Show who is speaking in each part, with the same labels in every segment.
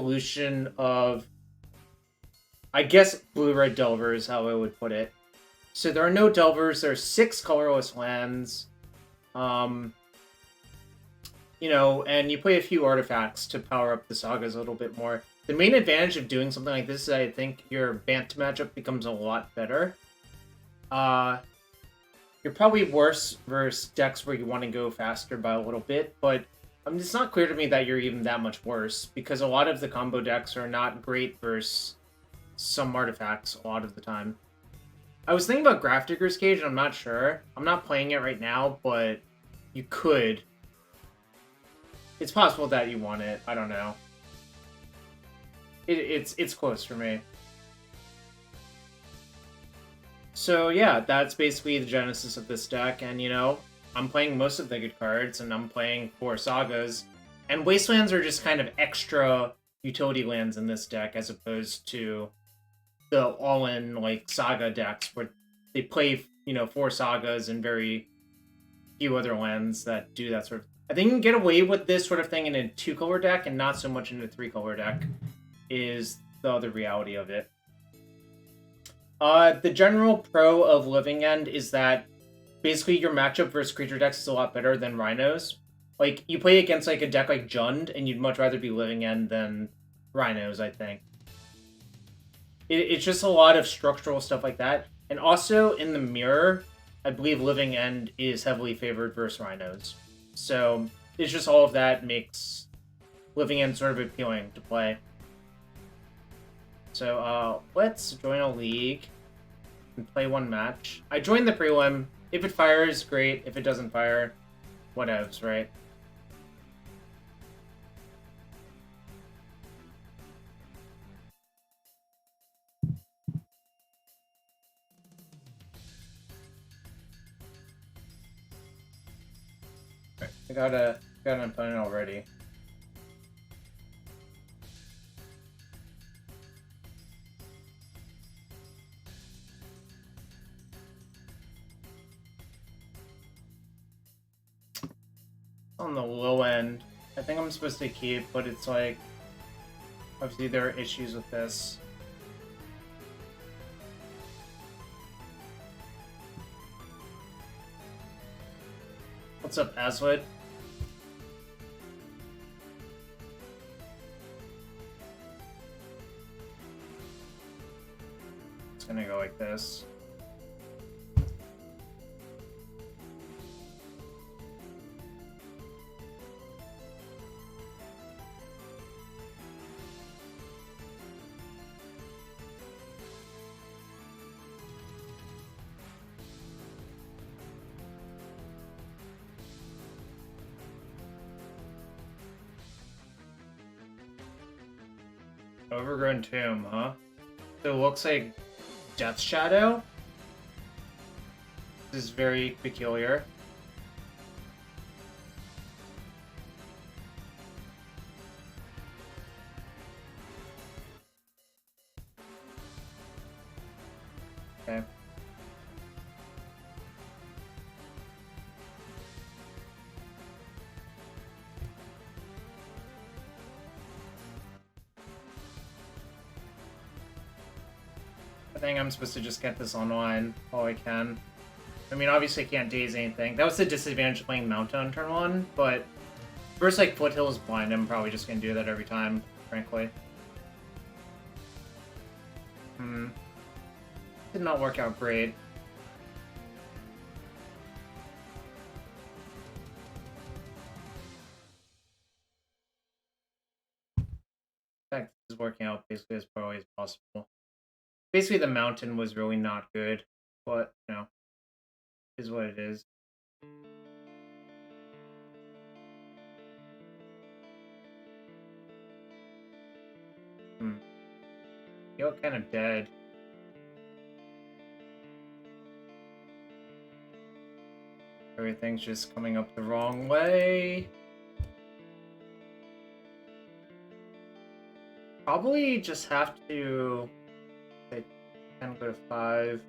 Speaker 1: evolution of, I guess, Blue-Red Delver is how I would put it. So there are no Delvers, there are 6 colorless lands. You know, and you play a few artifacts to power up the Sagas a little bit more. The main advantage of doing something like this is I think your Bant matchup becomes a lot better. You're probably worse versus decks where you want to go faster by a little bit, but it's not clear to me that you're even that much worse, because a lot of the combo decks are not great versus some artifacts a lot of the time. I was thinking about Graph Digger's Cage, and I'm not sure. I'm not playing it right now, but you could. It's possible that you want it. I don't know. It's close for me. So yeah, that's basically the genesis of this deck, and you know, I'm playing most of the good cards, and I'm playing 4 Sagas, and Wastelands are just kind of extra utility lands in this deck, as opposed to the all-in, like, Saga decks, where they play, you know, 4 Sagas and very few other lands that do that sort of... I think you can get away with this sort of thing in a 2-color deck, and not so much in a 3-color deck, is the other reality of it. The general pro of Living End is that basically your matchup versus creature decks is a lot better than Rhinos. Like, you play against like a deck like Jund, and you'd much rather be Living End than Rhinos, I think. It's just a lot of structural stuff like that. And also, in the mirror, I believe Living End is heavily favored versus Rhinos. So, it's just all of that makes Living End sort of appealing to play. So, let's join a league and play one match. I joined the prelim. If it fires, great. If it doesn't fire, whatevs, right? I got an opponent already. On the low end. I think I'm supposed to keep, but it's like, obviously there are issues with this. What's up, Aswood? It's gonna go like this. Overgrown Tomb, huh? So it looks like Death Shadow? This is very peculiar. Okay. I think I'm supposed to just get this online all I can. I mean, obviously I can't daze anything. That was the disadvantage of playing Mount on turn 1, but first, like, Foothills blind, I'm probably just gonna do that every time, frankly. Did not work out great. In fact, this is working out basically as poorly as possible. Basically, the mountain was really not good, but, you know, is what it is. You look kind of dead. Everything's just coming up the wrong way. Probably just have to say 10, go to 5.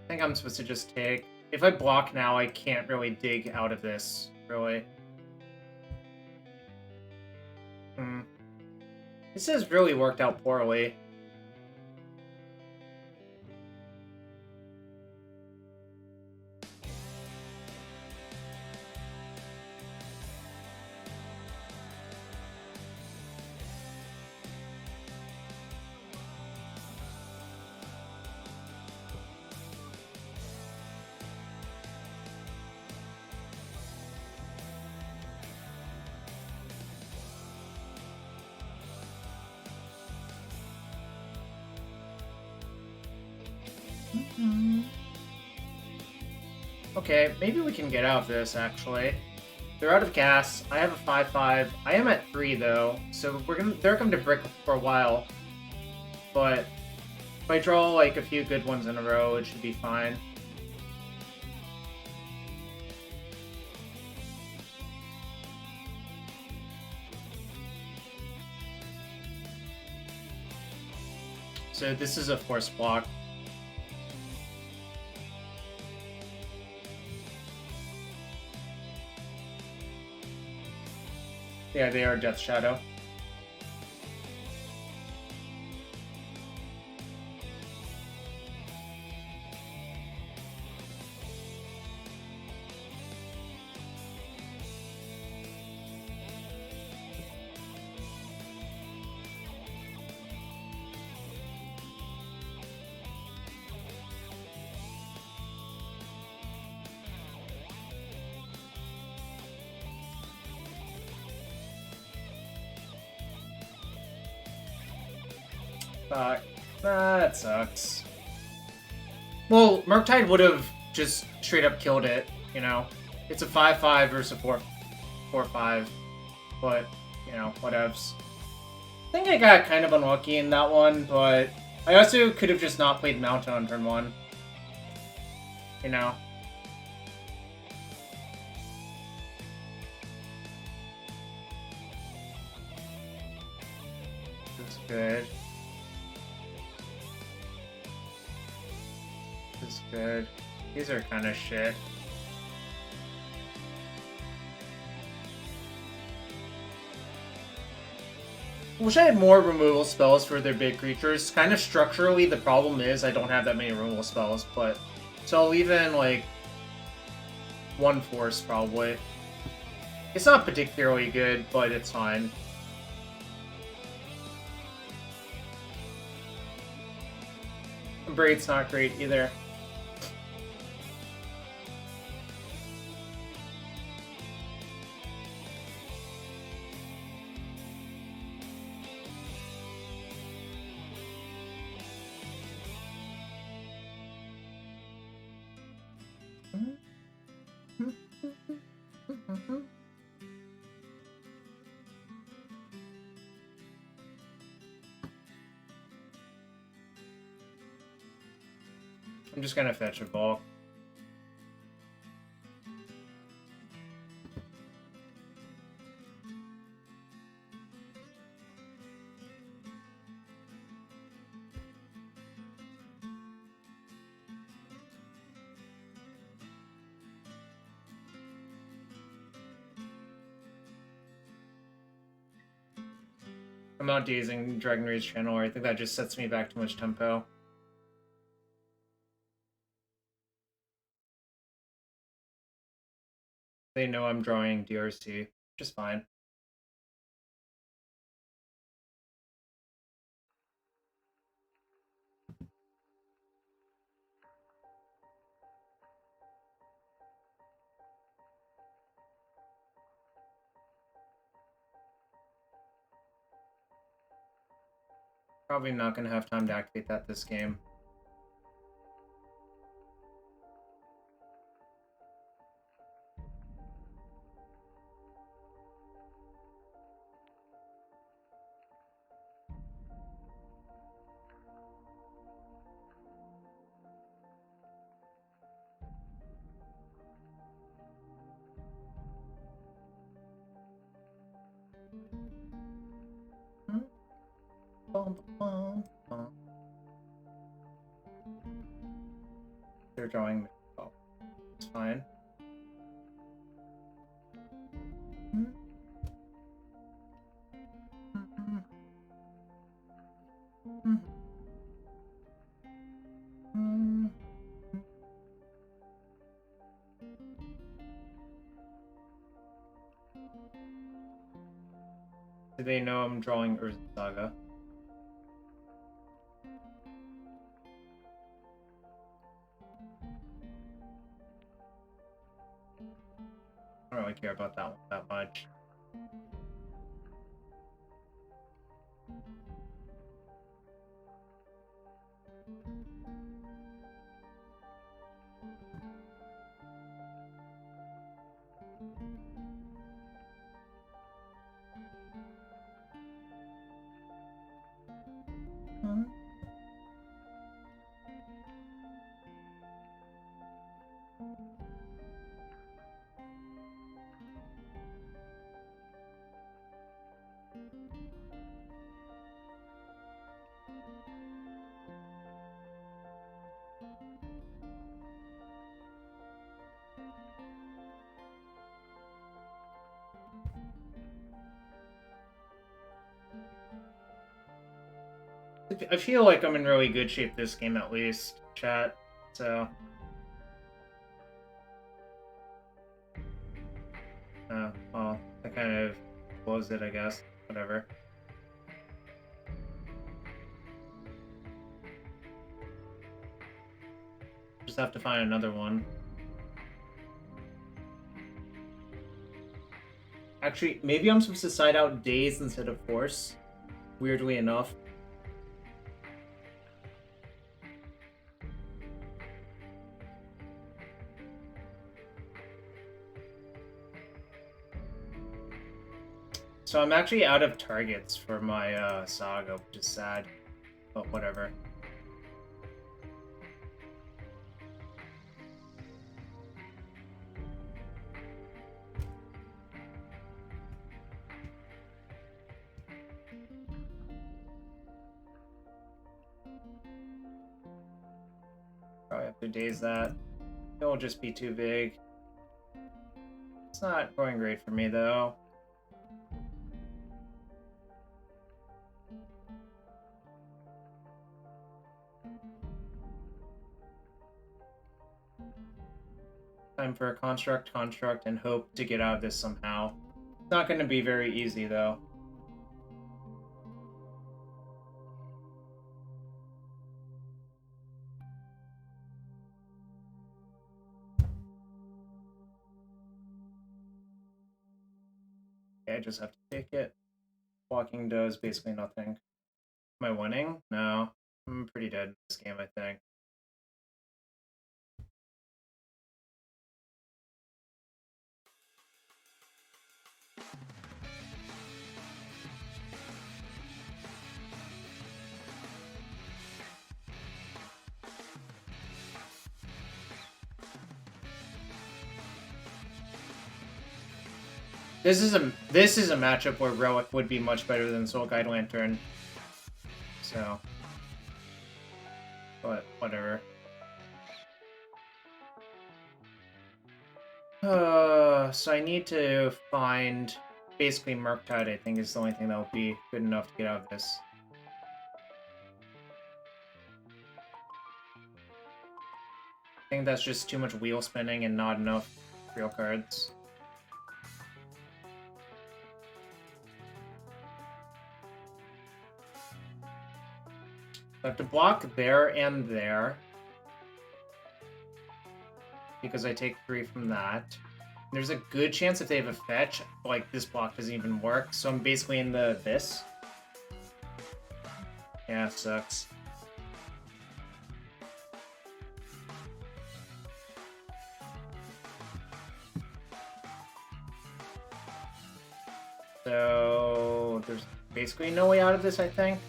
Speaker 1: I think I'm supposed to just take. If I block now, I can't really dig out of this, really. This has really worked out poorly. Okay, maybe we can get out of this, actually. They're out of gas. I have a 5-5. I am at 3, though, so they're going to brick for a while. But if I draw, like, a few good ones in a row, it should be fine. So this is a force block. Yeah, they are Death Shadow. That sucks. Well, Murktide would have just straight up killed it, you know? It's a 5-5 versus a 4-5, but, you know, whatevs. I think I got kind of unlucky in that one, but I also could have just not played Mountain on turn 1. You know? That's good. That's good. These are kind of shit. Wish I had more removal spells for their big creatures. Kind of structurally, the problem is I don't have that many removal spells, but... So I'll leave in, like, 1 force, probably. It's not particularly good, but it's fine. Braid's not great, either. I'm just gonna fetch a ball. I'm not dazing Dragon Rage channel, I think that just sets me back too much tempo. They know I'm drawing DRC, which is fine. Probably not gonna have time to activate that this game. They're drawing. Oh, it's fine. Do they know I'm drawing Urza Saga? I don't really care about that one that much. I feel like I'm in really good shape this game, at least, chat. So, well, that kind of blows it, I guess. Whatever. Just have to find another one. Actually, maybe I'm supposed to side out days instead of force. Weirdly enough. So I'm actually out of targets for my Saga, which is sad, but whatever. Probably have to daze that. It'll just be too big. It's not going great for me, though. Time for a construct, and hope to get out of this somehow. It's not going to be very easy, though. Okay, I just have to take it. Walking does basically nothing. Am I winning? No. I'm pretty dead in this game, I think. This is a matchup where Relic would be much better than Soul Guide Lantern. So, but whatever. So I need to find basically Murktide. I think is the only thing that will be good enough to get out of this. I think that's just too much wheel spinning and not enough real cards. I have to block there and there. Because I take 3 from that. There's a good chance if they have a fetch, like, this block doesn't even work. So I'm basically in the this. Yeah, it sucks. So there's basically no way out of this, I think.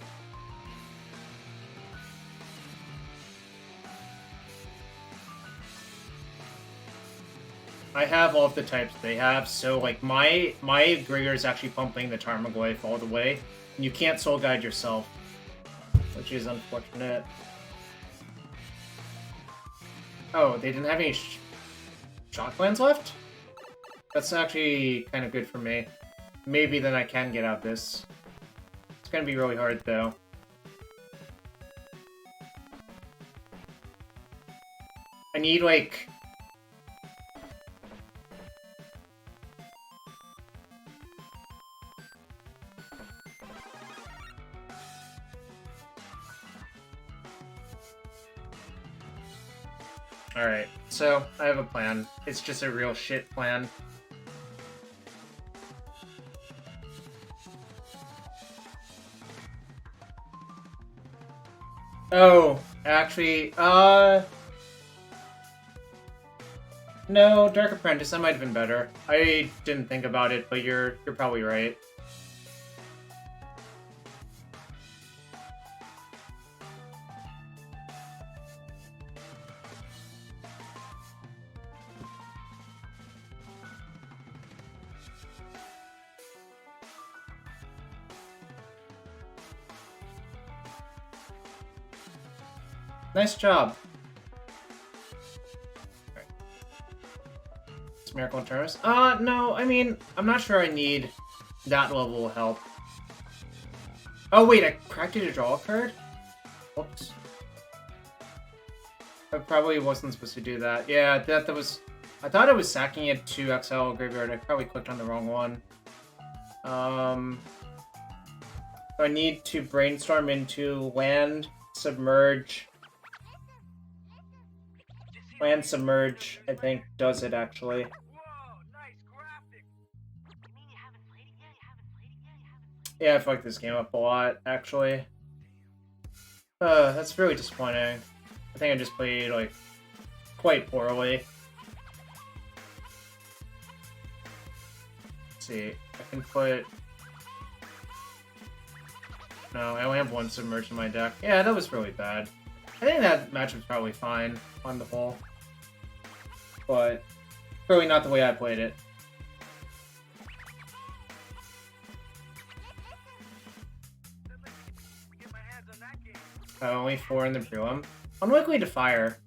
Speaker 1: I have all of the types they have, so like my Grigger is actually pumping the Tarmogoyf all the way. And you can't Soul Guide yourself, which is unfortunate. Oh, they didn't have any shock lands left? That's actually kind of good for me. Maybe then I can get out this. It's gonna be really hard, though. I need, like... Alright, so I have a plan. It's just a real shit plan. Oh, actually, no, Dark Apprentice, that might have been better. I didn't think about it, but you're probably right. Nice job. Right. It's Miracle and Terminus. No, I mean, I'm not sure I need that level of help. Oh, wait, I cracked it to draw a card? Whoops. I probably wasn't supposed to do that. Yeah, that was... I thought I was sacking it to Exile Graveyard. I probably clicked on the wrong one. I need to brainstorm into land, submerge... Land Submerge, I think, does it, actually. Yeah, I fucked this game up a lot, actually. That's really disappointing. I think I just played, like, quite poorly. Let's see, I can put... No, I only have one Submerge in my deck. Yeah, that was really bad. I think that match was probably fine on the whole. But probably not the way I played it. Only 4 in the prelim. Unlikely to fire.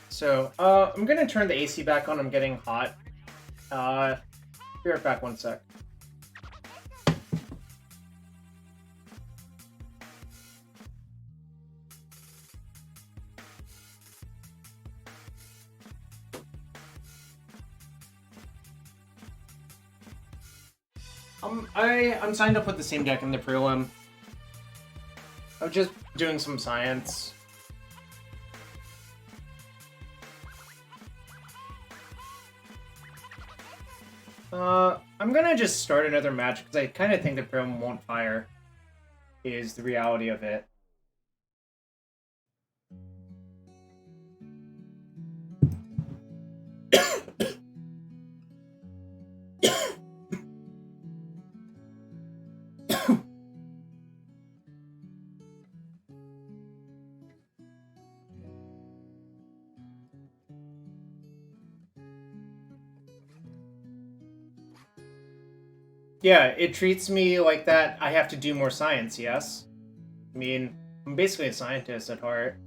Speaker 1: So, I'm gonna turn the AC back on. I'm getting hot. Be right back 1 sec. I'm signed up with the same deck in the prelim. I'm just doing some science. I'm gonna just start another match because I kind of think the prelim won't fire. Is the reality of it. Yeah, it treats me like that. I have to do more science, yes? I mean, I'm basically a scientist at heart.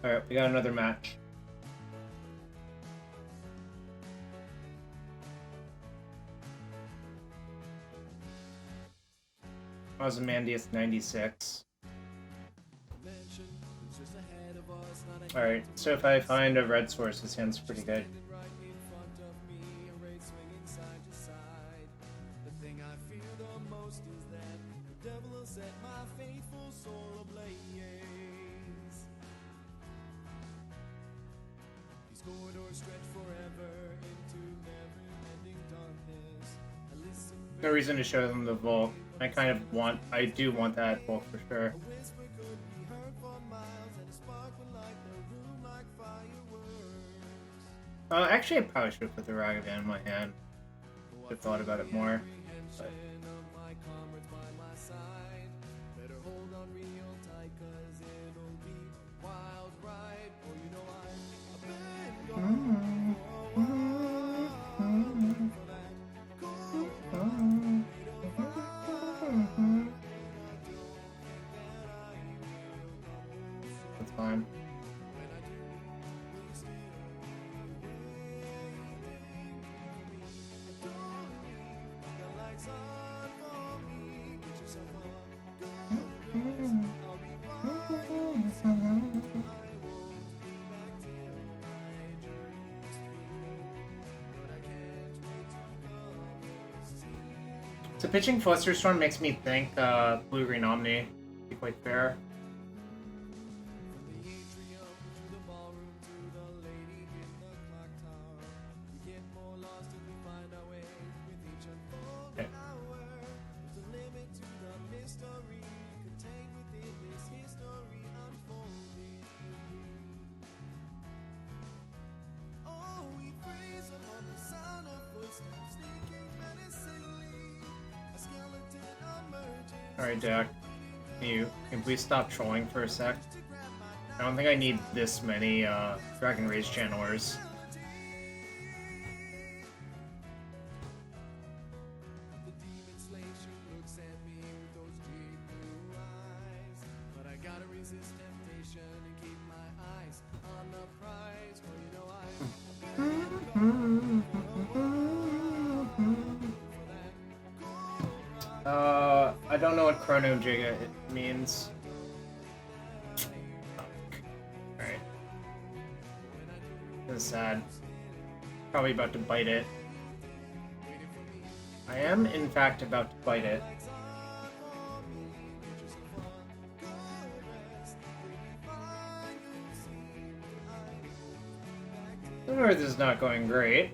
Speaker 1: Alright, we got another match. Ozymandias 96. Alright, so if I find a red source, his hand's pretty good. No reason to show them the Volk. I do want that Volk for sure. Actually, I probably should have put the Ragavan in my hand. Should have thought about it more. But... That's fine. So pitching Flusterstorm makes me think Blue-Green Omni. Be quite fair. Okay. Alright, Jack. Can you please stop trolling for a sec? I don't think I need this many Dragon Rage channelers. I don't know what Chrono Giga means. Alright. This is sad. Probably about to bite it. I am, in fact, about to bite it. The Earth is not going great.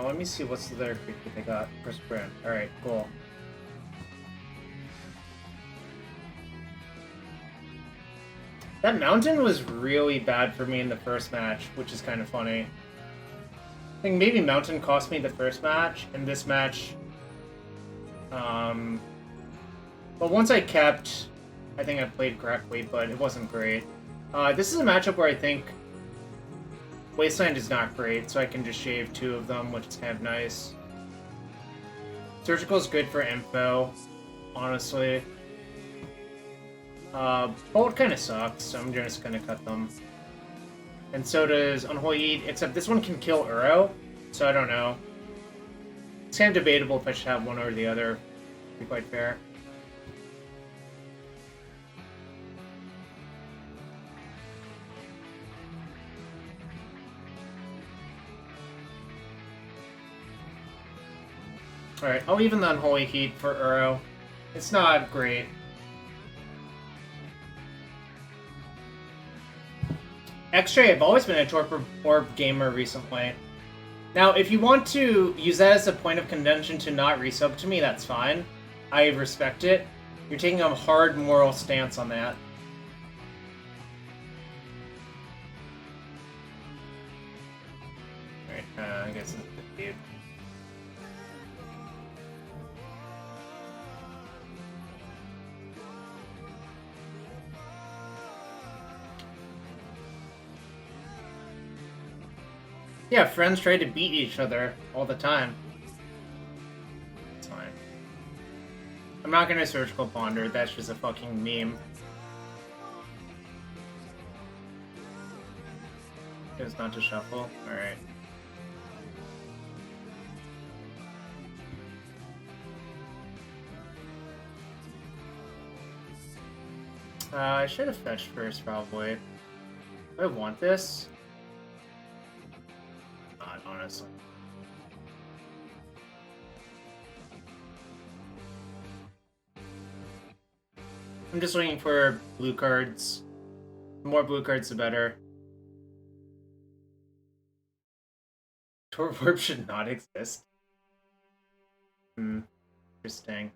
Speaker 1: Let me see what's the other creature they got. First brand. Alright, cool. That mountain was really bad for me in the first match, which is kind of funny. I think maybe mountain cost me the first match, and this match... But once I kept, I think I played correctly, but it wasn't great. This is a matchup where I think Wasteland is not great, so I can just shave 2 of them, which is kind of nice. Surgical is good for info, honestly. Bolt kind of sucks, so I'm just gonna cut them. And so does Unholy Eat, except this one can kill Uro, so I don't know. It's kind of debatable if I should have one or the other, to be quite fair. Alright, I'll even the Unholy Heat for Uro. It's not great. XJ, I've always been a Torpor Orb gamer recently. Now, if you want to use that as a point of contention to not resub to me, that's fine. I respect it. You're taking a hard moral stance on that. Alright, I guess it's the Yeah, friends try to beat each other all the time. It's fine. I'm not gonna Surgical Ponder, that's just a fucking meme. It's not to shuffle? Alright. I should have fetched first, probably. Do I want this? Not, honestly. I'm just waiting for blue cards. The more blue cards, the better. Torpor should not exist. Interesting.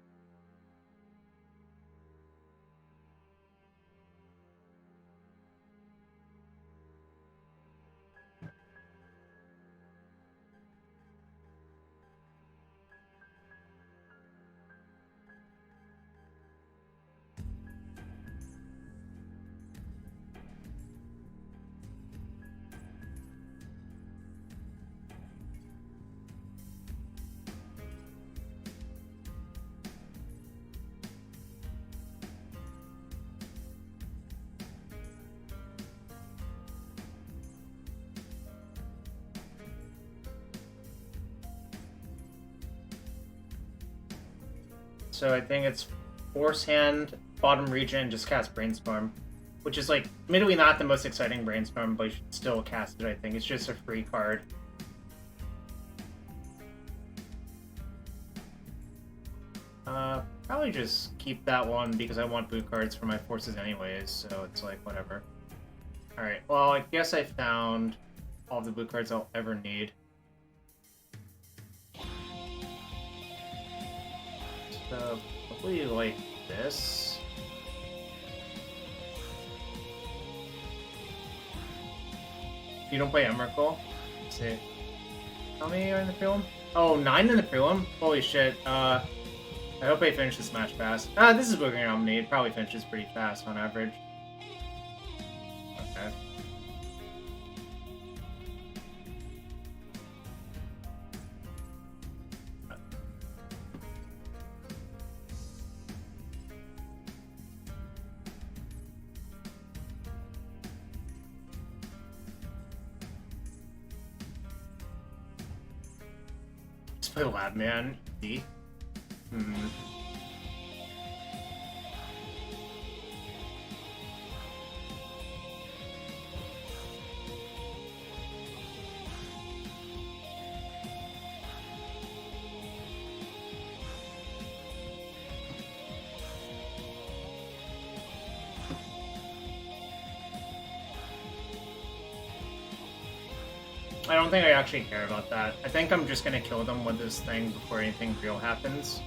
Speaker 1: So I think it's Force Hand, bottom region, and just cast Brainstorm. Which is, like, admittedly not the most exciting Brainstorm, but you should still cast it, I think. It's just a free card. Probably just keep that one because I want boot cards for my forces anyways, so it's like, whatever. Alright, well, I guess I found all the boot cards I'll ever need. So, hopefully like this. You don't play Emrakul? Let's see. How many are in the prelim? Oh, 9 in the prelim? Holy shit. I hope I finish this match fast. This is Booking Omni. It probably finishes pretty fast on average. Okay. Just play Labman. D. I don't think I actually care about that. I think I'm just gonna kill them with this thing before anything real happens.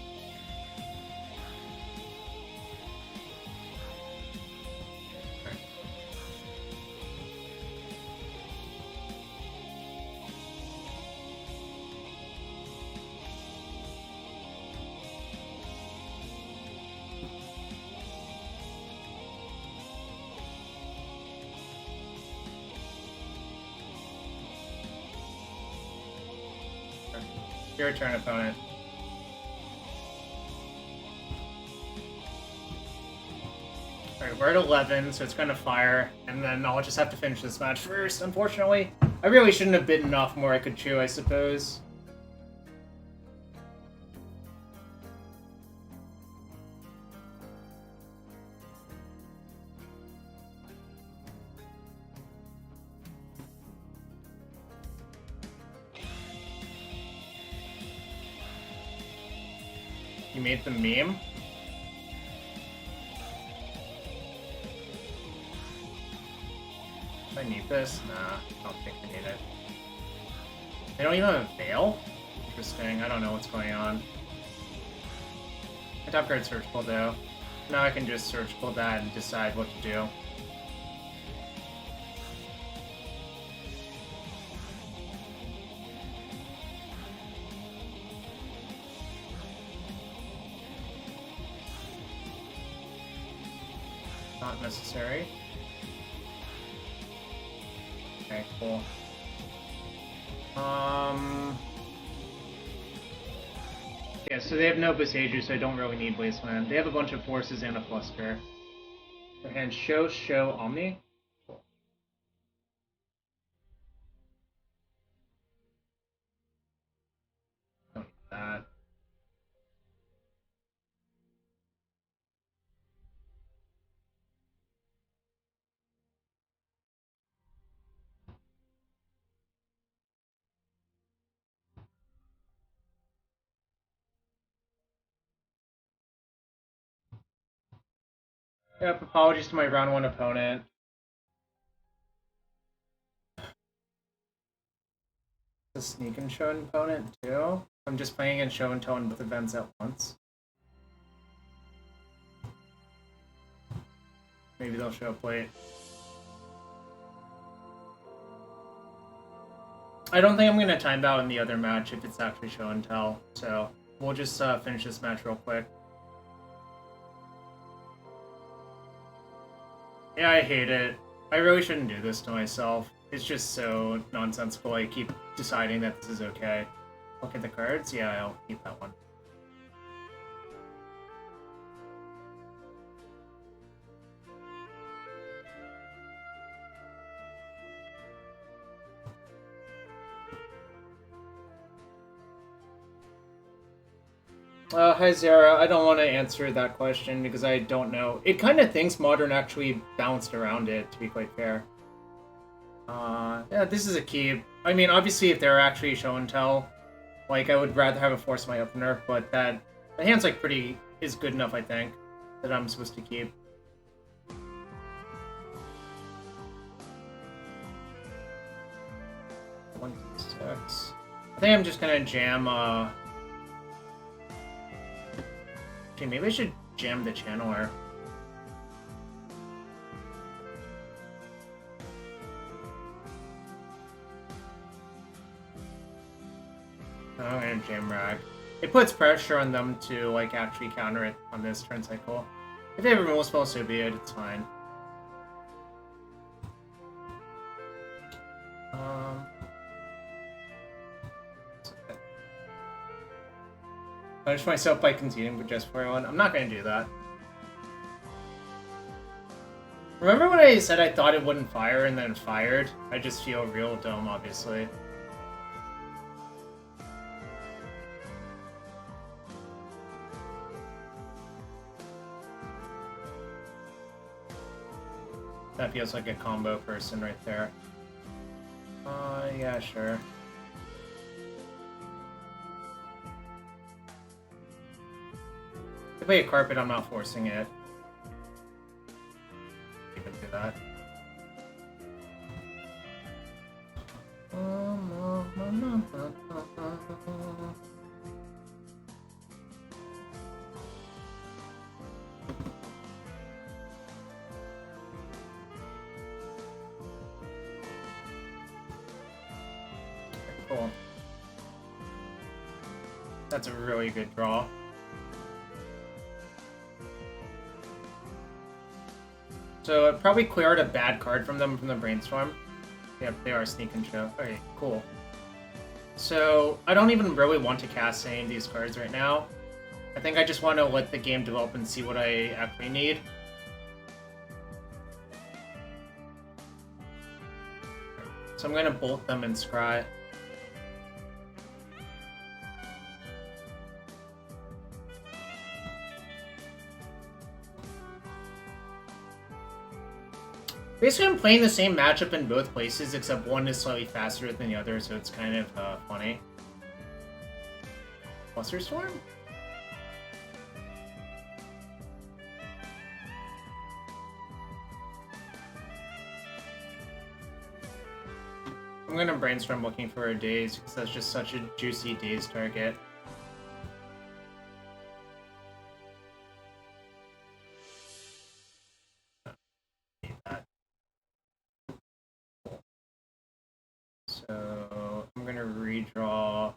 Speaker 1: Your turn, opponent. Alright, we're at 11, so it's gonna fire, and then I'll just have to finish this match first, unfortunately. I really shouldn't have bitten off more I could chew, I suppose. You made the meme? Do I need this? Nah, I don't think I need it. They don't even have a veil? Interesting, I don't know what's going on. My top card's searchable though. Now I can just searchable that and decide what to do. Not necessary. Okay, cool. Yeah, so they have no Besieger, so I don't really need Wasteland. They have a bunch of forces and a Fluster. And show Omni. Cool. Don't need that. Yep, apologies to my round 1 opponent. a sneak and show opponent too. I'm just playing in show and tell in both events at once. Maybe they'll show up late. I don't think I'm gonna time out in the other match if it's actually show and tell. So we'll just finish this match real quick. Yeah, I hate it. I really shouldn't do this to myself. It's just so nonsensical. I keep deciding that this is okay. Look at the cards? Yeah, I'll keep that one. Hi Zara, I don't want to answer that question because I don't know. It kind of thinks Modern actually bounced around it, to be quite fair. Yeah, this is a keep. I mean, obviously if they're actually show and tell, like, I would rather have a force my opener, but the hand's, like, is good enough, I think, that I'm supposed to keep. One, six. I think I'm just gonna jam, okay, maybe I should jam the channeler. Oh, I'm gonna jam rag. It puts pressure on them to, like, actually counter it on this turn cycle. If they have a removal spell, so be it, it's fine. Punish myself by conceding with just 4-1. I'm not gonna do that. Remember when I said I thought it wouldn't fire and then it fired? I just feel real dumb, obviously. That feels like a combo person right there. Yeah, sure. If I play a carpet, I'm not forcing it. You can do that. Cool. That's a really good draw. So it probably cleared a bad card from them from the brainstorm. Yep, they are sneak and show. Okay, cool. So I don't even really want to cast any of these cards right now. I think I just want to let the game develop and see what I actually need. So I'm gonna bolt them and scry. Basically, I'm playing the same matchup in both places, except one is slightly faster than the other, so it's kind of funny. Cluster Storm? I'm gonna brainstorm looking for a Daze, because that's just such a juicy Daze target. So I'm gonna redraw.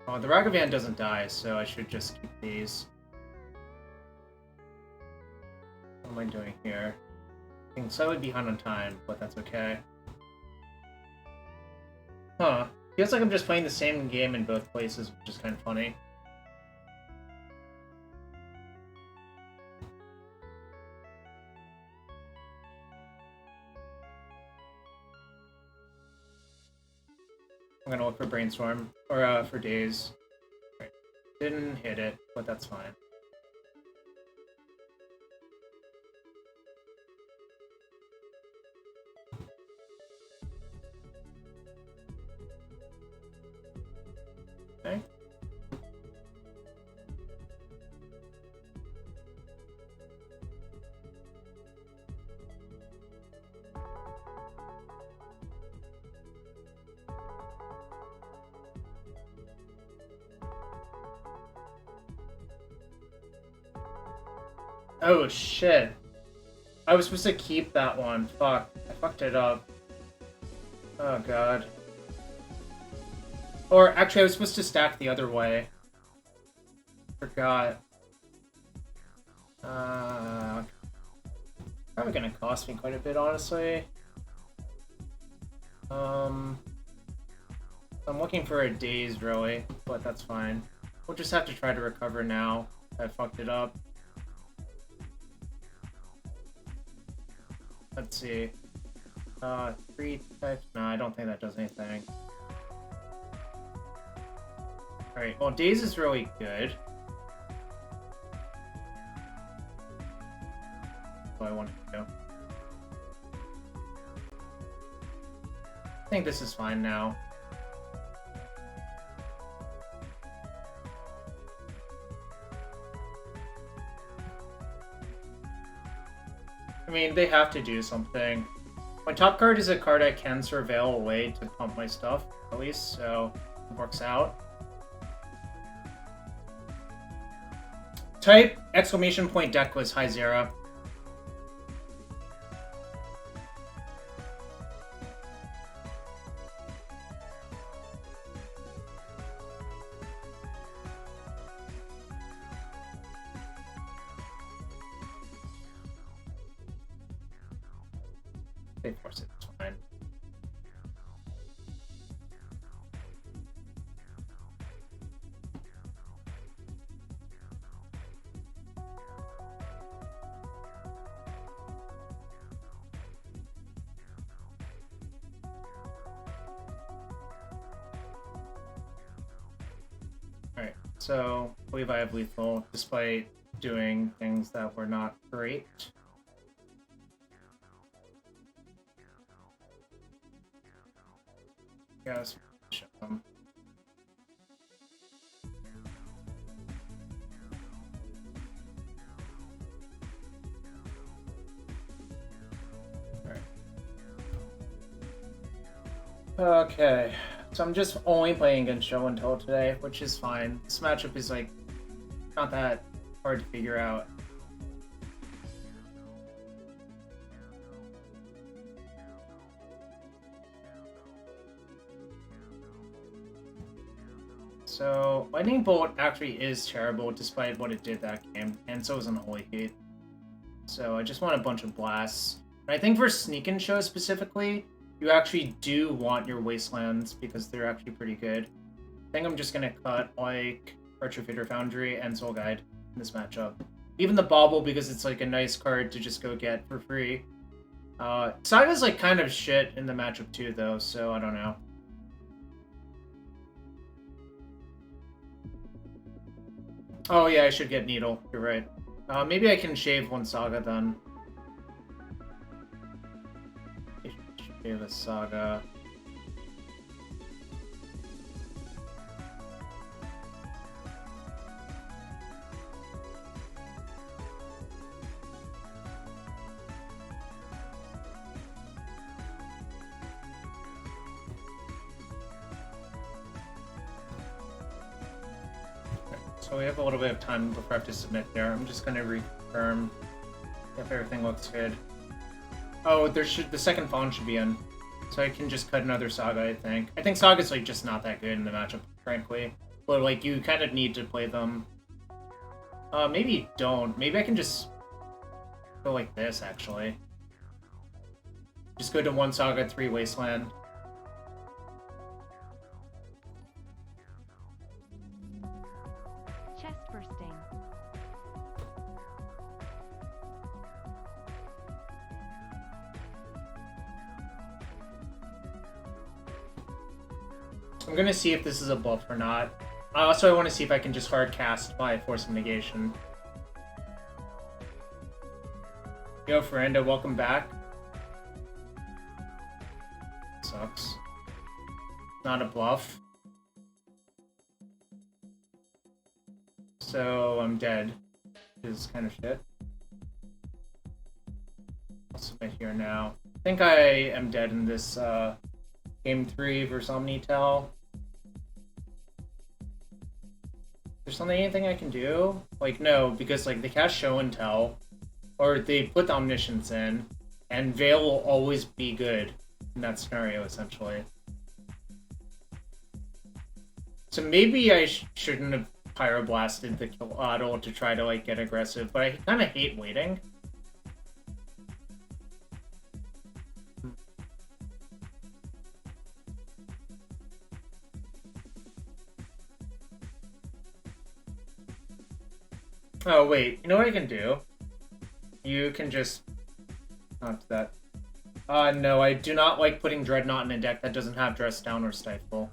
Speaker 1: Oh, the Ragavan doesn't die, so I should just keep these. What am I doing here? I'm slightly behind on time, but that's okay. Huh. Feels like I'm just playing the same game in both places, which is kind of funny. I'm gonna look for Brainstorm, or for Daze. Right. Didn't hit it, but that's fine. Okay. Oh shit. I was supposed to keep that one. Fuck. I fucked it up. Oh god. Or actually I was supposed to stack the other way. Forgot. Probably gonna cost me quite a bit, honestly. I'm looking for a daze, really, but that's fine. We'll just have to try to recover now. I fucked it up. Let's see. 3 types? No, I don't think that does anything. Alright, well, daze is really good. What I want to do. I think this is fine now. I mean, they have to do something. My top card is a card I can surveil away to pump my stuff, at least, so it works out. Type, exclamation point, decklist, high zero. They force it, it's fine. Alright, so I believe I have lethal, despite doing things that were not great. Yes, show them. Alright. Okay, so I'm just only playing against show and tell today, which is fine. This matchup is like not that hard to figure out. So, Lightning Bolt actually is terrible despite what it did that game, and so is Unholy Heat. So I just want a bunch of blasts. And I think for Sneak and Show specifically, you actually do want your Wastelands because they're actually pretty good. I think I'm just gonna cut like Retrofitter Foundry and Soul Guide in this matchup. Even the Bauble because it's like a nice card to just go get for free. Saga's like kind of shit in the matchup too though, so I don't know. Oh yeah, I should get Needle. You're right. Maybe I can shave one Saga then. Shave a Saga. So we have a little bit of time before I have to submit there. I'm just gonna reconfirm if everything looks good. Oh, the second Fawn should be in. So I can just cut another Saga, I think. I think Saga's like just not that good in the matchup, frankly. But like you kind of need to play them. Maybe don't. Maybe I can just go like this actually. Just go to 1 Saga, 3 Wasteland. I'm gonna see if this is a bluff or not. Also, I want to see if I can just hard cast my Force of Negation. Yo, Ferrando, welcome back. Sucks. Not a bluff. So, I'm dead. Which is kind of shit. I'll submit here now. I think I am dead in this, Game 3 versus Omnitel. There's anything I can do? Like, no, because, like, they cast Show and Tell, or they put the Omniscience in, and Veil will always be good in that scenario, essentially. So maybe I shouldn't have Pyroblasted the Killatl to try to, like, get aggressive, but I kind of hate waiting. Oh, wait. You know what I can do? You can just... Not that. No, I do not like putting Dreadnought in a deck that doesn't have Dress Down or Stifle.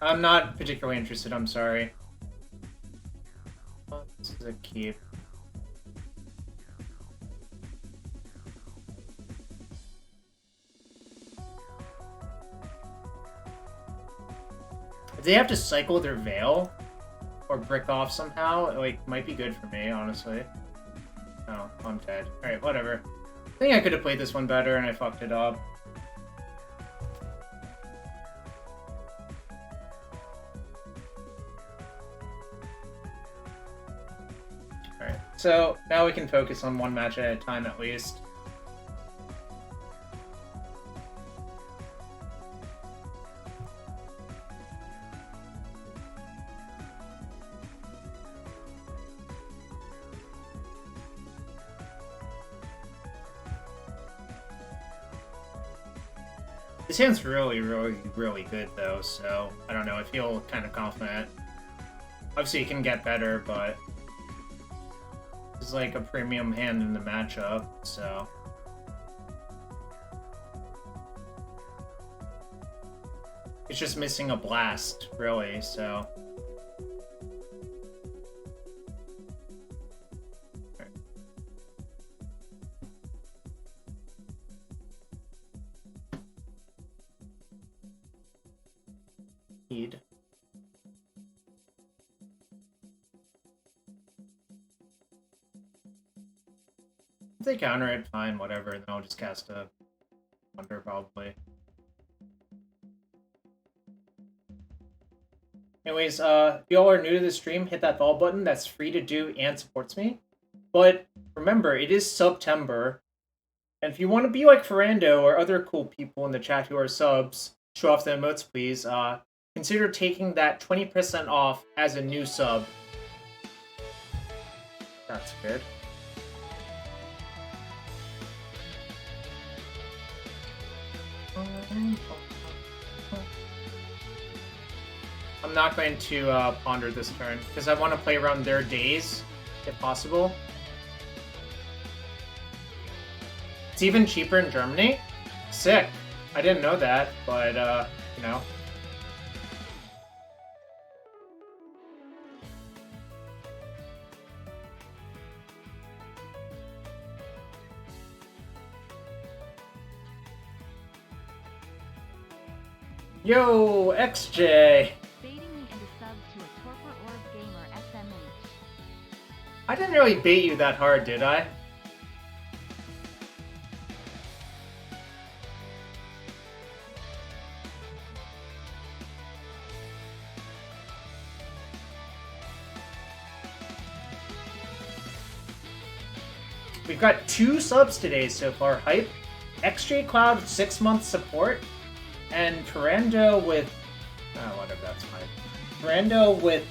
Speaker 1: I'm not particularly interested, I'm sorry. Oh, this is a keep. If they have to cycle their Veil, or brick off somehow, it, like, might be good for me, honestly. Oh, I'm dead. Alright, whatever. I think I could have played this one better, and I fucked it up. Alright, so now we can focus on one match at a time at least. This hand's really, really, really good, though, so I don't know, I feel kind of confident. Obviously, it can get better, but it's like a premium hand in the matchup, so... It's just missing a blast, really, so... If they counter it, fine, whatever, then I'll just cast a Wonder, probably. Anyways, if y'all are new to the stream, hit that follow button. That's free to do and supports me. But remember, it is September, and if you want to be like Ferrando or other cool people in the chat who are subs, show off the emotes, please. Consider taking that 20% off as a new sub. That's good. I'm not going to ponder this turn, because I want to play around their days, if possible. It's even cheaper in Germany? Sick. I didn't know that, but, you know. Yo, XJ! I didn't really bait you that hard, did I? We've got 2 subs today so far. Hype, XJ Cloud 6-month support, and Ferrando with... Oh, whatever, that's fine. Ferrando with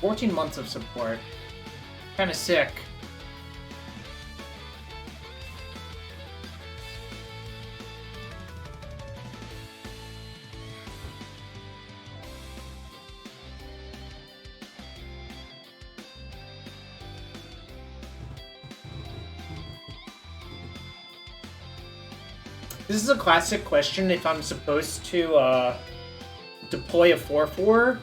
Speaker 1: 14 months of support. Kinda sick. This is a classic question if I'm supposed to deploy a 4/4.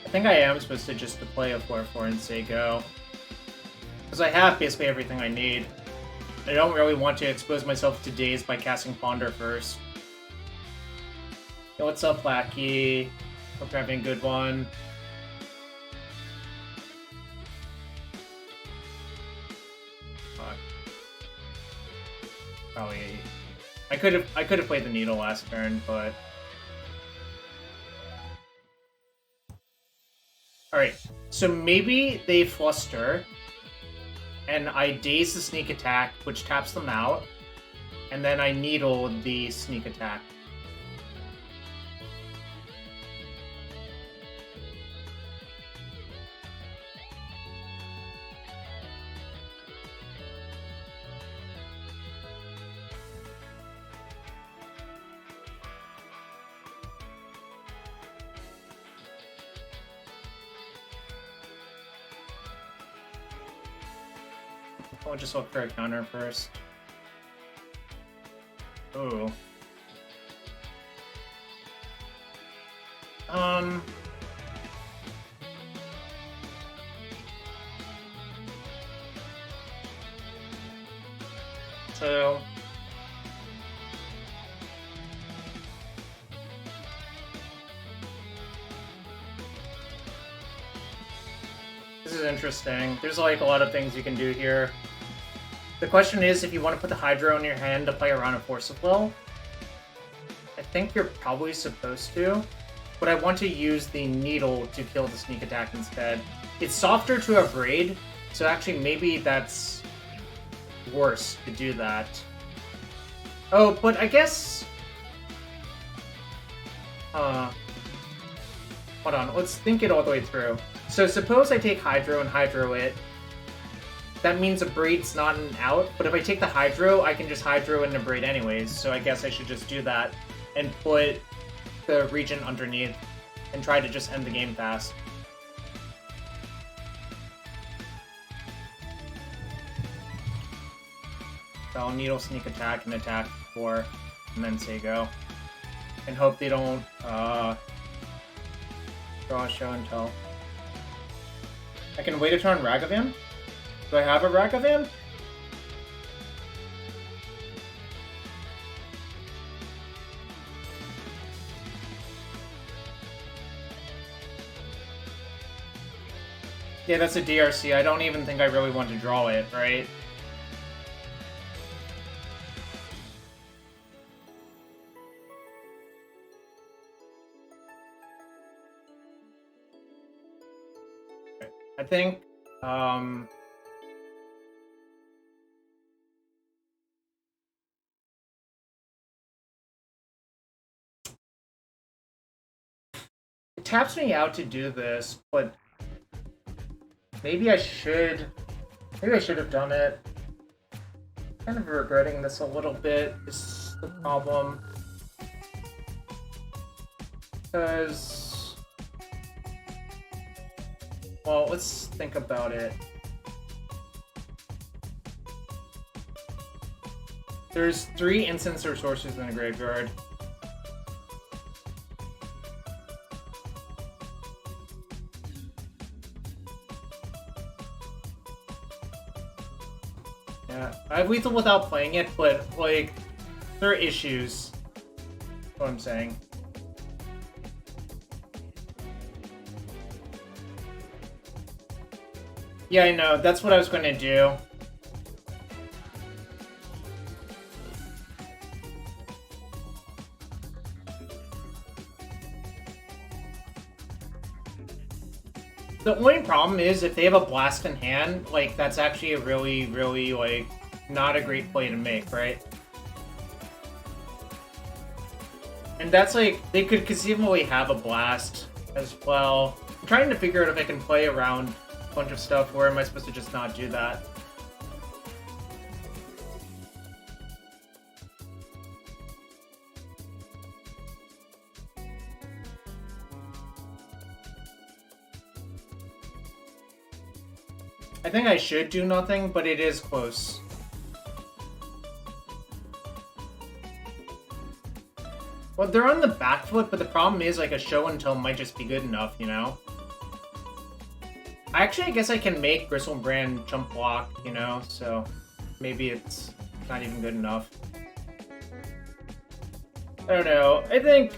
Speaker 1: I think I am supposed to just deploy a 4/4 and say go. Because I have basically everything I need. I don't really want to expose myself to days by casting Ponder first. Yo, what's up, Lackey? Hope you're having a good one. Probably... I could have played the Needle last turn, but... Alright, So maybe they fluster, and I daze the sneak attack, which taps them out, and then I needle the sneak attack. I'll just look for a counter first. Ooh. So... This is interesting. There's like a lot of things you can do here. The question is if you want to put the Hydro in your hand to play around a Force of Will. I think you're probably supposed to, but I want to use the Needle to kill the sneak attack instead. It's softer to Abrade, so actually maybe that's worse to do that. Oh, but I guess... Hold on, let's think it all the way through. So suppose I take Hydro and Hydro it. That means Abrade's not an out, but if I take the Hydro, I can just Hydro and Abrade anyways, so I guess I should just do that and put the Regent underneath and try to just end the game fast. So I'll Needle Sneak Attack and attack 4, and then say go. And hope they don't draw a Show and Tell. I can wait a turn Ragavan? Do I have a Ragavan? Yeah, that's a DRC. I don't even think I really want to draw it, right? I think, it taps me out to do this, but maybe I should have done it. Kind of regretting this a little bit is the problem. Because, well, let's think about it. There's 3 instants or sorceries in the graveyard. Yeah, I have lethal without playing it, but, like, there are issues. That's what I'm saying. Yeah, I know. That's what I was going to do. The only problem is if they have a blast in hand, like, that's actually a really, really, like, not a great play to make, right? And that's, like, they could conceivably have a blast as well. I'm trying to figure out if I can play around a bunch of stuff, where am I supposed to just not do that? I think I should do nothing, but it is close. Well, they're on the back foot, but the problem is, like, a Show and Tell might just be good enough, you know? Actually, I guess I can make Gristlebrand jump block, you know? So maybe it's not even good enough. I don't know. I think...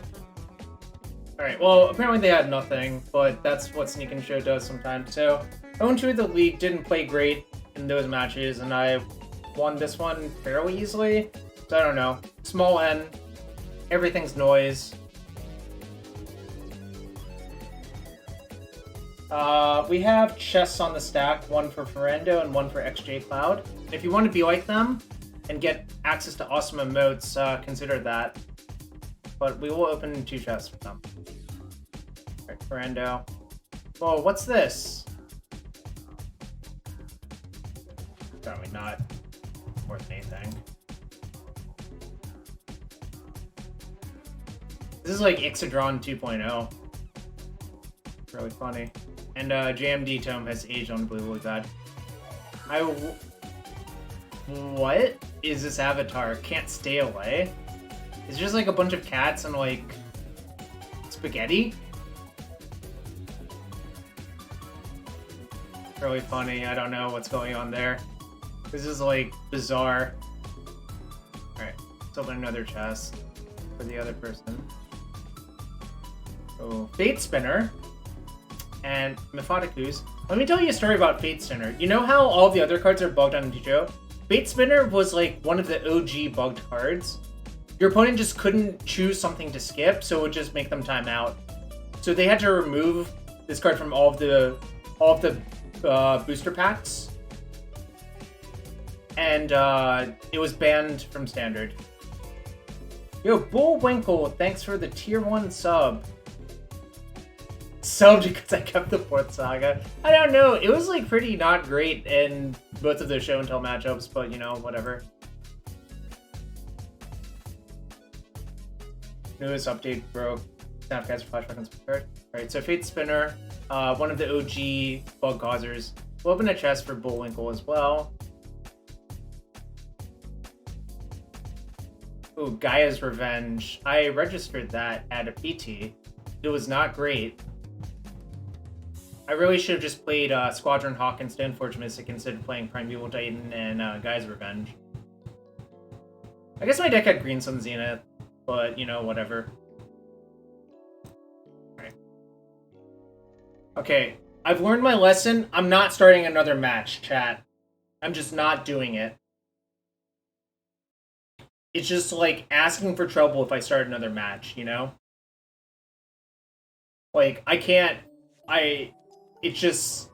Speaker 1: Alright, well, apparently they had nothing, but that's what Sneak and Show does sometimes, so... 0-2 the league, didn't play great in those matches, and I won this one fairly easily. So I don't know. Small N. Everything's noise. We have chests on the stack, one for Ferendo and one for XJ Cloud. If you want to be like them and get access to awesome emotes, consider that. But we will open 2 chests for them. Alright, Ferendo. Whoa, what's this? Probably not worth anything. This is like Ixodron 2.0. Really funny. And JMD Tome has aged unbelievably bad. What is this avatar? Can't stay away? It's just like a bunch of cats and like spaghetti? Really funny. I don't know what's going on there. This is like bizarre. Alright, let's open another chest for the other person. Oh, Fate Spinner and Mephodicus. Let me tell you a story about Fate Spinner. You know how all the other cards are bugged on Nijo? Fate Spinner was like one of the OG bugged cards. Your opponent just couldn't choose something to skip, so it would just make them time out. So they had to remove this card from all of the booster packs, and it was banned from Standard. Yo, Bullwinkle, thanks for the tier 1 sub. Subbed because I kept the 4th Saga. I don't know, it was like pretty not great in both of the show and tell matchups, but you know, whatever. Newest update broke Snapcaster flashback on Card. Alright, so Fate Spinner, one of the OG bug causers. We'll open a chest for Bullwinkle as well. Ooh, Gaia's Revenge. I registered that at a PT. It was not great. I really should have just played Squadron Hawk and Stoneforge Mystic instead of playing Primeval Titan and Gaia's Revenge. I guess my deck had Green Sun Zenith, but, you know, whatever. Alright. Okay, I've learned my lesson. I'm not starting another match, chat. I'm just not doing it. It's just like asking for trouble if I start another match, you know? Like, I can't... It's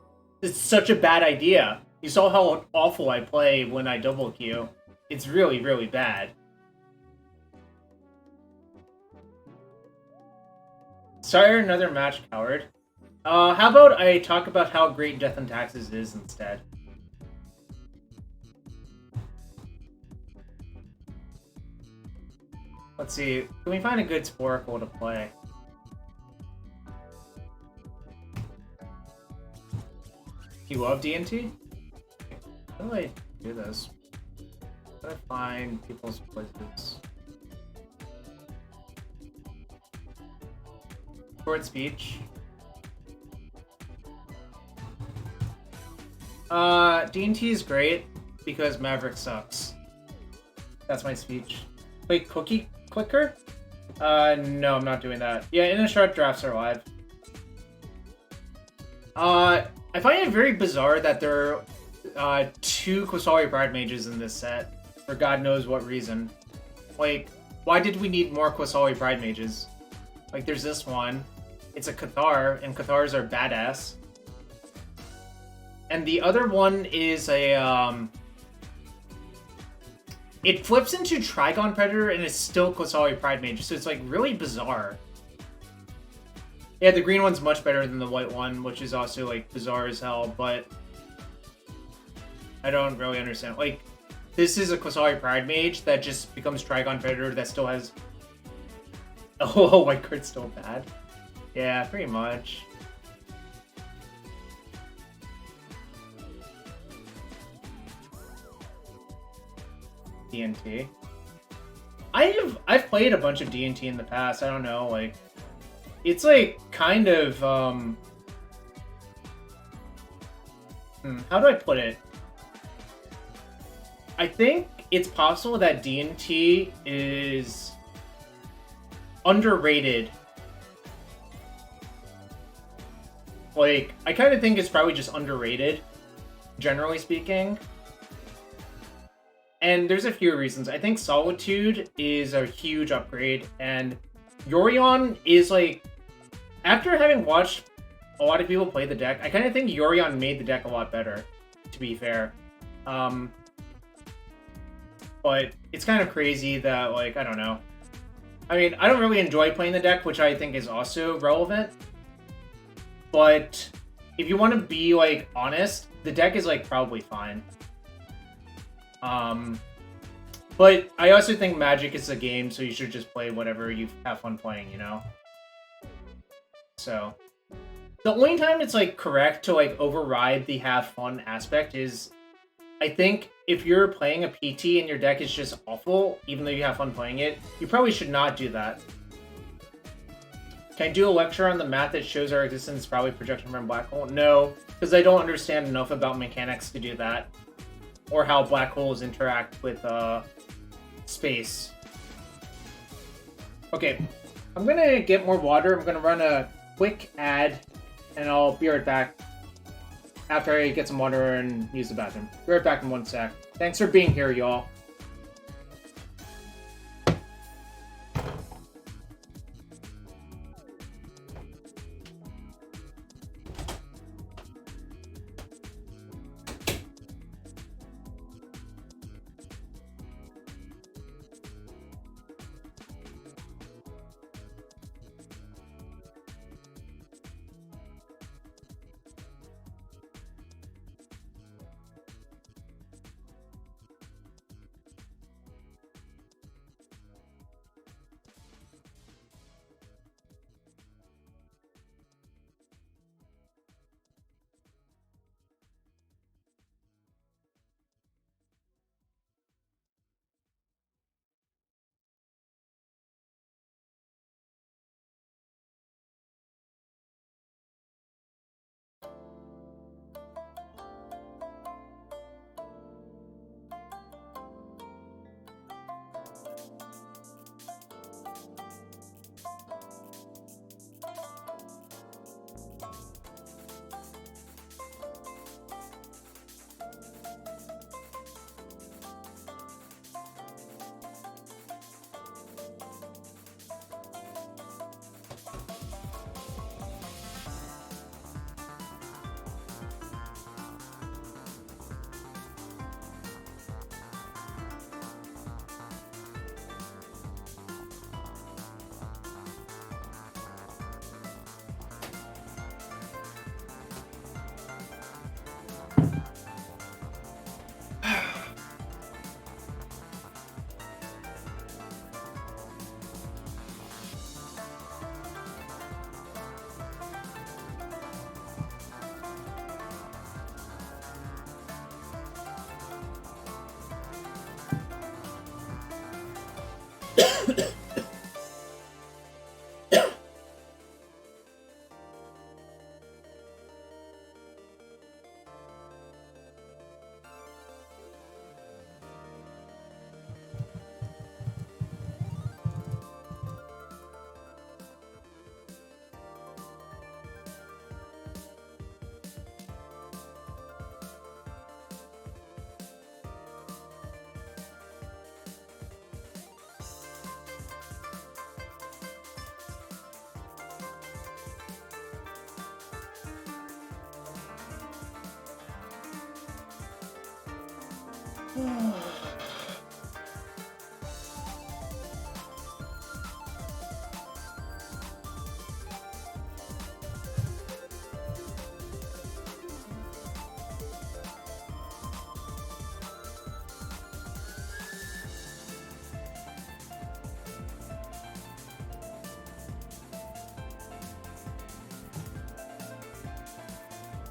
Speaker 1: such a bad idea. You saw how awful I play when I double queue. It's really, really bad. Start another match, coward. How about I talk about how great Death and Taxes is instead? Let's see. Can we find a good Sporacle to play? You love D&T? How do I do this? How do I find people's places? Short speech. D&T is great because Maverick sucks. That's my speech. Wait, Cookie Clicker? No, I'm not doing that. Yeah, In a Short drafts are live. I find it very bizarre that there are 2 Qasari Pride Mages in this set, for God knows what reason. Like, why did we need more Qasari Pride Mages? Like, there's this one. It's a Cathar, and Cathars are badass. And the other one is a, it flips into Trigon Predator, and it's still Qasari Pride Mage, so it's, like, really bizarre. Yeah, the green one's much better than the white one, which is also, like, bizarre as hell, but I don't really understand. Like, this is a Qasari Pride Mage that just becomes Trigon Predator that still has... Oh, white card's still bad. Yeah, pretty much. D&T. I've played a bunch of D&T in the past. I don't know, like... It's, like, kind of, how do I put it? I think it's possible that D&T is underrated. Like, I kind of think it's probably just underrated, generally speaking. And there's a few reasons. I think Solitude is a huge upgrade, and Yorion is, like... After having watched a lot of people play the deck. I kind of think Yorion made the deck a lot better, to be fair. But it's kind of crazy that, like, I don't know. I mean, I don't really enjoy playing the deck, which I think is also relevant. But if you want to be, like, honest, the deck is, like, probably fine. But I also think Magic is a game, so you should just play whatever you have fun playing, you know? So, the only time it's, like, correct to, like, override the have fun aspect is, I think, if you're playing a PT and your deck is just awful, even though you have fun playing it, you probably should not do that. Can I do a lecture on the math that shows our existence is probably projection from a black hole? No, because I don't understand enough about mechanics to do that. Or how black holes interact with space. Okay, I'm gonna get more water. I'm gonna run a quick ad, and I'll be right back after I get some water and use the bathroom. Be right back in 1 sec. Thanks for being here, y'all.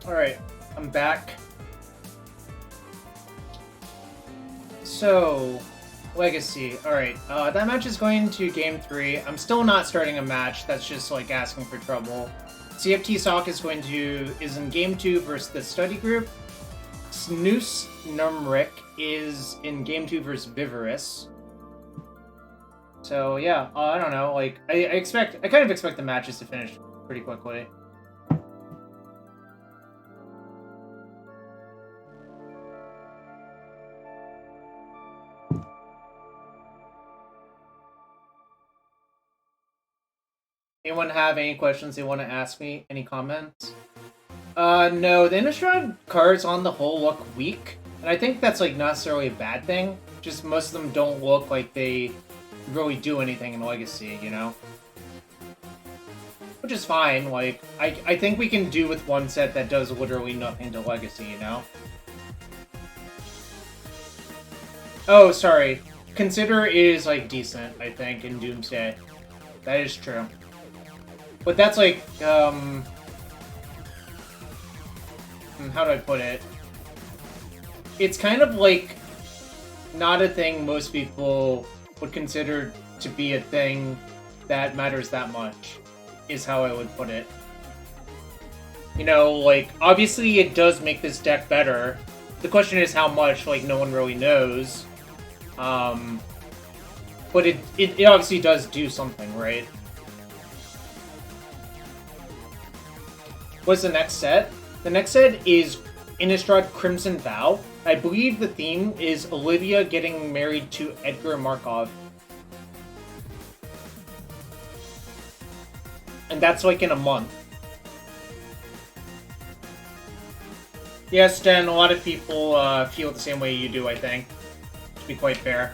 Speaker 1: Alright, I'm back. So, Legacy. Alright, that match is going to Game 3. I'm still not starting a match. That's just, like, asking for trouble. CFT Sock is in Game 2 versus the Study Group. Snoose Numric is in Game 2 versus Viverus. So, yeah, I don't know. Like, I kind of expect the matches to finish pretty quickly. Anyone have any questions they want to ask me? Any comments? No, the Innistrad cards on the whole look weak, and I think that's like not necessarily a bad thing. Just most of them don't look like they really do anything in Legacy, you know? Which is fine, like, I think we can do with one set that does literally nothing to Legacy, you know? Oh, sorry. Consider is, like, decent, I think, in Doomsday. That is true. But that's like, how do I put it? It's kind of like not a thing most people would consider to be a thing that matters that much, is how I would put it. You know, like, obviously it does make this deck better. The question is how much, like, no one really knows. But it obviously does do something, right? What's the next set? The next set is Innistrad Crimson Vow. I believe the theme is Olivia getting married to Edgar Markov. And that's like in a month. Yes, Dan, a lot of people feel the same way you do, I think. To be quite fair.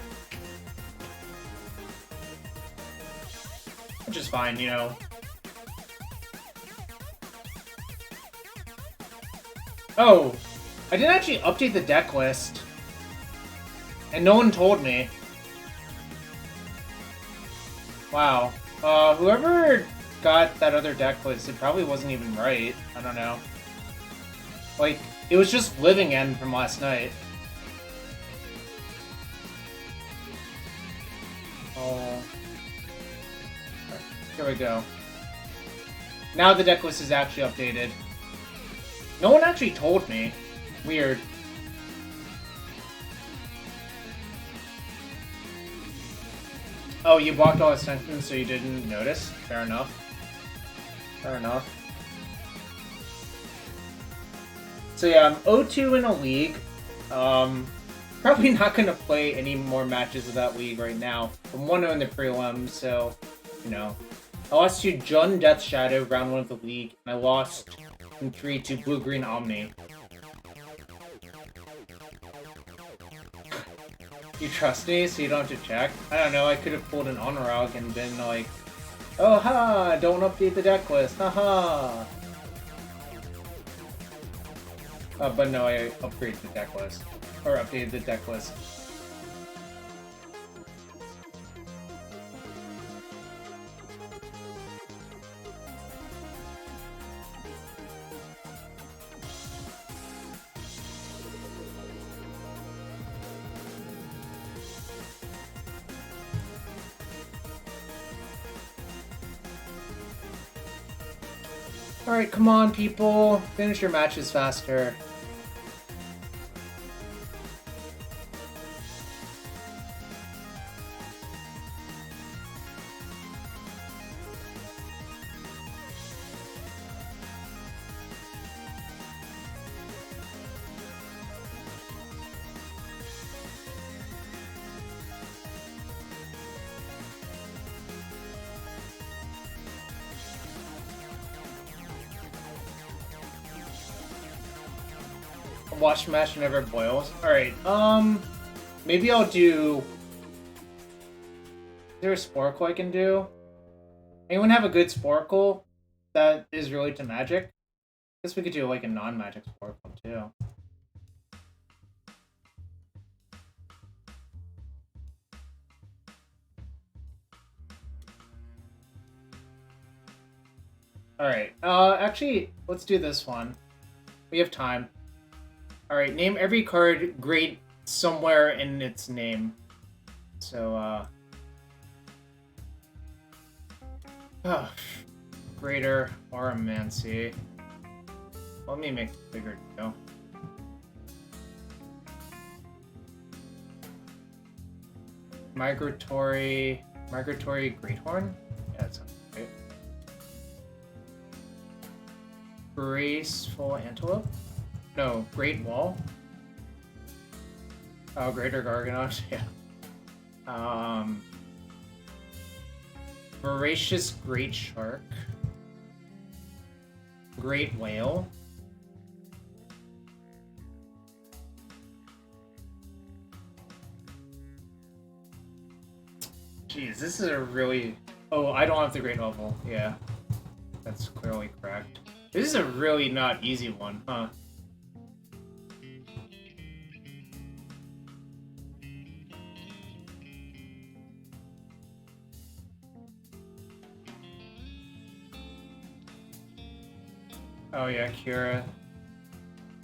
Speaker 1: Which is fine, you know. Oh, I didn't actually update the deck list. And no one told me. Wow. Whoever got that other deck list, it probably wasn't even right. I don't know. Like, it was just Living End from last night. Oh. Here we go. Now the deck list is actually updated. No one actually told me. Weird. Oh, you blocked all extensions so you didn't notice? Fair enough. Fair enough. So yeah, I'm 0-2 in a league. Probably not going to play any more matches of that league right now. I'm 1-0 in the prelims, so, you know. I lost to Jun Death Shadow, round 1 of the league, and I lost in 3 to Blue-Green Omni. You trust me, so you don't have to check? I don't know, I could have pulled an Honorog and been like, oh ha, don't update the deck list, haha. But no, I upgraded the deck list. Or updated the deck list. Alright, come on, people. Finish your matches faster. Watch match never boils. Alright, maybe I'll do... Is there a Sporcle I can do? Anyone have a good Sporcle that is related to Magic? I guess we could do like a non-Magic Sporcle too. Alright, actually, let's do this one. We have time. Alright, name every card great somewhere in its name. So, Greater Auramancy. Let me make it bigger too. Migratory Greathorn? Yeah, that sounds great. Graceful Antelope? No, Great Wall? Oh, Greater Garganoth, yeah. Voracious Great Shark. Great Whale. Jeez, this is a really... Oh, I don't have the Great Level. Yeah. That's clearly correct. This is a really not easy one, huh? Oh yeah, Kira.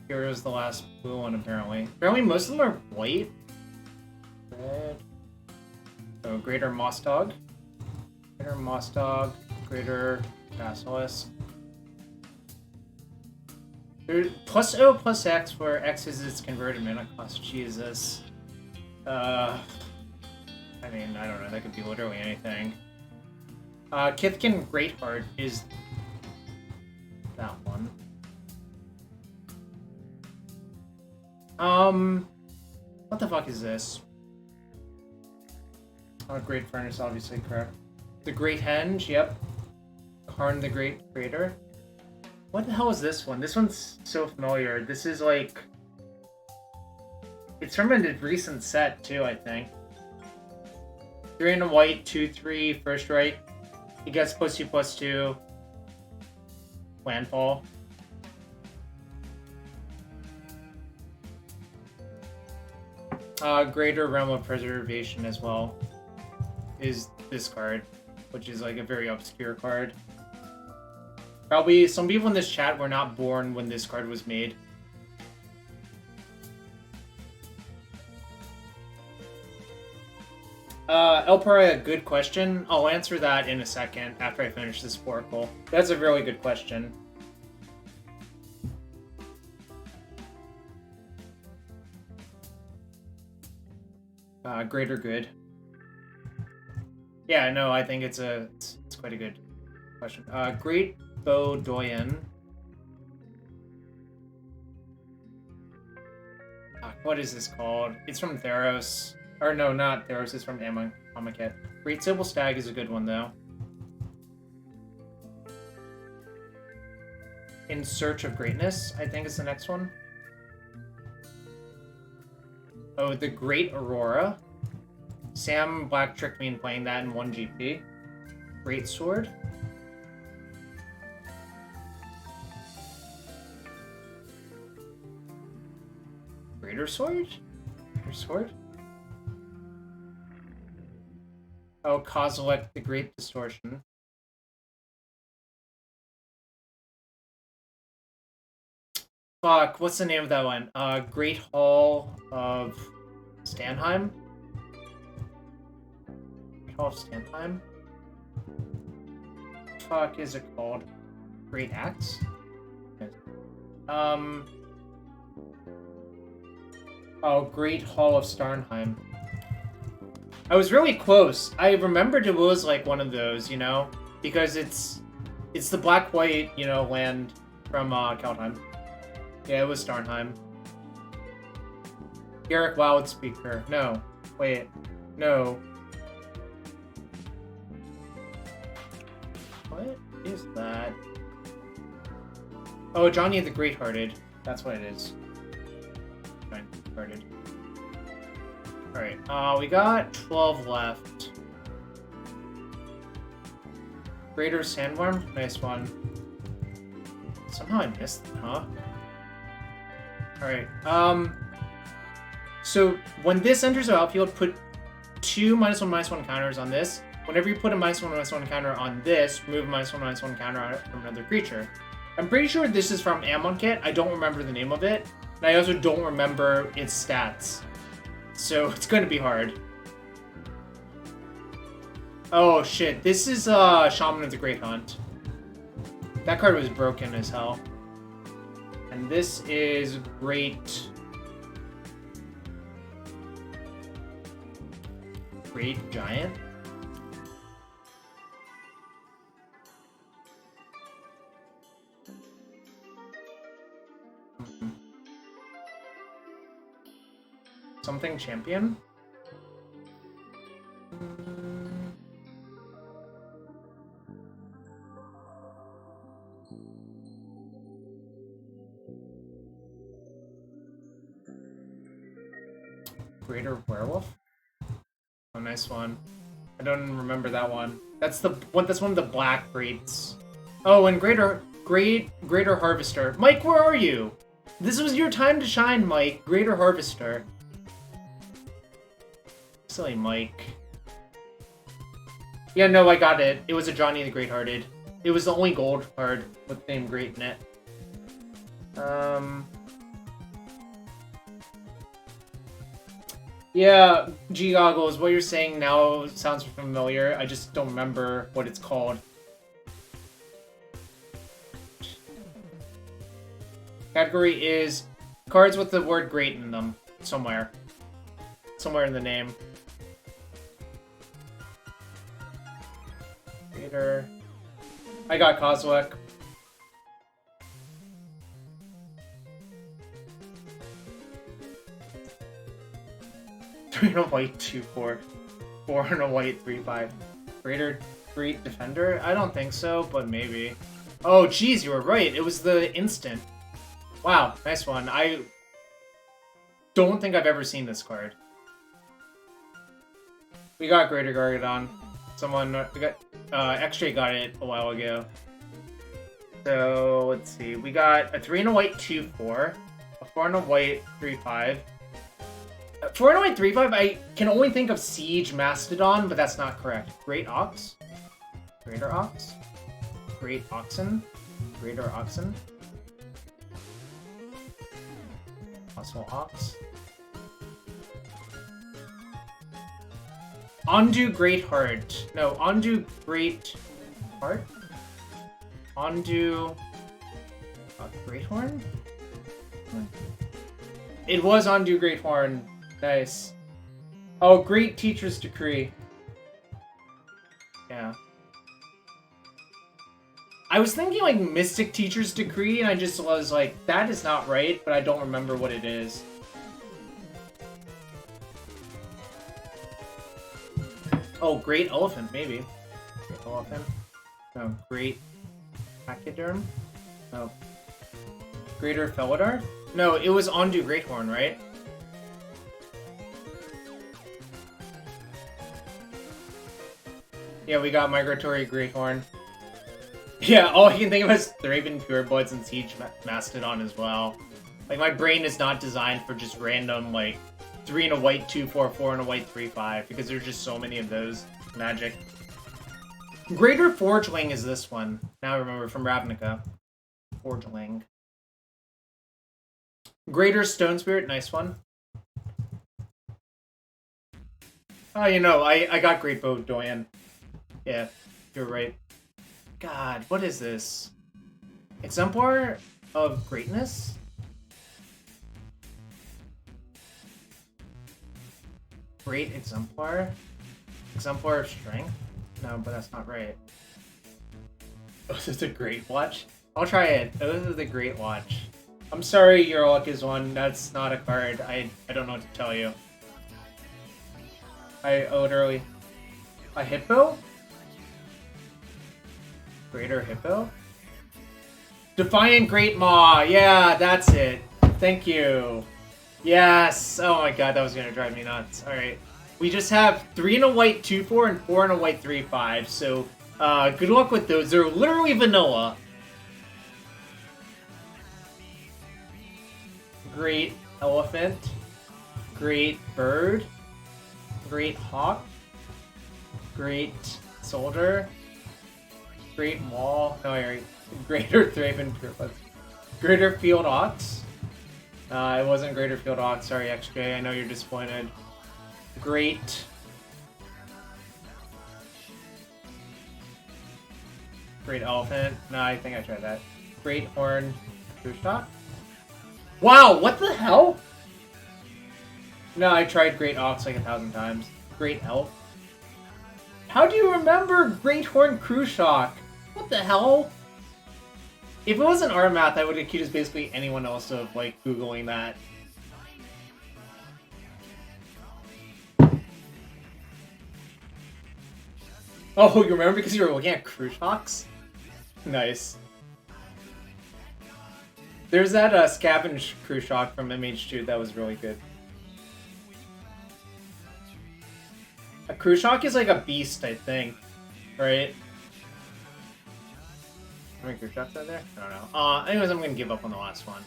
Speaker 1: Kira's the last blue one, apparently. Apparently most of them are white. Red. So, Greater Moss Dog. Greater Moss Dog. Greater Basilisk. Plus O plus X, where X is its converted mana cost. Jesus. I mean, I don't know. That could be literally anything. Kithkin Greatheart is that one. What the fuck is this? Oh, Great Furnace, obviously correct. The Great Henge, yep. Karn the Great Crater. What the hell is this one? This one's so familiar. This is like... It's from a recent set, too, I think. 3 and a white, 2/3, first right. He gets +2/+2. Landfall. Greater Realm of Preservation as well is this card, which is like a very obscure card. Probably some people in this chat were not born when this card was made. Elpara, good question. I'll answer that in a second after I finish this Oracle. That's a really good question. Greater Good. Yeah, no, I think it's quite a good question. Great Bow Doyen. What is this called? It's from Theros. Or no, not Theros, it's from Amonkhet. Great Sybil Stag is a good one, though. In Search of Greatness, I think is the next one. Oh, the Great Aurora. Sam Black tricked me in playing that in 1 GP. Great Sword. Greater Sword? Greater Sword? Oh, Kozilek, the Great Distortion. Fuck, what's the name of that one? Great Hall of Stanheim? Great Hall of Stanheim? Fuck is it called? Great Axe? Oh, Great Hall of Starnheim. I was really close. I remembered it was like one of those, you know? Because it's the black-white, you know, land from Kaldheim. Yeah, it was Starnheim. Garrick Loudspeaker. No. Wait. No. What is that? Oh, Johnny the Great-Hearted. That's what it is. Johnny the Great-Hearted. Alright, we got 12 left. Greater Sandworm? Nice one. Somehow I missed it, huh? Alright, so when this enters the outfield, put 2 -1/-1 counters on this. Whenever you put a -1/-1 counter on this, remove a -1/-1 counter on it from another creature. I'm pretty sure this is from Amonkhet. I don't remember the name of it. And I also don't remember its stats. So it's gonna be hard. Oh shit, this is Shaman of the Great Hunt. That card was broken as hell. And this is Great Giant. Something Champion? Greater Werewolf? Oh, nice one. I don't remember that one. That's the one. That's one of the black greats. Oh, and Greater Harvester. Mike, where are you? This was your time to shine, Mike. Greater Harvester. Silly Mike. Yeah, no, I got it. It was a Johnny the Great-Hearted. It was the only gold card with the name Great in it. Yeah, G-Goggles, what you're saying now sounds familiar. I just don't remember what it's called. Category is cards with the word great in them. Somewhere. Somewhere in the name. Creator. I got Kozilek. Three and a white 2/4. 4 and a white 3/5. Great Defender? I don't think so, but maybe. Oh, geez, you were right. It was the instant. Wow, nice one. I don't think I've ever seen this card. We got Greater Gargadon. We got X-Ray got it a while ago. So let's see. We got a 3 and a white 2/4, a 4 and a white 3/5. 4 and a white 3/5. I can only think of Siege Mastodon, but that's not correct. Great Ox, Greater Ox, Great Oxen, Greater Oxen, Possible Ox. Ondu Great Heart. No, Ondu Great Heart? Ondu Great Horn? It was Ondu Great Horn. Nice. Oh, Great Teacher's Decree. Yeah. I was thinking like Mystic Teacher's Decree, and I just was like, that is not right, but I don't remember what it is. Oh, Great Elephant, maybe. Great Elephant. No, Great Pachyderm? No. Greater Felidar? No, it was Ondu Greathorn, right? Yeah, we got Migratory Greathorn. Yeah, all I can think of is Thraben Purebloods and Siege Mastodon as well. Like, my brain is not designed for just random, like, 3 and a white 2/4, 4 and a white 3/5, because there's just so many of those. Magic. Greater Forgeling is this one. Now I remember from Ravnica. Forgeling. Greater Stone Spirit, nice one. Oh, you know, I got Great Bow Doyen. Yeah, you're right. God, what is this? Exemplar of Greatness? Great Exemplar? Exemplar of Strength? No, but that's not right. Oh, this is a Great Watch? I'll try it. Oh, this is the Great Watch. I'm sorry, Your Luck is one. That's not a card. I don't know what to tell you. I literally... A Hippo? Greater Hippo? Defiant Great Maw! Yeah, that's it. Thank you. Yes! Oh my god, that was gonna drive me nuts. Alright. We just have 3 and a white 2/4 and 4 and a white 3/5, so good luck with those. They're literally vanilla. Great Elephant. Great Bird. Great Hawk. Great Soldier. Great Wall. No, Greater Thraben Pureblood. Greater Field Ox. It wasn't Greater Field Ox. Sorry, XJ. I know you're disappointed. Great Elephant. No, I think I tried that. Great Horn Trushot. Wow, what the hell? No, I tried Great Ox like 1,000 times. Great Elf. How do you remember Great Horn Cruciak? What the hell? If it wasn't our math, I would accuse basically anyone else of, like, Googling that. Oh, you remember because you were looking at Cruciaks? Nice. There's that Scavenge Cruciak from MH2 that was really good. A Khrushchev is like a beast, I think. Right? How many Khrushchevs are there? I don't know. Anyways, I'm gonna give up on the last one.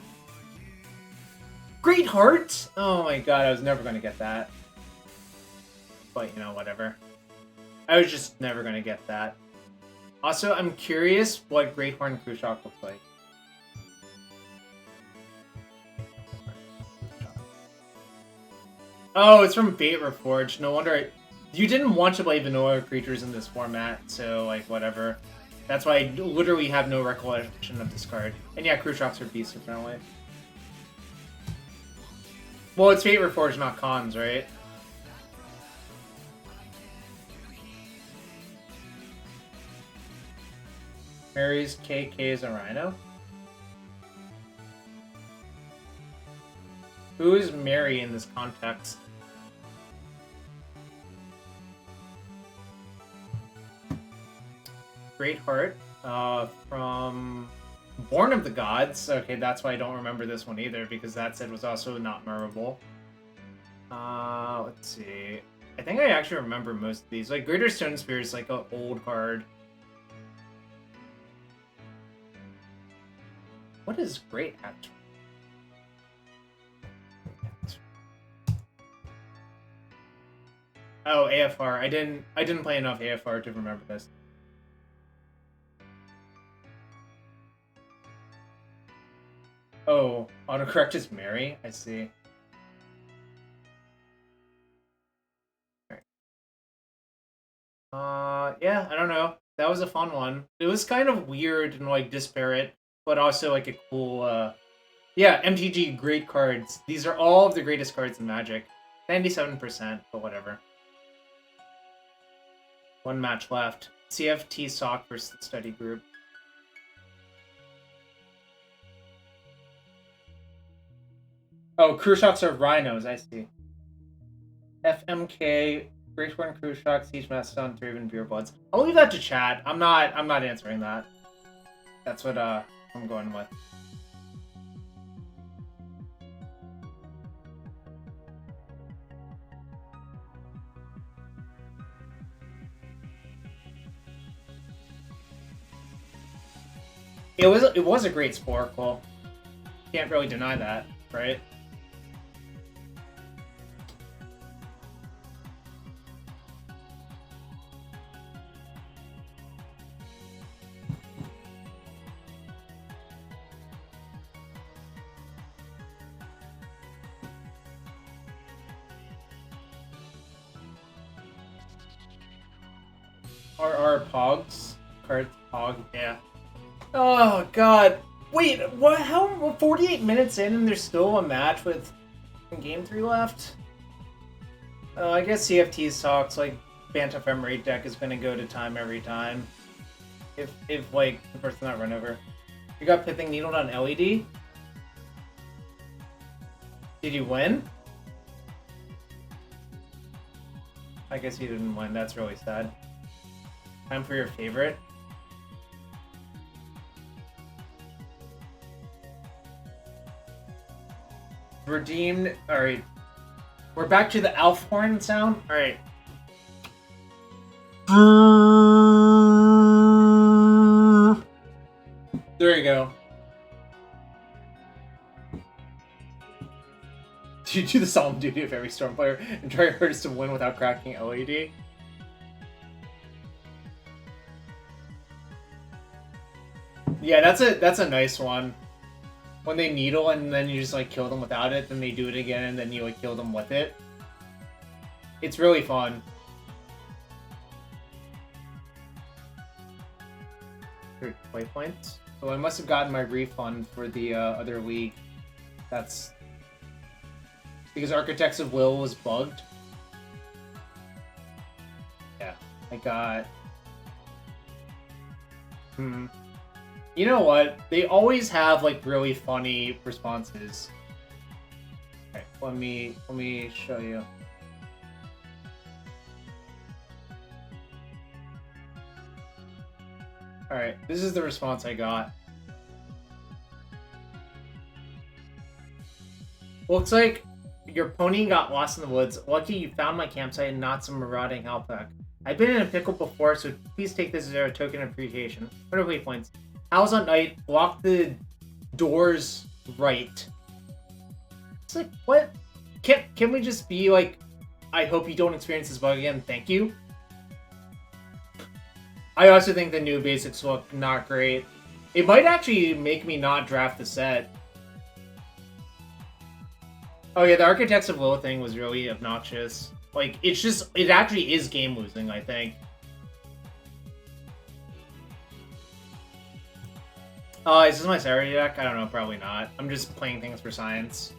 Speaker 1: Great Heart? Oh my god, I was never gonna get that. But, you know, whatever. I was just never gonna get that. Also, I'm curious what Great Horn Khrushchev looks like. Oh, it's from Bait Reforged. No wonder you didn't want to play vanilla creatures in this format, so, like, whatever. That's why I literally have no recollection of this card. And yeah, Khrushchevs are beasts, apparently. Well, it's Fate Reforged, not Cons, right? Mary's KK is a Rhino? Who is Mary in this context? Great Heart, from Born of the Gods. Okay, that's why I don't remember this one either, because that set was also not memorable. Let's see. I think I actually remember most of these. Like, Greater Stone Spear is like an old card. What is Great Hat? Oh, AFR. I didn't play enough AFR to remember this. Oh, autocorrect is Mary? I see. Yeah, I don't know. That was a fun one. It was kind of weird and, like, disparate, but also, like, a cool, yeah, MTG great cards. These are all of the greatest cards in Magic. 97%, but whatever. One match left. CFT Sock versus the study group. Oh, Khrushchevs are rhinos, I see. FMK, Great Horn Khrushchev, Siege Mastodon, Draven Beerbloods. I'll leave that to chat. I'm not answering that. That's what I'm going with. It was a great Sporacle. Can't really deny that, right? Are Pogs? Cards Pog, yeah. Oh god. Wait, what? How? We're 48 minutes in and there's still a match with Game 3 left? I guess CFT's talks, like, Banta Ephemerate deck is gonna go to time every time. If like, the person not run over. You got Pithing Needled on LED? Did you win? I guess you didn't win, that's really sad. Time for your favorite. Redeemed. Alright. We're back to the Alf horn sound. Alright. There you go. You do the solemn duty of every Storm player and try your hardest to win without cracking LED. Yeah, that's a nice one. When they needle and then you just like kill them without it, then they do it again and then you like kill them with it. It's really fun. Play points. So I must have gotten my refund for the other league. That's because Architects of Will was bugged. Yeah, I got. You know what? They always have like really funny responses. Okay, let me show you. Alright, this is the response I got. Looks like Your pony got lost in the woods. Lucky you found my campsite and not some marauding hellpack. I've been in a pickle before, so please take this as a token of appreciation. What are waypoints? Howls at night. Block the doors right. It's like, what? Can we just be like, I hope you don't experience this bug again, thank you? I also think the new basics look not great. It might actually make me not draft the set. Oh yeah, the Architects of Lilith thing was really obnoxious. Like, it actually is game losing, I think. Is this my Saturday deck? I don't know, probably not. I'm just playing things for science.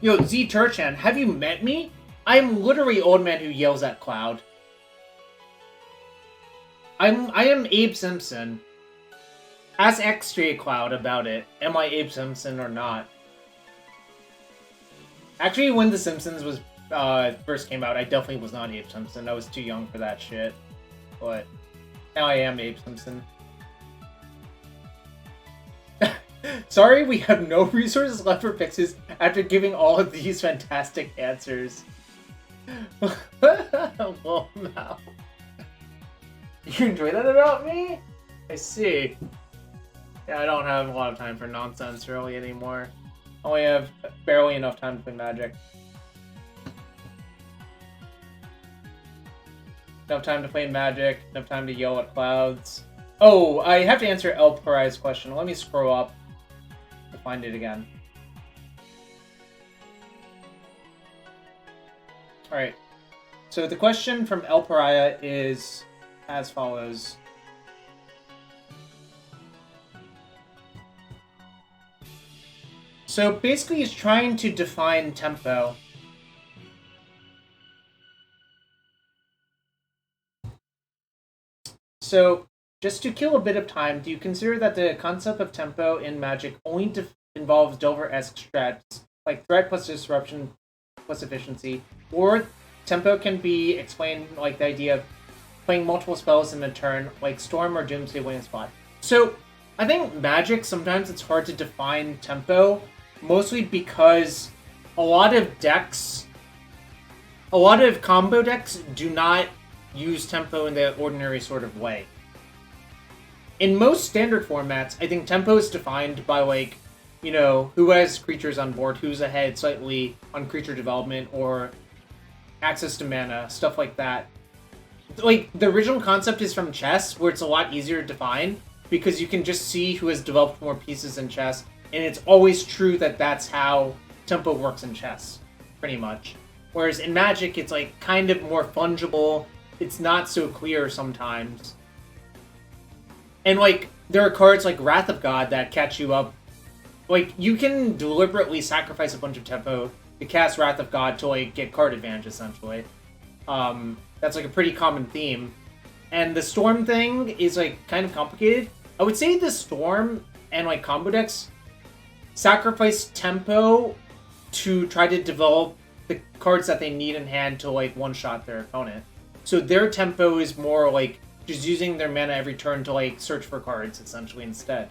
Speaker 1: Yo, Z Turchan, have you met me? I am literally old man who yells at Cloud. I am Abe Simpson. Ask XJ Cloud about it. Am I Abe Simpson or not? Actually, when The Simpsons was first came out, I definitely was not Abe Simpson. I was too young for that shit. But now I am Abe Simpson. Sorry, we have no resources left for fixes after giving all of these fantastic answers. Well, now. You enjoy that about me? I see. Yeah, I don't have a lot of time for nonsense really anymore. I only have barely enough time to play Magic. Enough time to play Magic, enough time to yell at clouds. Oh, I have to answer El Parai's question. Let me scroll up to find it again. Alright. So the question from El Pariah is as follows. So basically he's trying to define tempo. So, just to kill a bit of time, do you consider that the concept of tempo in Magic only involves Delver-esque strats, like threat plus disruption plus efficiency, or tempo can be explained like the idea of playing multiple spells in a turn, like Storm or Doomsday Waiting Spot? So, I think Magic, sometimes it's hard to define tempo, mostly because a lot of combo decks do not use tempo in the ordinary sort of way. In most standard formats, I think tempo is defined by, like, you know, who has creatures on board, who's ahead slightly on creature development, or access to mana, stuff like that. Like, the original concept is from chess, where it's a lot easier to define, because you can just see who has developed more pieces in chess, and it's always true that that's how tempo works in chess, pretty much. Whereas in Magic, it's, like, kind of more fungible. It's not so clear sometimes. And, like, there are cards like Wrath of God that catch you up. Like, you can deliberately sacrifice a bunch of tempo to cast Wrath of God to, like, get card advantage, essentially. That's, like, a pretty common theme. And the Storm thing is, like, kind of complicated. I would say the Storm and, like, combo decks sacrifice tempo to try to develop the cards that they need in hand to, like, one-shot their opponent. So their tempo is more like just using their mana every turn to, like, search for cards, essentially, instead.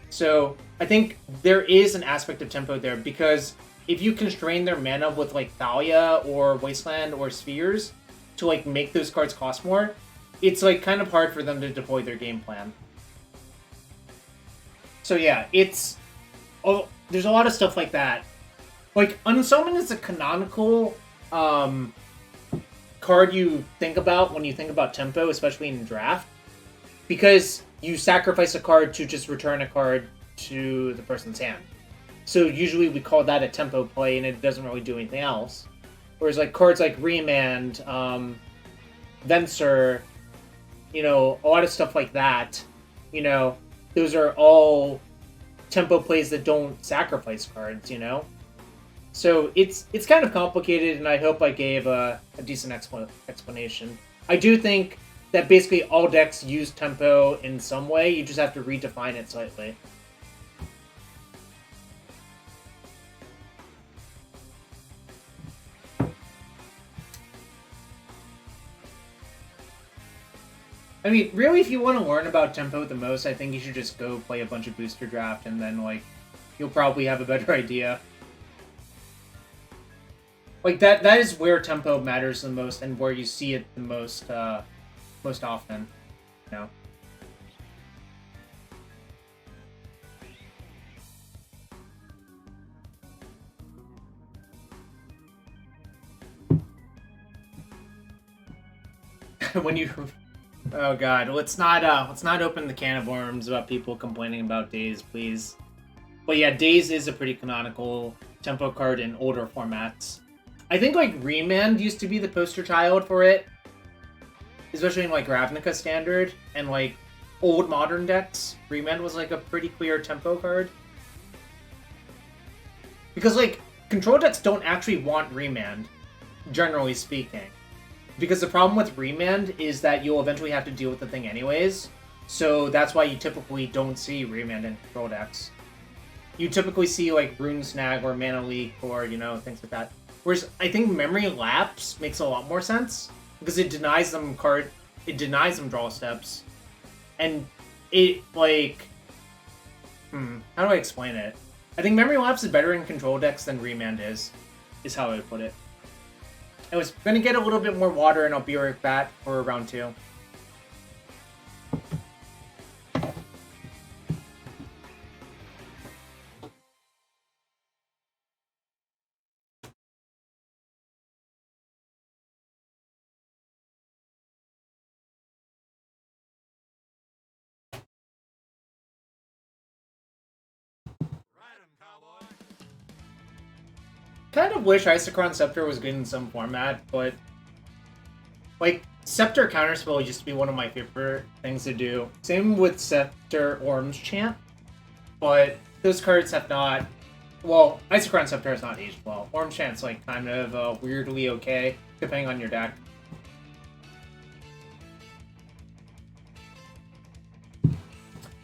Speaker 1: So I think there is an aspect of tempo there, because if you constrain their mana with, like, Thalia or Wasteland or Spheres to, like, make those cards cost more, it's, like, kind of hard for them to deploy their game plan. So yeah, it's... Oh, there's a lot of stuff like that. Like, Unsummon is a canonical card you think about when you think about tempo, especially in draft, because you sacrifice a card to just return a card to the person's hand. So usually we call that a tempo play, and it doesn't really do anything else. Whereas, like, cards like Remand, Venser, you know, a lot of stuff like that, you know, those are all tempo plays that don't sacrifice cards, you know? So it's kind of complicated, and I hope I gave a decent explanation. I do think that basically all decks use tempo in some way, you just have to redefine it slightly. I mean, really, if you want to learn about tempo the most, I think you should just go play a bunch of booster draft, and then, like, you'll probably have a better idea. Like, that is where tempo matters the most, and where you see it the most, most often, you know? When you... Oh god, let's not open the can of worms about people complaining about Daze, please. But yeah, Daze is a pretty canonical tempo card in older formats. I think, like, Remand used to be the poster child for it. Especially in, like, Ravnica Standard and, like, old modern decks. Remand was, like, a pretty clear tempo card. Because, like, control decks don't actually want Remand, generally speaking. Because the problem with Remand is that you'll eventually have to deal with the thing anyways. So that's why you typically don't see Remand in control decks. You typically see, like, Rune Snag or Mana Leak or, you know, things like that. Whereas I think Memory Lapse makes a lot more sense. Because it denies them draw steps. And it, like... how do I explain it? I think Memory Lapse is better in control decks than Remand is how I would put it. I was gonna get a little bit more water and I'll be right back for round 2. Kind of wish Isochron Scepter was good in some format, but like, Scepter Counterspell used to be one of my favorite things to do. Same with Scepter Orm's Chant, but those cards have not... Well, Isochron Scepter has not aged well. Orm's Chant's, like, kind of weirdly okay, depending on your deck.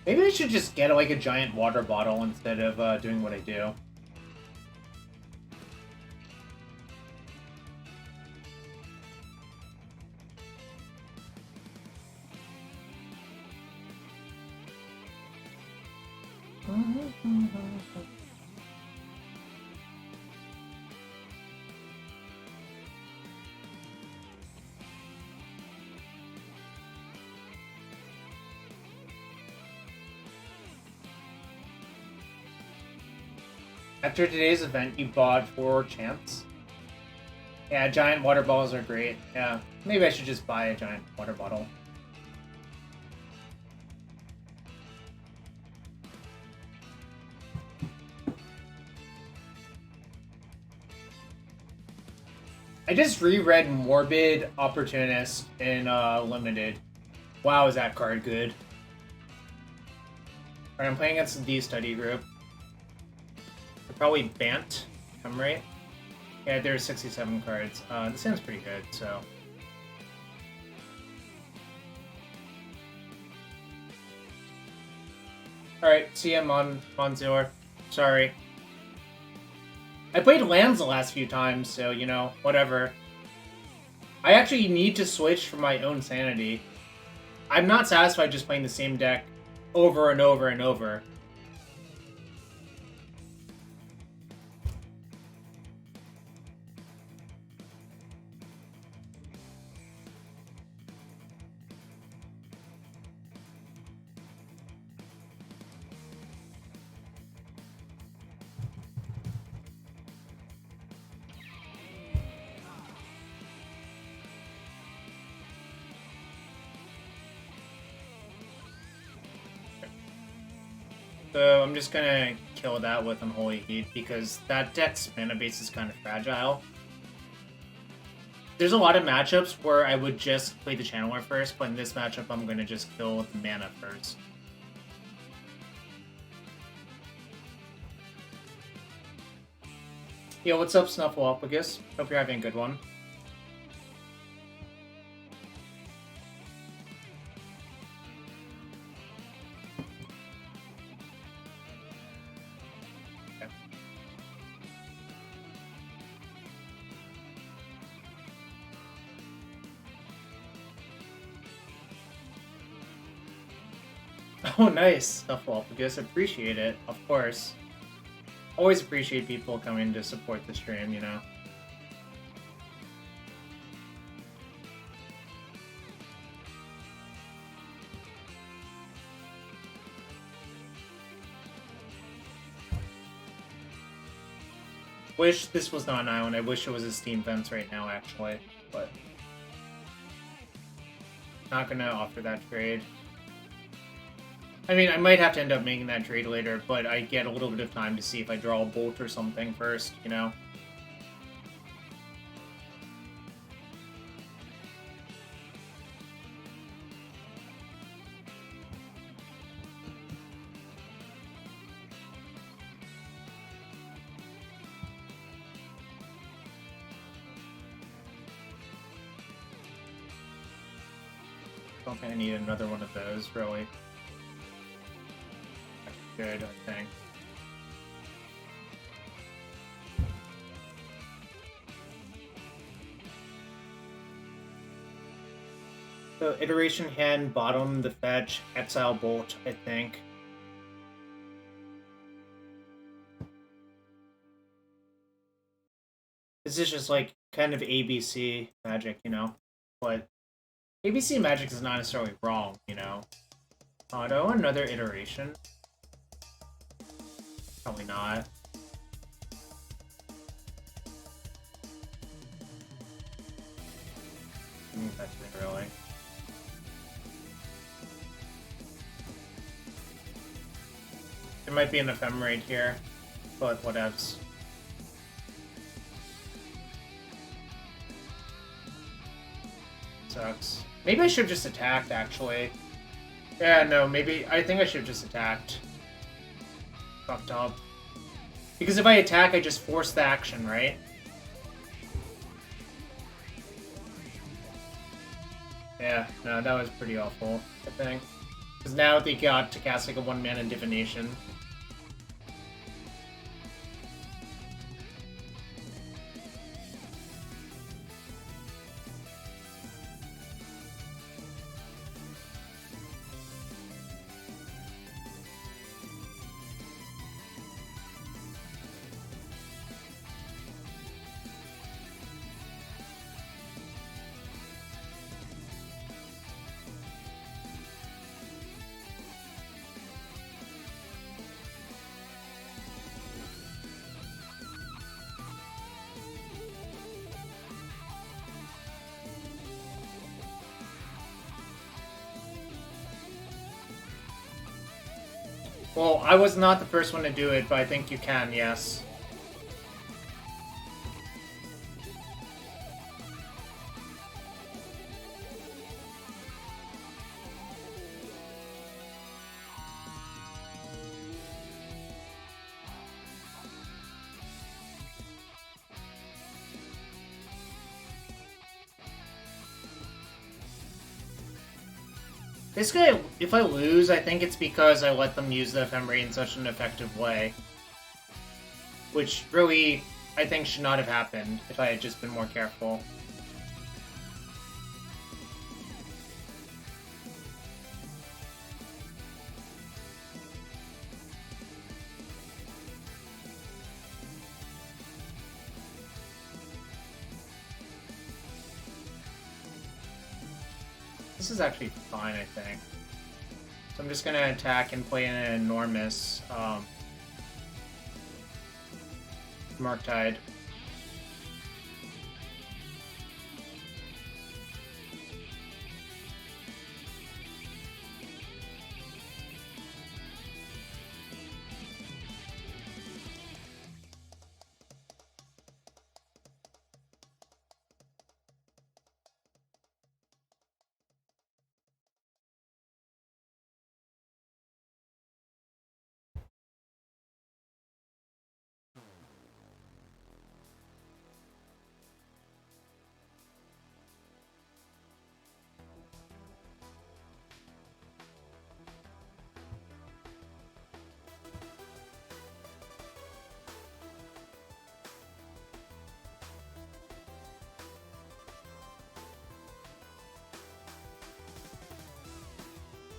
Speaker 1: Maybe I should just get, like, a giant water bottle instead of doing what I do. After today's event, you bought 4 chants. Yeah, giant water bottles are great. Yeah, maybe I should just buy a giant water bottle. I just reread Morbid Opportunist in Limited. Wow, is that card good. Alright, I'm playing against the study group. They're probably Bant, if I'm right. Yeah, there's 67 cards. This sounds pretty good, so... Alright, see ya, Monzor. Sorry. I played lands the last few times, so, you know, whatever. I actually need to switch for my own sanity. I'm not satisfied just playing the same deck over and over and over. So I'm just gonna kill that with Unholy Heat because that deck's mana base is kind of fragile. There's a lot of matchups where I would just play the Channeler first, but in this matchup I'm gonna just kill with the mana first. Yo, what's up, Snuffleupagus? Hope you're having a good one. Oh, nice. Stuff Wallagus. Appreciate it, of course. Always appreciate people coming to support the stream, you know? Wish this was not an island. I wish it was a Steam fence right now, actually. But not gonna offer that trade. I mean, I might have to end up making that trade later, but I get a little bit of time to see if I draw a bolt or something first, you know? Don't think I need another one of those, really. Good, I think. So, iteration hand, bottom, the fetch, exile bolt, I think. This is just like kind of ABC magic, you know? But ABC magic is not necessarily wrong, you know? Auto, another iteration. Probably not. That's it, really. There might be an ephemerate here, but whatevs. Sucks. Maybe I should have just attacked, actually. Yeah, no, maybe... I think I should have just attacked. Fucked up. Because if I attack, I just force the action, right? Yeah, no, that was pretty awful, I think. Because now they got to cast like a one-mana divination. Well, I was not the first one to do it, but I think you can, yes. Basically, if I lose, I think it's because I let them use the ephemerate in such an effective way. Which really, I think, should not have happened if I had just been more careful. This is actually fine, I think. So I'm just gonna attack and play an enormous Murktide.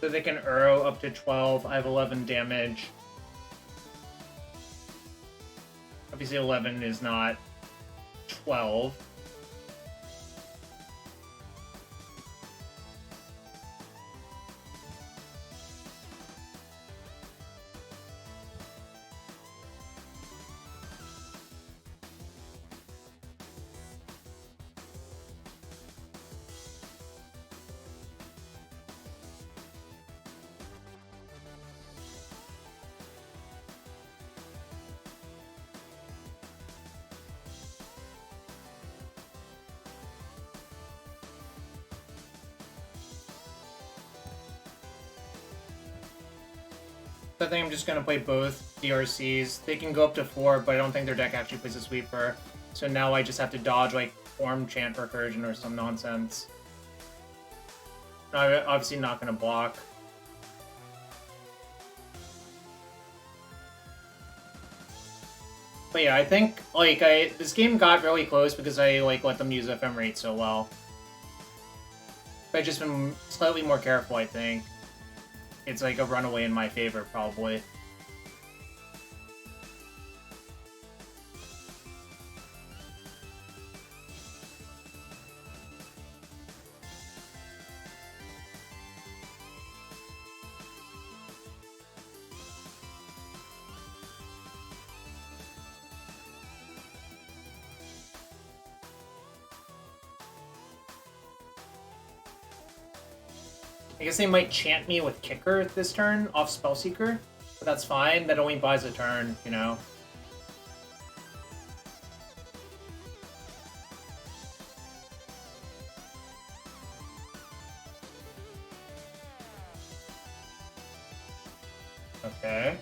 Speaker 1: So they can Uro up to 12. I have 11 damage. Obviously 11 is not 12. I think I'm just going to play both DRCs. They can go up to 4, but I don't think their deck actually plays a sweeper. So now I just have to dodge, like, Form, Chant, Recursion, or some nonsense. I'm obviously not going to block. But yeah, I think, like, this game got really close because I, like, let them use Ephemerate so well. But I've just been slightly more careful, I think. It's like a runaway in my favor, probably. I guess they might chant me with Kicker this turn off Spellseeker, but that's fine. That only buys a turn, you know? Okay.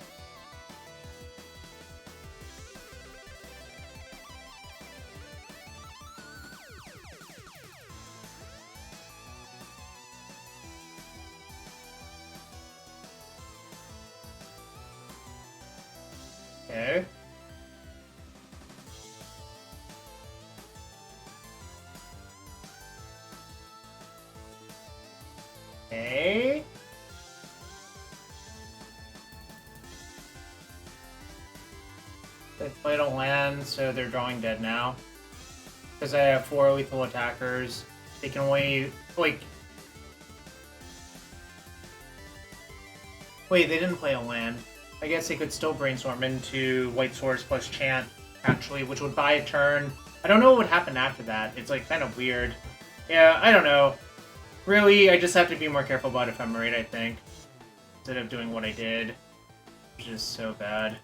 Speaker 1: Okay. Okay. They played a land, so they're drawing dead now. Because I have 4 lethal attackers. They can only, like... Wait, they didn't play a land. I guess they could still brainstorm into White Source plus Chant, actually, which would buy a turn. I don't know what would happen after that. It's, like, kind of weird. Yeah, I don't know. Really, I just have to be more careful about Ephemerate, I think. Instead of doing what I did. Which is so bad.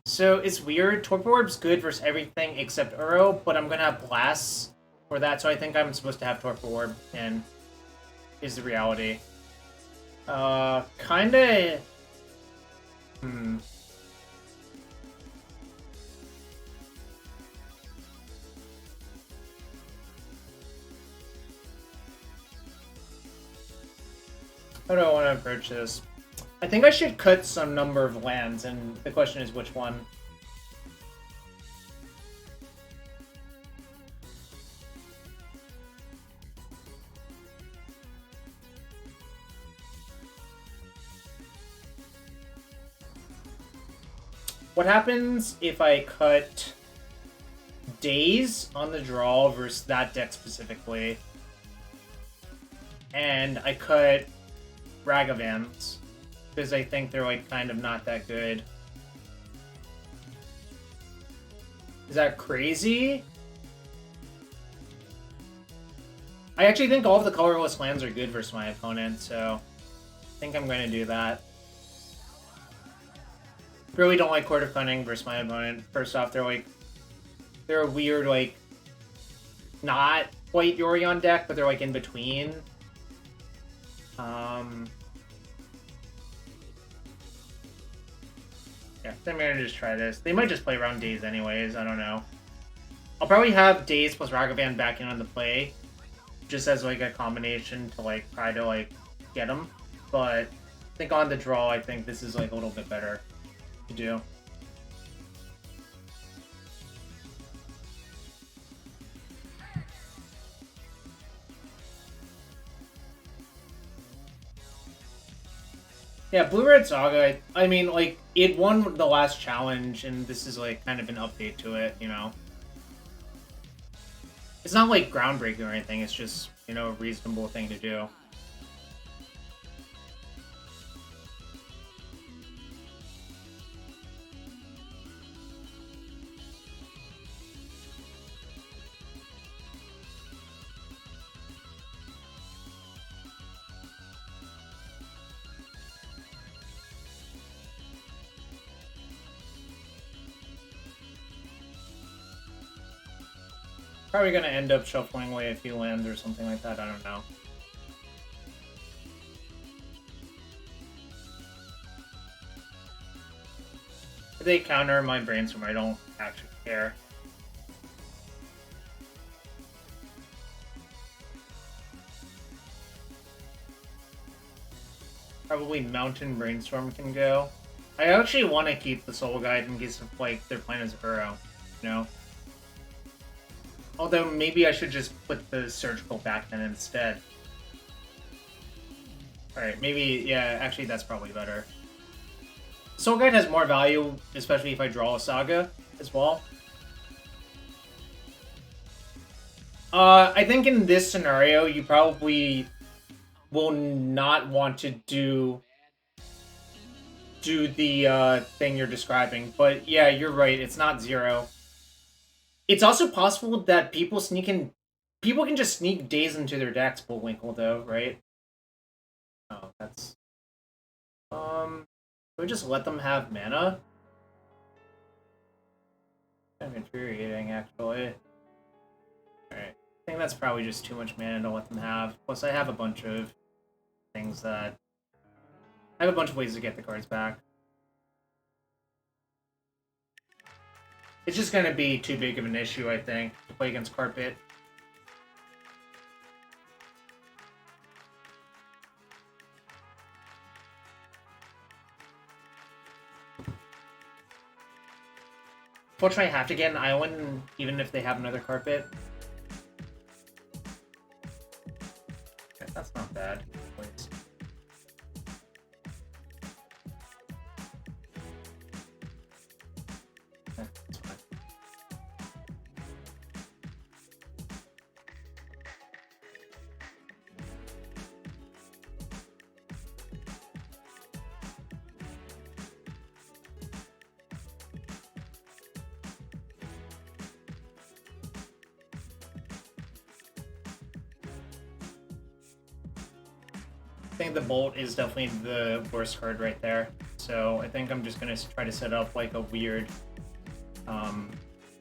Speaker 1: So it's weird. Torpor Orb's good versus everything except Uro, but I'm gonna have Blasts for that, so I think I'm supposed to have Torpor Orb in. Is the reality. Kinda... How do I want to approach this? I think I should cut some number of lands, and the question is which one. What happens if I cut Daze on the draw versus that deck specifically, and I cut Ragavans, because I think they're, like, kind of not that good. Is that crazy? I actually think all of the colorless lands are good versus my opponent, so I think I'm going to do that. Really don't like Court of Cunning versus my opponent. First off, they're a weird, like, not quite Yorion deck, but they're, like, in between. Yeah, I'm gonna just try this. They might just play around Daze anyways, I don't know. I'll probably have Daze plus Ragavan back in on the play, just as, like, a combination to, like, try to, like, get them. But I think on the draw, I think this is, like, a little bit better to do. Yeah, Blue-Red Saga, I mean, like, it won the last challenge, and this is, like, kind of an update to it, you know? It's not, like, groundbreaking or anything, it's just, you know, a reasonable thing to do. Probably gonna end up shuffling away a few lands or something like that, I don't know. If they counter my brainstorm, I don't actually care. Probably Mountain Brainstorm can go. I actually want to keep the Soul Guide in case of, like, their plan is Uro, you know? Although, maybe I should just put the Surgical back then instead. Alright, maybe, yeah, actually that's probably better. Soul Guide has more value, especially if I draw a Saga as well. I think in this scenario, you probably will not want to do the thing you're describing. But yeah, you're right, it's not 0. It's also possible that people can just sneak Days into their decks, Bullwinkle, though, right? Oh, that's... we just let them have mana? Kind of infuriating, actually. Alright. I think that's probably just too much mana to let them have. Plus, I have a bunch of things that... I have a bunch of ways to get the cards back. It's just gonna be too big of an issue, I think, to play against Carpet. Fortunately, I have to get an island, even if they have another Carpet. Okay, that's not bad. Please. Okay, that's fine. I think the Bolt is definitely the worst card right there. So I think I'm just going to try to set up like a weird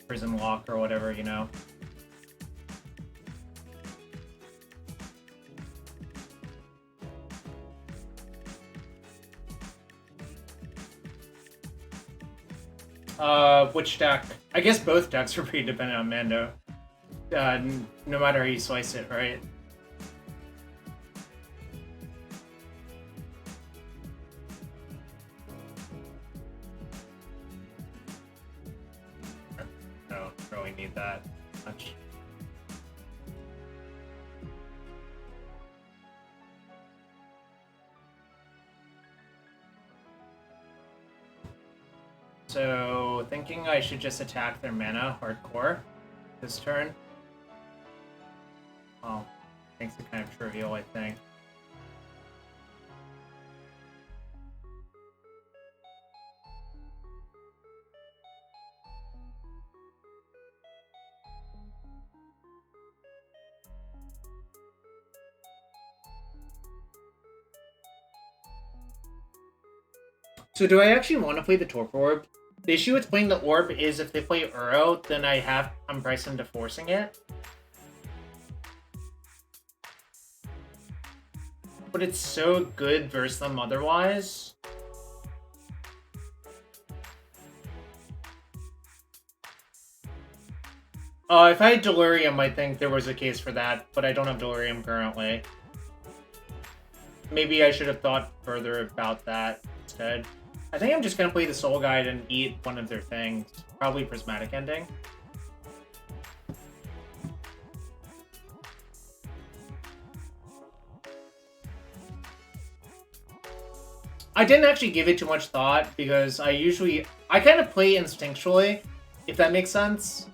Speaker 1: prison lock or whatever, you know. Which deck? I guess both decks are pretty dependent on Mando. No matter how you slice it, right? No, don't really need that much. So, thinking I should just attack their mana hardcore this turn. Well, makes it kind of trivial, I think. So do I actually want to play the Torpor Orb? The issue with playing the Orb is if they play Uro, then I'm priced into forcing it. But it's so good versus them otherwise. If I had Delirium, I think there was a case for that, but I don't have Delirium currently. Maybe I should have thought further about that instead. I think I'm just gonna play the Soul Guide and eat one of their things. Probably Prismatic Ending. I didn't actually give it too much thought because I kind of play instinctually, if that makes sense.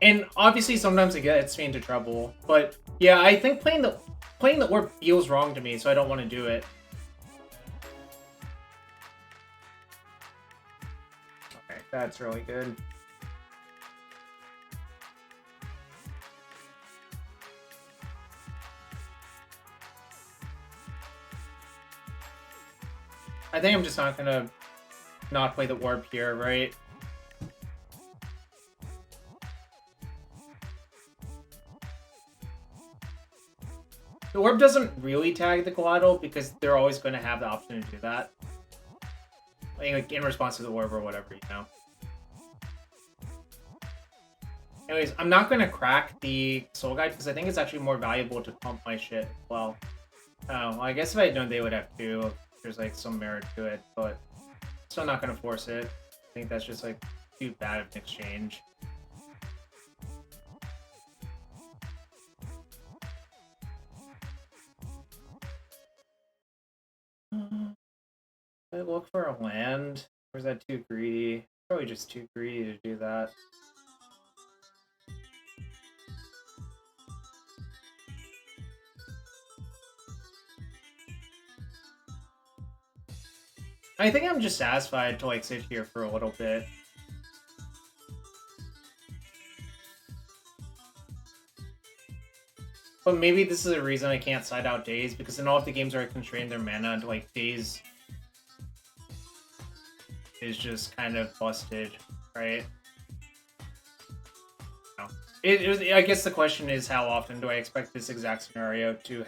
Speaker 1: And obviously sometimes it gets me into trouble, but yeah, I think playing the orb feels wrong to me, so I don't want to do it. Okay, that's really good. I think I'm just not gonna not play the orb here, right? The orb doesn't really tag the collateral because they're always going to have the option to do that. Like in response to the orb or whatever, you know. Anyways, I'm not going to crack the soul guide because I think it's actually more valuable to pump my shit as well. Well, I guess if I had known they would have to, there's like some merit to it, but still not going to force it. I think that's just like too bad of an exchange. I look for a land, or is that too greedy? Probably just too greedy to do that. I think I'm just satisfied to like sit here for a little bit. But maybe this is a reason I can't side out Days, because then all of the games are constrained their mana into like Days is just kind of busted, right? No. I guess the question is, how often do I expect this exact scenario to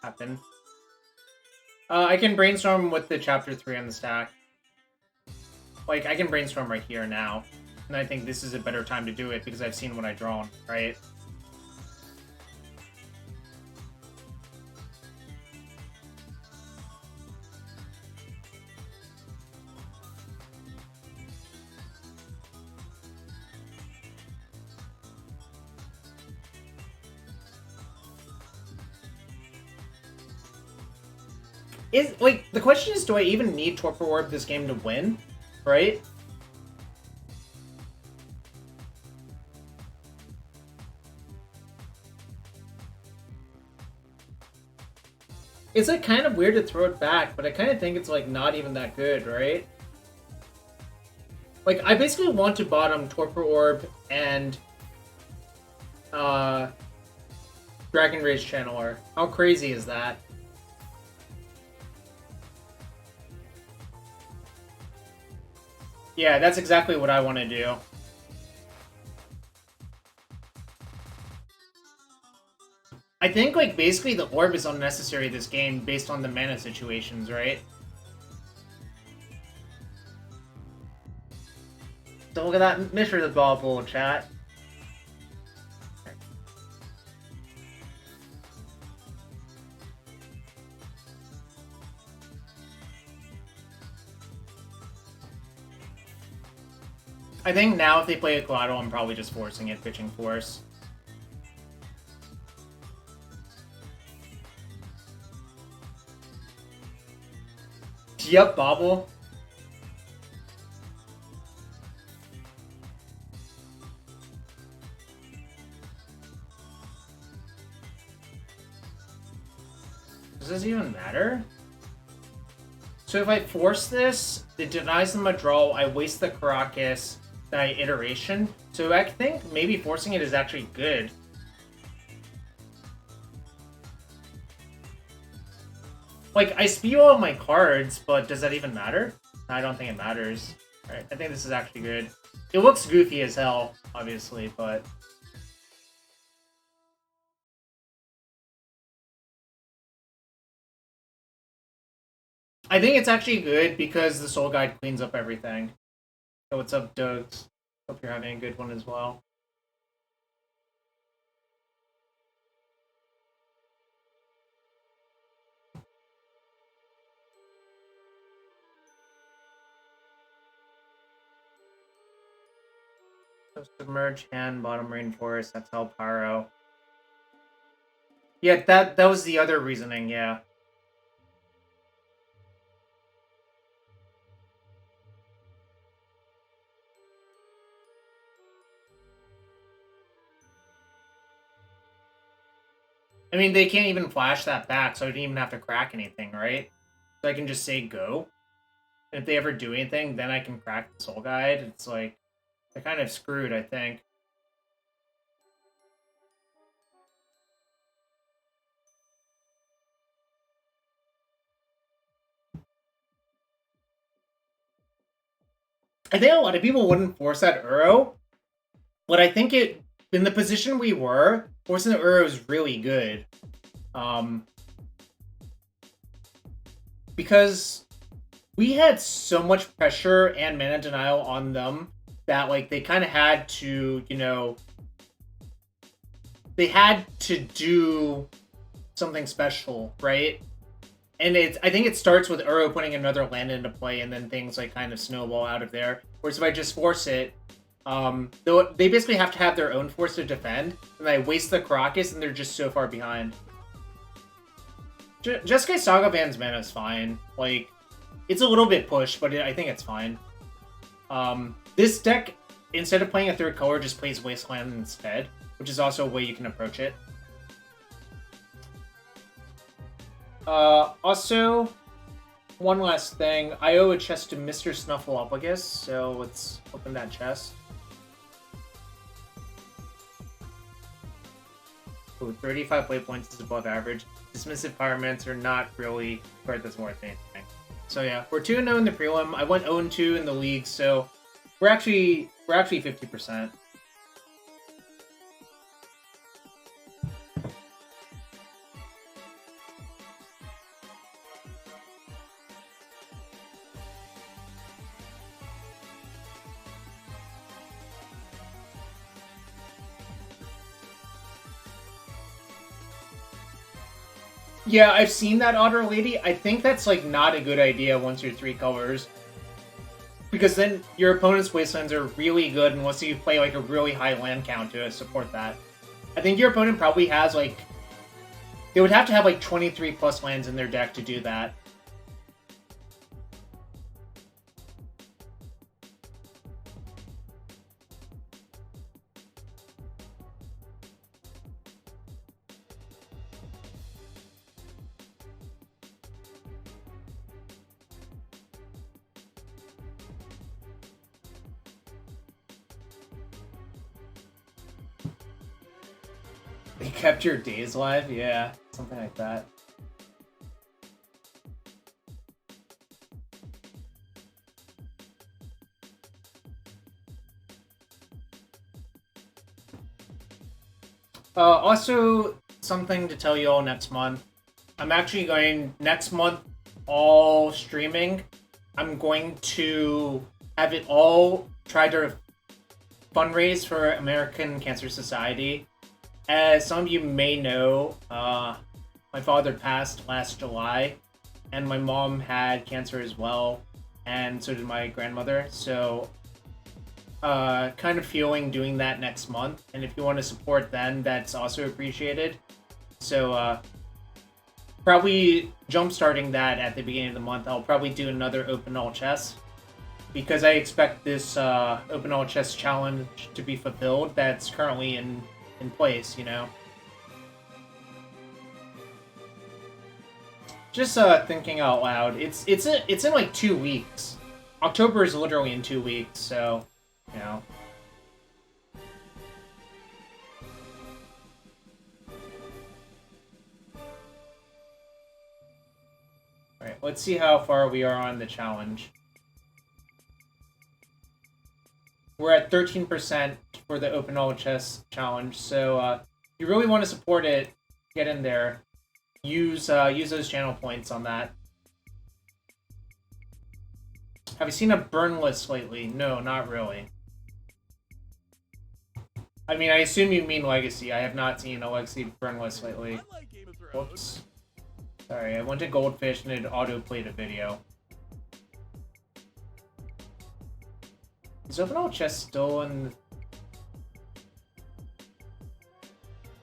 Speaker 1: happen? I can brainstorm with the chapter 3 on the stack. Like, I can brainstorm right here now. And I think this is a better time to do it because I've seen what I've drawn, right? Like, the question is, do I even need Torpor Orb this game to win? Right? It's like kind of weird to throw it back, but I kind of think it's like not even that good, right? Like, I basically want to bottom Torpor Orb and Dragon Rage Channeler. How crazy is that? Yeah, that's exactly what I want to do. I think, like, basically the orb is unnecessary this game based on the mana situations, right? So look at that Mishra the Bauble, chat. I think now if they play a collateral, I'm probably just forcing it, pitching force. Yep, Bobble. Does this even matter? So if I force this, it denies them a draw, I waste the Caracas, then I iteration. So I think maybe forcing it is actually good. Like, I spew all my cards, but does that even matter? I don't think it matters. Alright, I think this is actually good. It looks goofy as hell, obviously, but... I think it's actually good because the Soul Guide cleans up everything. So what's up, Dougs? Hope you're having a good one as well. So Submerge, Hand, Bottom Rainforest, that's all Pyro. Yeah, that was the other reasoning, yeah. I mean, they can't even flash that back, so I didn't even have to crack anything, right? So I can just say go. And if they ever do anything, then I can crack the Soul Guide. It's like, they're kind of screwed, I think. I think a lot of people wouldn't force that Uro, but I think in the position we were, forcing the Uro is really good. Because we had so much pressure and mana denial on them that, like, they kind of had to, you know, they had to do something special, right? And I think it starts with Uro putting another land into play, and then things like kind of snowball out of there. Whereas if I just force it, they basically have to have their own force to defend, and I waste the Caracas, and they're just so far behind. Jeskai Saga Van's mana is fine. Like, it's a little bit pushed, but I think it's fine. This deck, instead of playing a third color, just plays Wasteland instead, which is also a way you can approach it. Also, one last thing. I owe a chest to Mr. Snuffleupagus, so let's open that chest. Ooh, 35 play points is above average. Dismissive Pyromancer are not really a card that's worth anything. So yeah, we're 2-0 in the prelim. I went 0-2 in the league, so we're actually 50%. Yeah, I've seen that Otter Lady. I think that's, like, not a good idea once you're 3 colors. Because then your opponent's Wastelands are really good unless you play, like, a really high land count to support that. I think your opponent probably has, like... They would have to have, like, 23 plus lands in their deck to do that. They kept your days alive? Yeah, something like that. Also, something to tell you all next month. I'm actually going, next month, all streaming. I'm going to have it all try to fundraise for American Cancer Society. As some of you may know, my father passed last July, and my mom had cancer as well, and so did my grandmother. So, kind of feeling doing that next month, and if you want to support then, that's also appreciated. So, probably jump-starting that at the beginning of the month. I'll probably do another Open All Chess, because I expect this Open All Chess challenge to be fulfilled that's currently in place, you know. Just thinking out loud. It's in like 2 weeks. October is literally in 2 weeks, so you know. Alright, let's see how far we are on the challenge. We're at 13% for the Open All Chess challenge, so if you really want to support it, get in there. Use those channel points on that. Have you seen a burn list lately? No, not really. I mean, I assume you mean Legacy. I have not seen a Legacy burn list lately. Whoops. Sorry, I went to Goldfish and it auto-played a video. Is Open All Chess still in...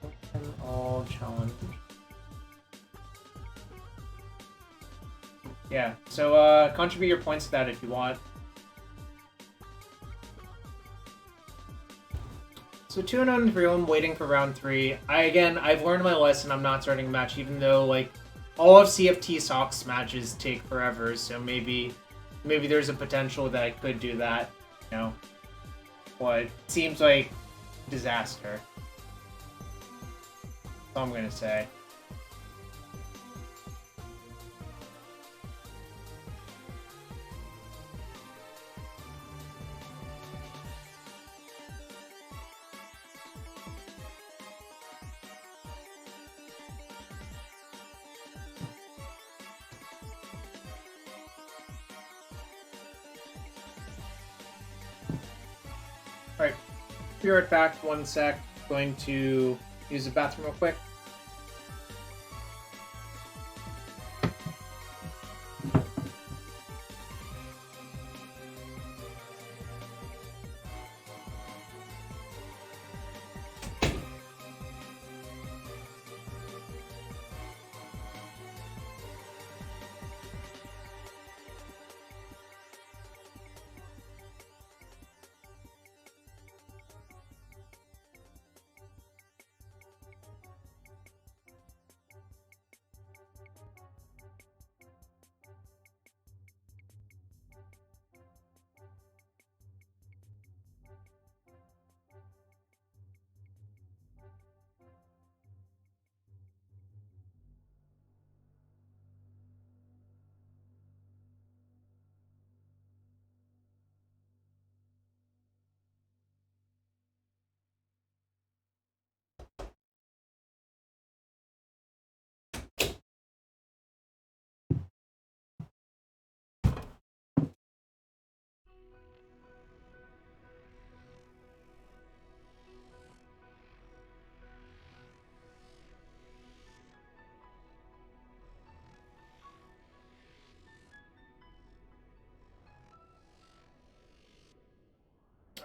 Speaker 1: Open All Challenge. Yeah, so contribute your points to that if you want. So 2-0 3-1, waiting for round 3. I've learned my lesson. I'm not starting a match, even though like all of CFT Sox matches take forever. So maybe there's a potential that I could do that. You know, but it seems like disaster. That's all I'm gonna say. Alright, be right back, 1 sec. Going to use the bathroom real quick.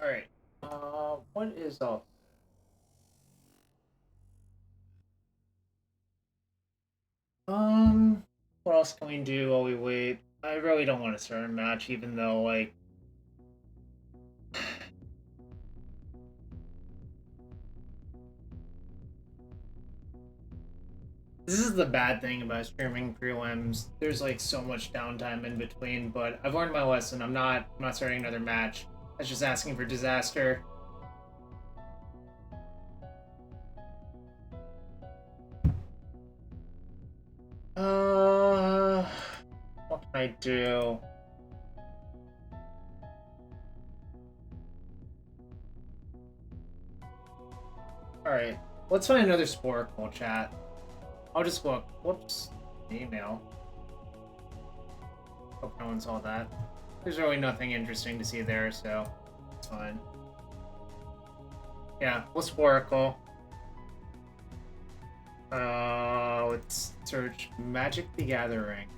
Speaker 1: Alright. What is up? What else can we do while we wait? I really don't want to start a match, even though, like... This is the bad thing about streaming prelims. There's, like, so much downtime in between, but I've learned my lesson. I'm not starting another match. That's just asking for disaster. What can I do? Alright, let's find another Sporacle chat. I'll just look. Whoops. Email. Hope no one saw that. There's really nothing interesting to see there, so it's fine. Yeah, we'll Sporacle. Let's search Magic the Gathering.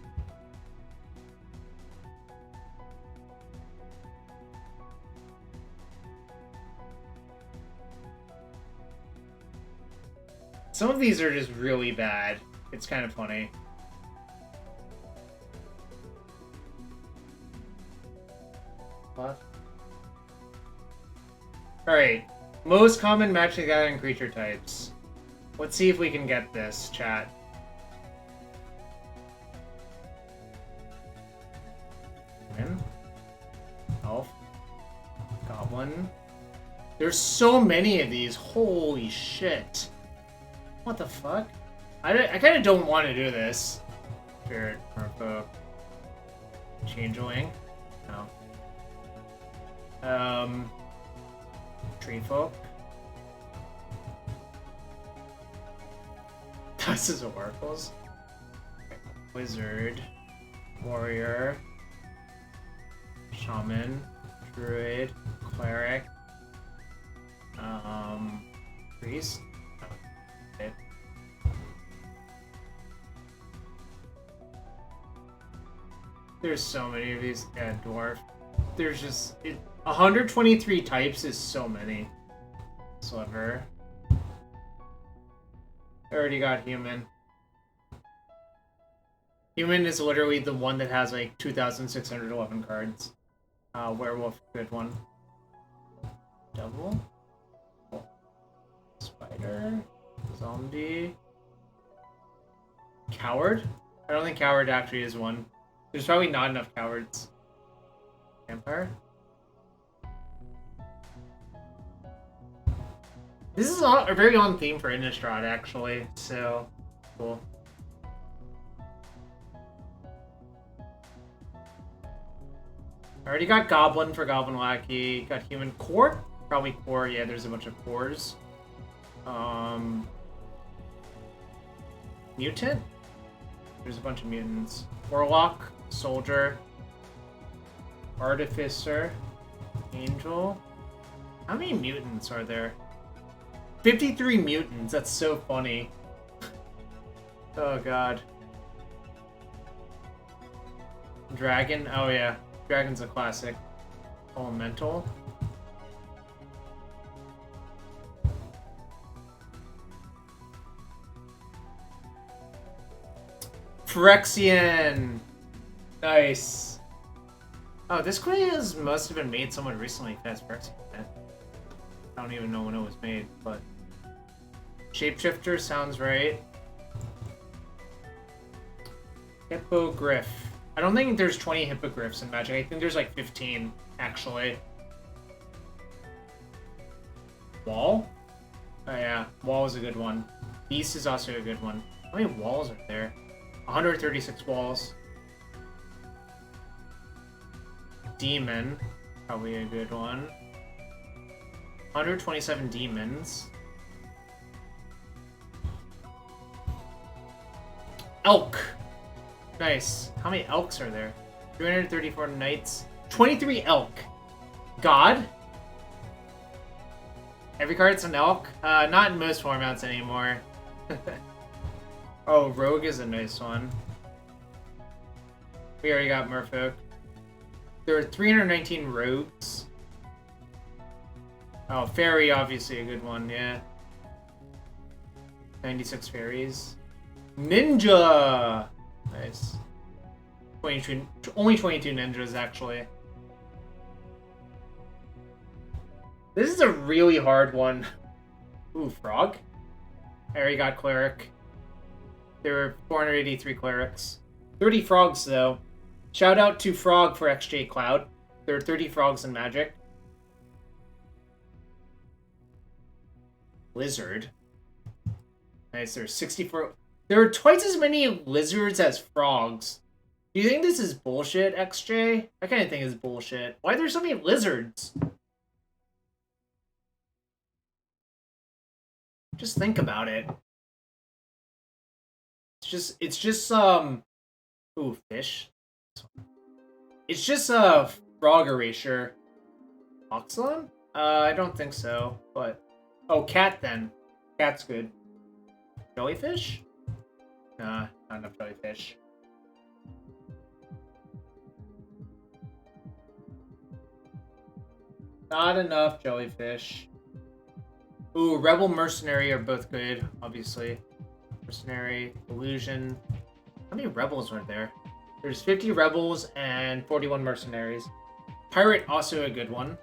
Speaker 1: Some of these are just really bad. It's kind of funny. What? Alright. Most common Magic the Gathering creature types. Let's see if we can get this, chat. Human. Elf. Goblin. There's so many of these. Holy shit. What the fuck? I kind of don't want to do this. Spirit, Merfolk, Changeling. No. Treefolk. This is Oracles. Wizard. Warrior. Shaman. Druid. Cleric. Priest. Okay. There's so many of these. Yeah, dwarf. There's just 123 types is so many. Sliver. I already got human. Human is literally the one that has like 2,611 cards. Werewolf, good one. Double. Fighter. Zombie. Coward? I don't think Coward actually is one. There's probably not enough cowards. Vampire? This is a very on theme for Innistrad, actually, so cool. I already got Goblin for Goblin Lackey. Got Human Core? Probably Core, yeah, there's a bunch of Cores. Mutant? There's a bunch of mutants. Warlock, Soldier, Artificer, Angel. How many mutants are there? 53 mutants, that's so funny. Oh god. Dragon, oh yeah. Dragon's a classic. Elemental. Phyrexian! Nice. Oh, this quiz must have been made somewhat recently. That's Phyrexian. I don't even know when it was made, but... Shapeshifter sounds right. Hippogriff. I don't think there's 20 hippogriffs in Magic. I think there's like 15, actually. Wall? Oh yeah, Wall is a good one. Beast is also a good one. How many walls are there? 136 walls. Demon. Probably a good one. 127 demons. Elk. Nice. How many elks are there? 334 knights. 23 elk. God? Every card's an elk? Not in most formats anymore. Oh, Rogue is a nice one. We already got Merfolk. There are 319 rogues. Oh, Fairy, obviously a good one, yeah. 96 fairies. Ninja! Nice. 22, only 22 ninjas, actually. This is a really hard one. Ooh, Frog? I already got Cleric. There were 483 Clerics. 30 Frogs, though. Shout out to Frog for XJ Cloud. There are 30 Frogs in Magic. Lizard. Nice, there's 64... There are twice as many lizards as frogs. Do you think this is bullshit, XJ? I kind of think it's bullshit. Why are there so many lizards? Just think about it. It's just ooh, fish. It's just a frog erasure. Oxalon? I don't think so, but... Oh, cat then. Cat's good. Jellyfish? Nah, not enough jellyfish. Not enough jellyfish. Ooh, Rebel Mercenary are both good, obviously. Mercenary, Illusion. How many Rebels are there? There's 50 Rebels and 41 Mercenaries. Pirate, also a good one.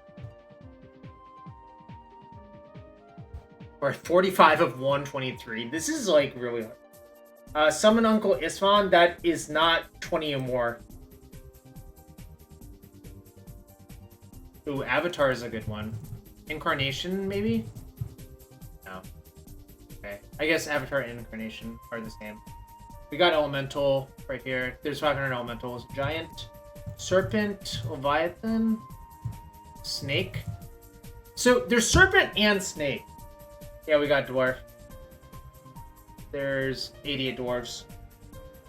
Speaker 1: Or 45 of 123. This is, like, really hard. Summon Uncle Isfan, that is not 20 or more. Ooh, Avatar is a good one. Incarnation, maybe? No. Okay. I guess Avatar and Incarnation are the same. We got Elemental right here. There's 500 Elementals. Giant, Serpent, Leviathan, Snake. So, there's Serpent and Snake. Yeah, we got Dwarf. There's 88 Dwarves.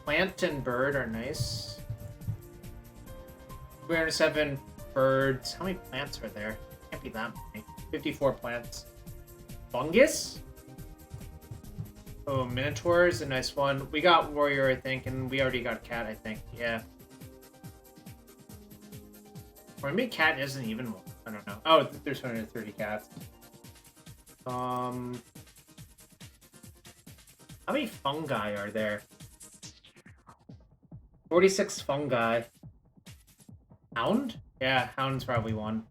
Speaker 1: Plant and Bird are nice. 307 birds. How many plants are there? Can't be that many. 54 plants. Fungus? Oh, Minotaur is a nice one. We got Warrior, I think, and we already got Cat, I think. Yeah. Or maybe Cat isn't even one. I don't know. Oh, there's 130 cats. How many fungi are there? 46 fungi. Hound? Yeah, Hound's probably one.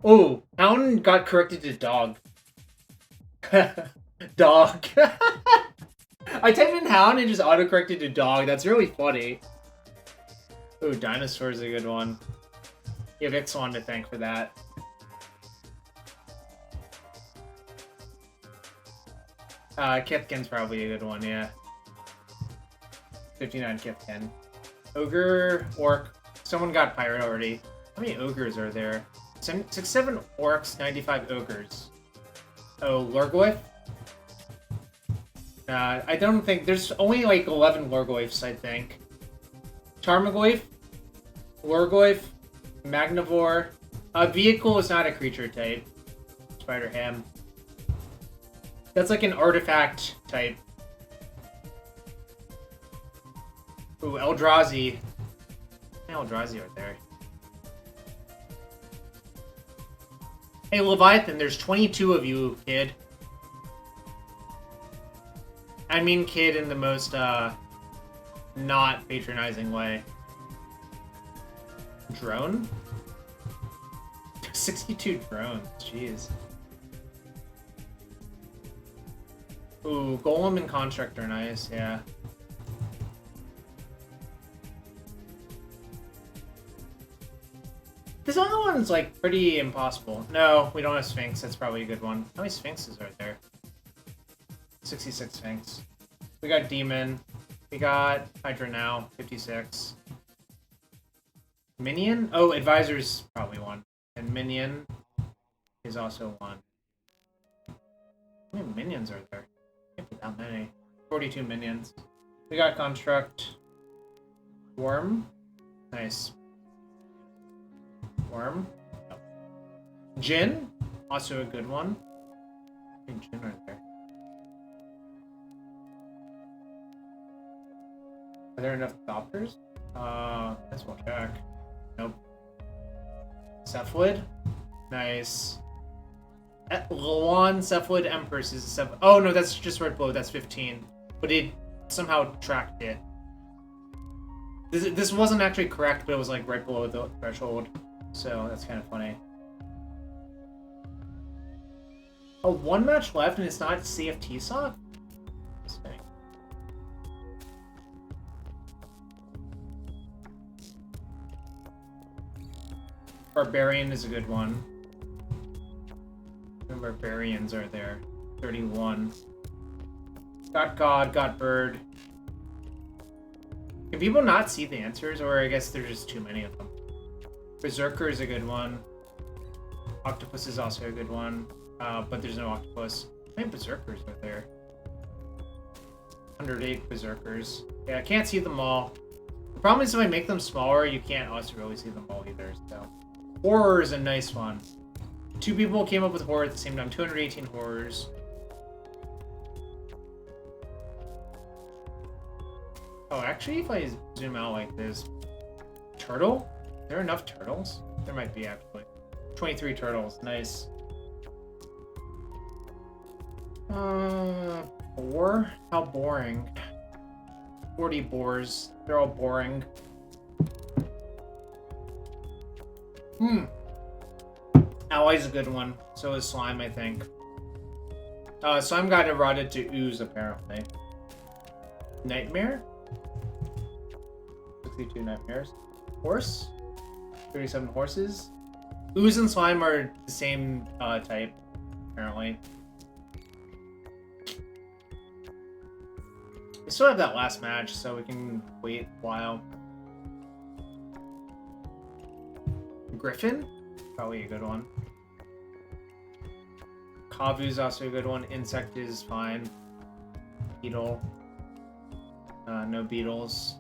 Speaker 1: Oh, Hound got corrected to dog. Dog. I typed in hound and just autocorrected to dog. That's really funny. Ooh, dinosaur is a good one. You have Ixalan to thank for that. Kithkin's probably a good one, yeah. 59 Kithkin. Ogre, orc. Someone got pirate already. How many ogres are there? 67 orcs, 95 ogres. Oh, Lurgoyf? I don't think... There's only like 11 Lurgoyfs, I think. Tarmogoyf, Lurgoyf, Magnivore. Vehicle is not a creature type. Spider Ham. That's like an artifact type. Ooh, Eldrazi. How many Eldrazi are there? Hey, Leviathan, there's 22 of you, kid. I mean kid in the most, not patronizing way. Drone? 62 drones, jeez. Ooh, Golem and Construct are nice, yeah. This other one's, like, pretty impossible. No, we don't have Sphinx. That's probably a good one. How many Sphinxes are there? 66 Sphinx. We got Demon. We got Hydra now. 56. Minion? Oh, Advisor's probably one. And Minion is also one. How many minions are there? Can't be that many. 42 minions. We got Construct. Worm. Nice. Worm. Oh. Jin. Also a good one. How many Jin are there? Are there enough Doppers? Guess we'll check. Nope. Cephalid? Nice. Lawan Cephalid Empress is a Oh no, that's just right below. That's 15. But it somehow tracked it. This wasn't actually correct, but it was like right below the threshold. So that's kind of funny. Oh, one match left and it's not CFT sock? Interesting. Barbarian is a good one. The Barbarians are there. 31. Got God, got Bird. Can people not see the answers? Or I guess there's just too many of them. Berserker is a good one. Octopus is also a good one. But there's no octopus. How many Berserkers are there? 108 Berserkers. Yeah, I can't see them all. The problem is if I make them smaller, you can't also really see them all either, so... Horror is a nice one. 2 people came up with horror at the same time. 218 horrors. Oh, actually, if I zoom out like this... Turtle? Are there enough turtles? There might be, actually. 23 turtles. Nice. Boar? How boring. 40 boars. They're all boring. Ally's a good one. So is Slime, I think. Slime got eroded to ooze, apparently. Nightmare? 62 nightmares. Horse? 37 horses. Ooze and Slime are the same type, apparently. We still have that last match, so we can wait a while. Griffin? Probably a good one. Kavu's also a good one. Insect is fine. Beetle. No beetles.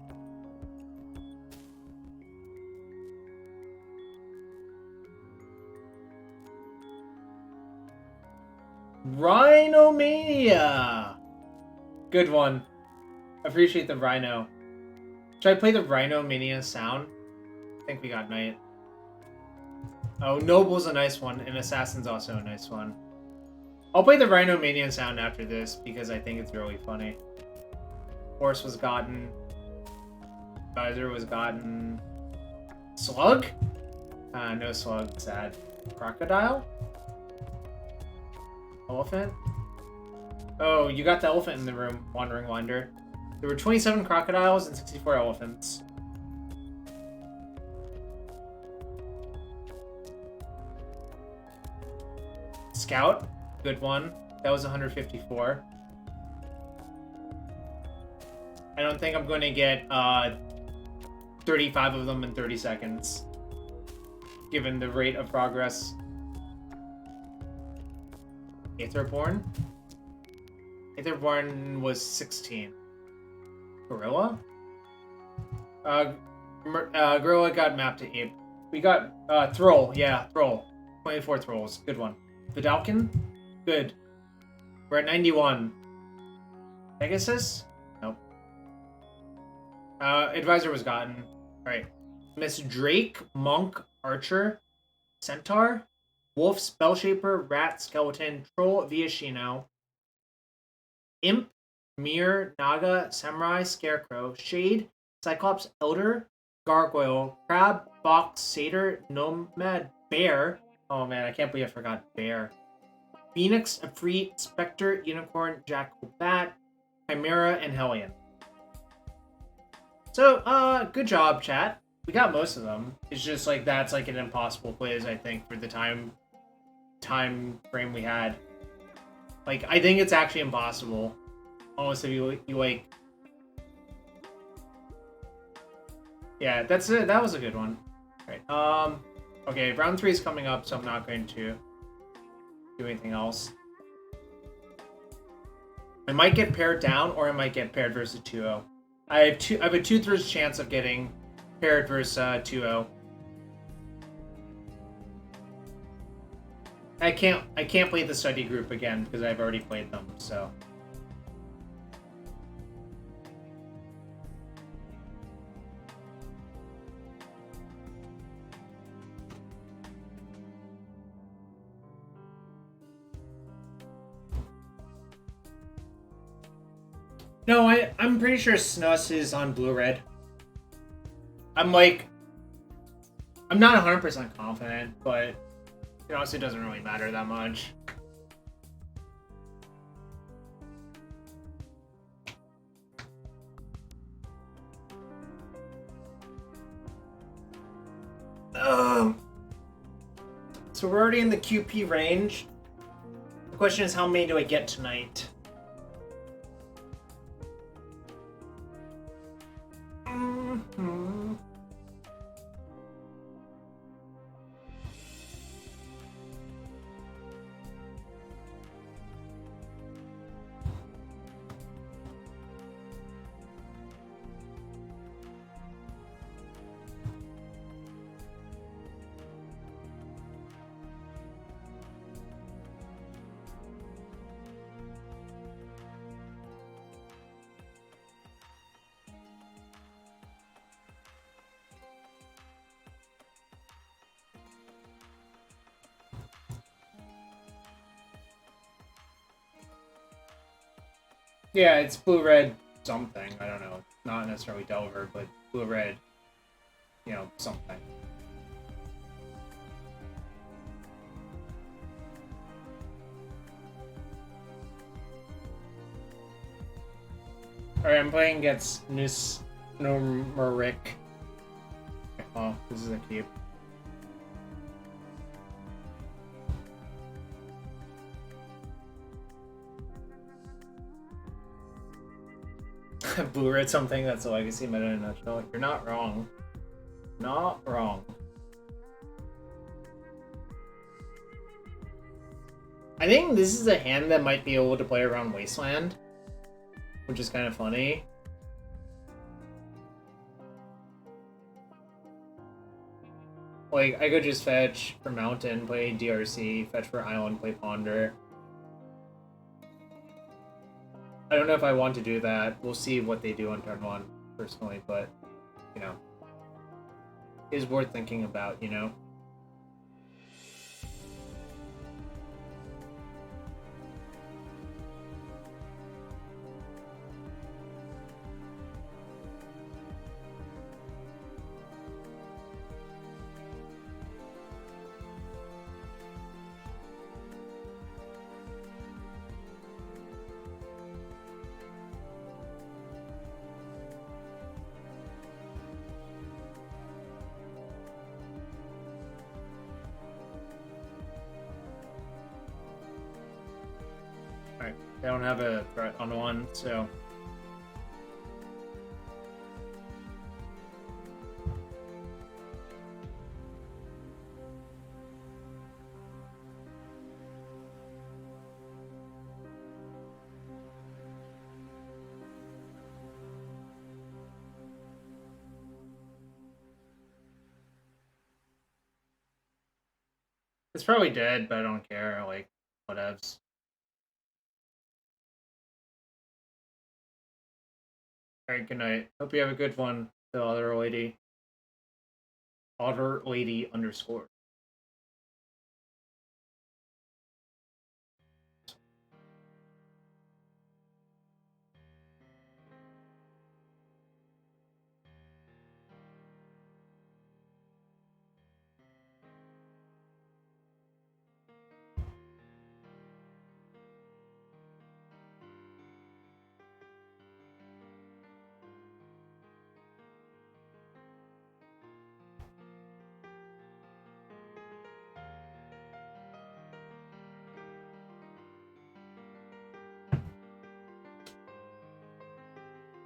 Speaker 1: Rhinomania! Good one. Appreciate the Rhino. Should I play the Rhinomania sound? I think we got Knight. Oh, Noble's a nice one, and Assassin's also a nice one. I'll play the Rhinomania sound after this, because I think it's really funny. Horse was gotten. Advisor was gotten. Slug? No slug, sad. Crocodile? Elephant? Oh, you got the elephant in the room, Wandering Wander. There were 27 crocodiles and 64 elephants. Scout, good one. That was 154. I don't think I'm going to get 35 of them in 30 seconds, given the rate of progress. Aetherborn? Aetherborn was 16. Gorilla? Gorilla got mapped to Ape. We got Thrall, yeah, Thrall. 24 Thralls, good one. Vidalkin? Good. We're at 91. Pegasus? Nope. Advisor was gotten. Alright. Miss Drake, Monk, Archer, Centaur, Wolf, Spellshaper, Rat, Skeleton, Troll, Viashino, Imp, Mirror, Naga, Samurai, Scarecrow, Shade, Cyclops, Elder, Gargoyle, Crab, Fox, Satyr, Nomad, Bear. Oh man, I can't believe I forgot Bear. Phoenix, Efreet, Spectre, Unicorn, Jackal, Bat, Chimera, and Hellion. So, good job, chat. We got most of them. It's just like that's like an impossible quiz, I think, for the time frame we had. Like, I think it's actually impossible. Almost if you like. Yeah, that's it. That was a good one. All right. Okay, round 3 is coming up, so I'm not going to do anything else. I might get paired down, or I might get paired versus 2-0. I have a 2/3 chance of getting paired versus 2-0. I can't play the study group again because I've already played them, so. No, I'm pretty sure Snus is on Blue-Red. I'm not 100% confident, but it honestly doesn't really matter that much. So we're already in the QP range. The question is, how many do I get tonight? Yeah, it's Blue-Red something. I don't know. Not necessarily Delver, but Blue-Red, you know, something. Alright, I'm playing against Numeric. Oh, this is a keep. Blue-Red something, that's a legacy meta in a nutshell. You're not wrong. Not wrong. I think this is a hand that might be able to play around Wasteland, which is kind of funny. Like, I could just fetch for Mountain, play DRC, fetch for Island, play Ponder. I don't know if I want to do that. We'll see what they do on turn 1, personally, but, you know, is worth thinking about, you know? Alright, they don't have a threat on one, so... It's probably dead, but I don't care, like, whatevs. Alright, good night. Hope you have a good one, the other lady. Other lady _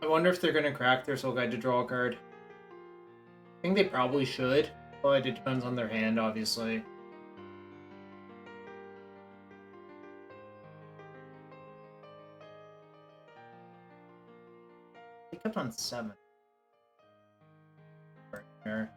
Speaker 1: I wonder if they're gonna crack their Soul Guide to draw a card. I think they probably should, but it depends on their hand, obviously. They kept on 7. Here.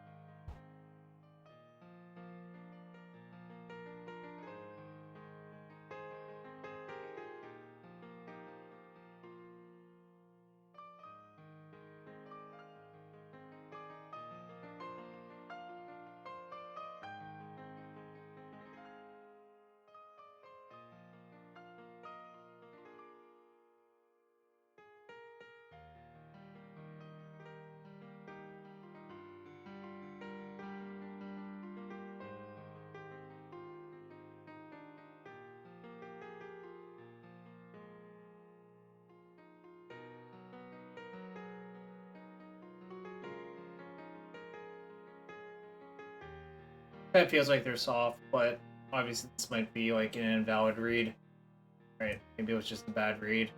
Speaker 1: It feels like they're soft, but obviously this might be like an invalid read. Right, maybe it was just a bad read.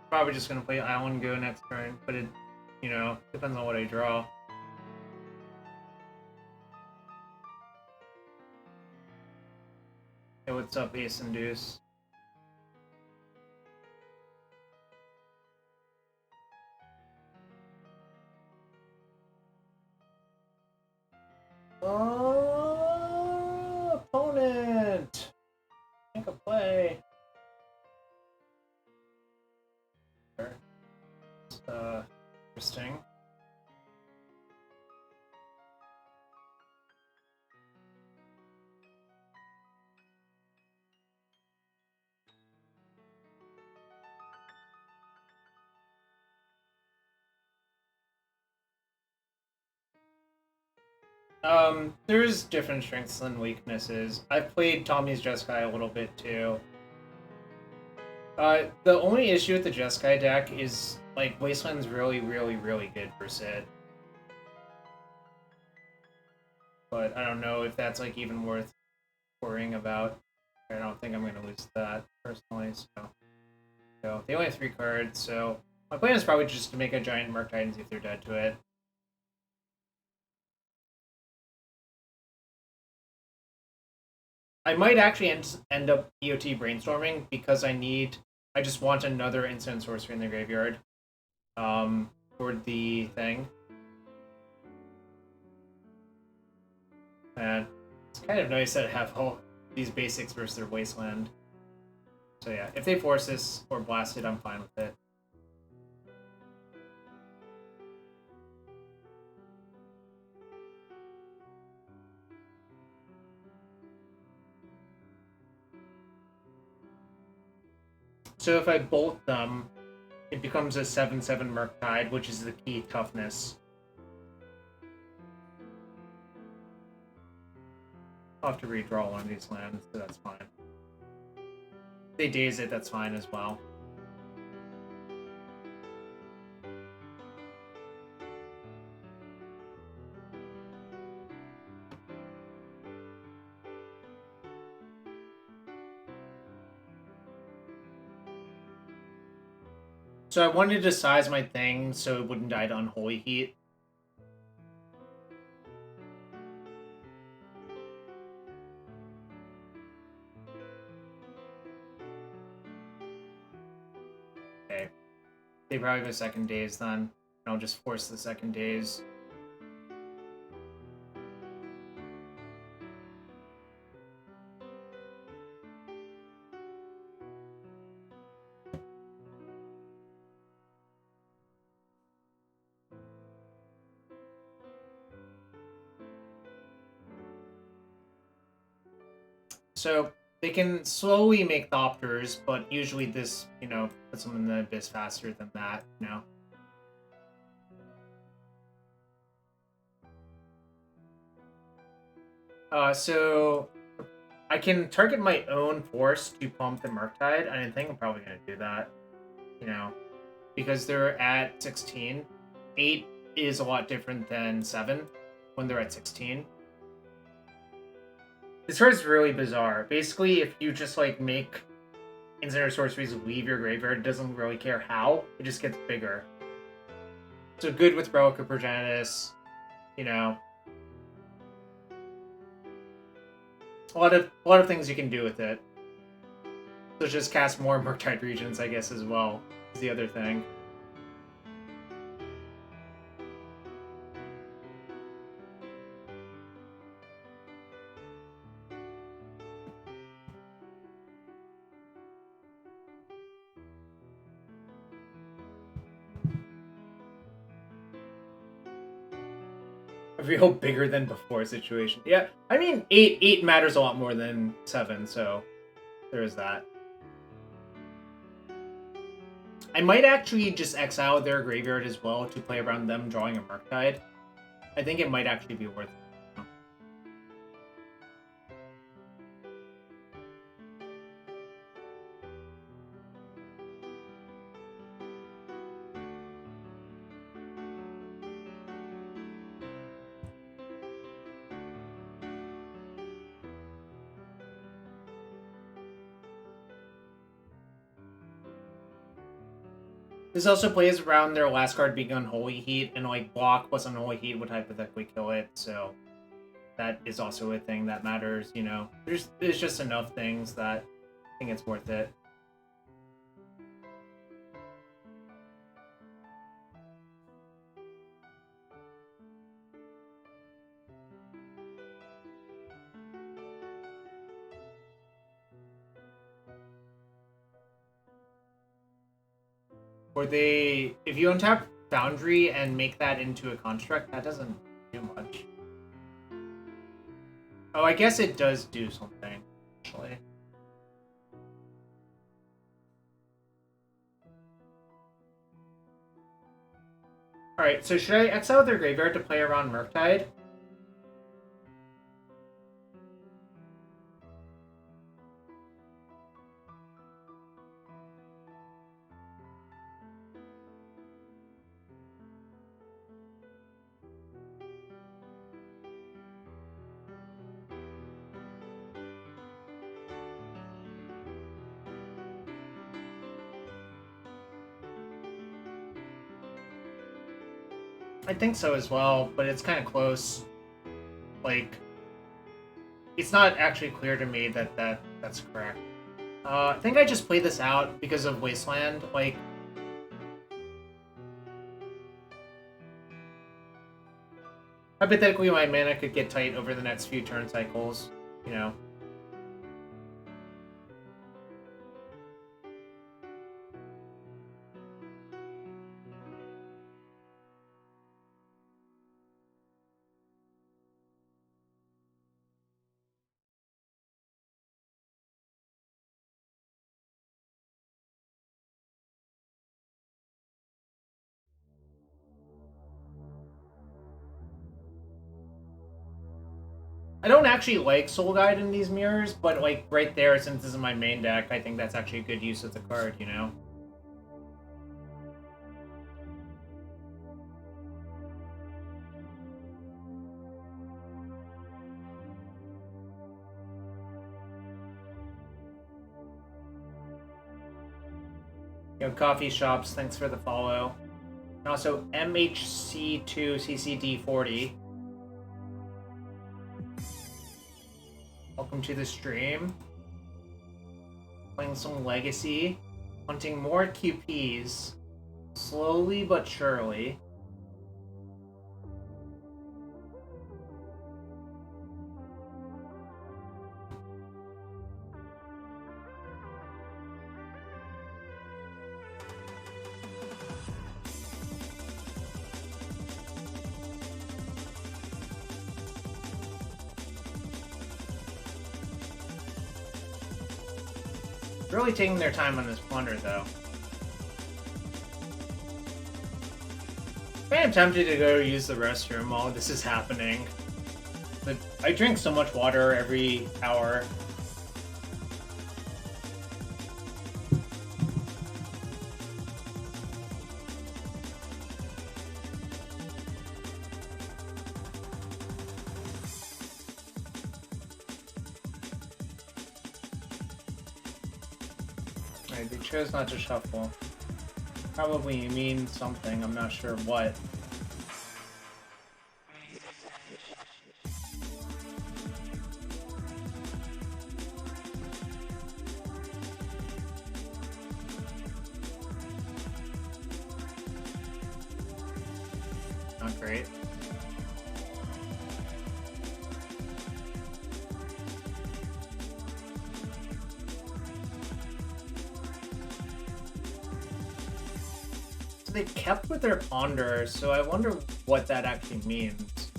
Speaker 1: Probably just gonna play Island Go next turn, but it, you know, depends on what I draw. Hey, what's up, Ace and Deuce? Oh, opponent! Make a play. Interesting. There's different strengths and weaknesses. I've played Tommy's Jeskai a little bit too. The only issue with the Jeskai deck is, like, Wasteland's really, really, really good for Sid. But I don't know if that's, like, even worth worrying about. I don't think I'm gonna lose that, personally, so they only have 3 cards, so my plan is probably just to make a giant Murktide and see if they're dead to it. I might actually end up EOT brainstorming because I just want another instant sorcery in the graveyard. For the thing. And it's kind of nice that I have all these basics versus their Wasteland. So yeah, if they force this or blast it, I'm fine with it. So if I bolt them, it becomes a 7/7 Murktide, which is the key toughness. I'll have to redraw one of these lands, so that's fine. If they daze it, that's fine as well. So I wanted to size my thing so it wouldn't die to Unholy Heat. Okay. They probably go second daze then. I'll just force the second daze. So they can slowly make Thopters, but usually this, puts them in the abyss faster than that, So I can target my own force to pump the Murktide, and I think I'm probably going to do that, because they're at 16. 8 is a lot different than 7 when they're at 16. This card is really bizarre. Basically, if you just, make instant or sorceries leave your graveyard, it doesn't really care how. It just gets bigger. So good with Relic of Progenitus, A lot of things you can do with it. So just cast more Murktide Regents, I guess, as well, is the other thing. A real bigger than before situation. Yeah, I mean, 8 matters a lot more than 7, so there is that. I might actually just exile their graveyard as well to play around them drawing a Murktide. I think it might actually be worth it. This also plays around their last card being Unholy Heat, and block plus Unholy Heat would hypothetically kill it, so that is also a thing that matters, There's just enough things that I think it's worth it. Or if you untap Foundry and make that into a construct, that doesn't do much. Oh, I guess it does do something, actually. Alright, so should I exile their graveyard to play around Murktide? I think so as well, but it's kind of close. It's not actually clear to me that's correct. I think I just played this out because of Wasteland. Hypothetically, my mana could get tight over the next few turn cycles, I don't actually like Soul Guide in these mirrors, but like right there, since this is my main deck, I think that's actually a good use of the card, you know? Yo, Coffee Shops, thanks for the follow. And also MHC2CCD40. Welcome to the stream. Playing some Legacy. Hunting more QPs. Slowly but surely. Really taking their time on this plunder, though. I am tempted to go use the restroom while this is happening. But I drink so much water every hour. They chose not to shuffle. Probably means something, I'm not sure what. Not great. They kept with their ponder, so I wonder what that actually means.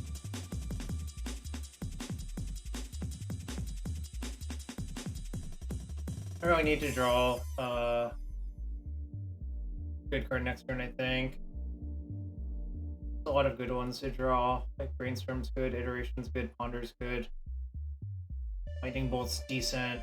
Speaker 1: I really need to draw good card next turn, I think. There's a lot of good ones to draw. Like Brainstorm's good, Iteration's good, Ponder's good. Lightning Bolt's decent.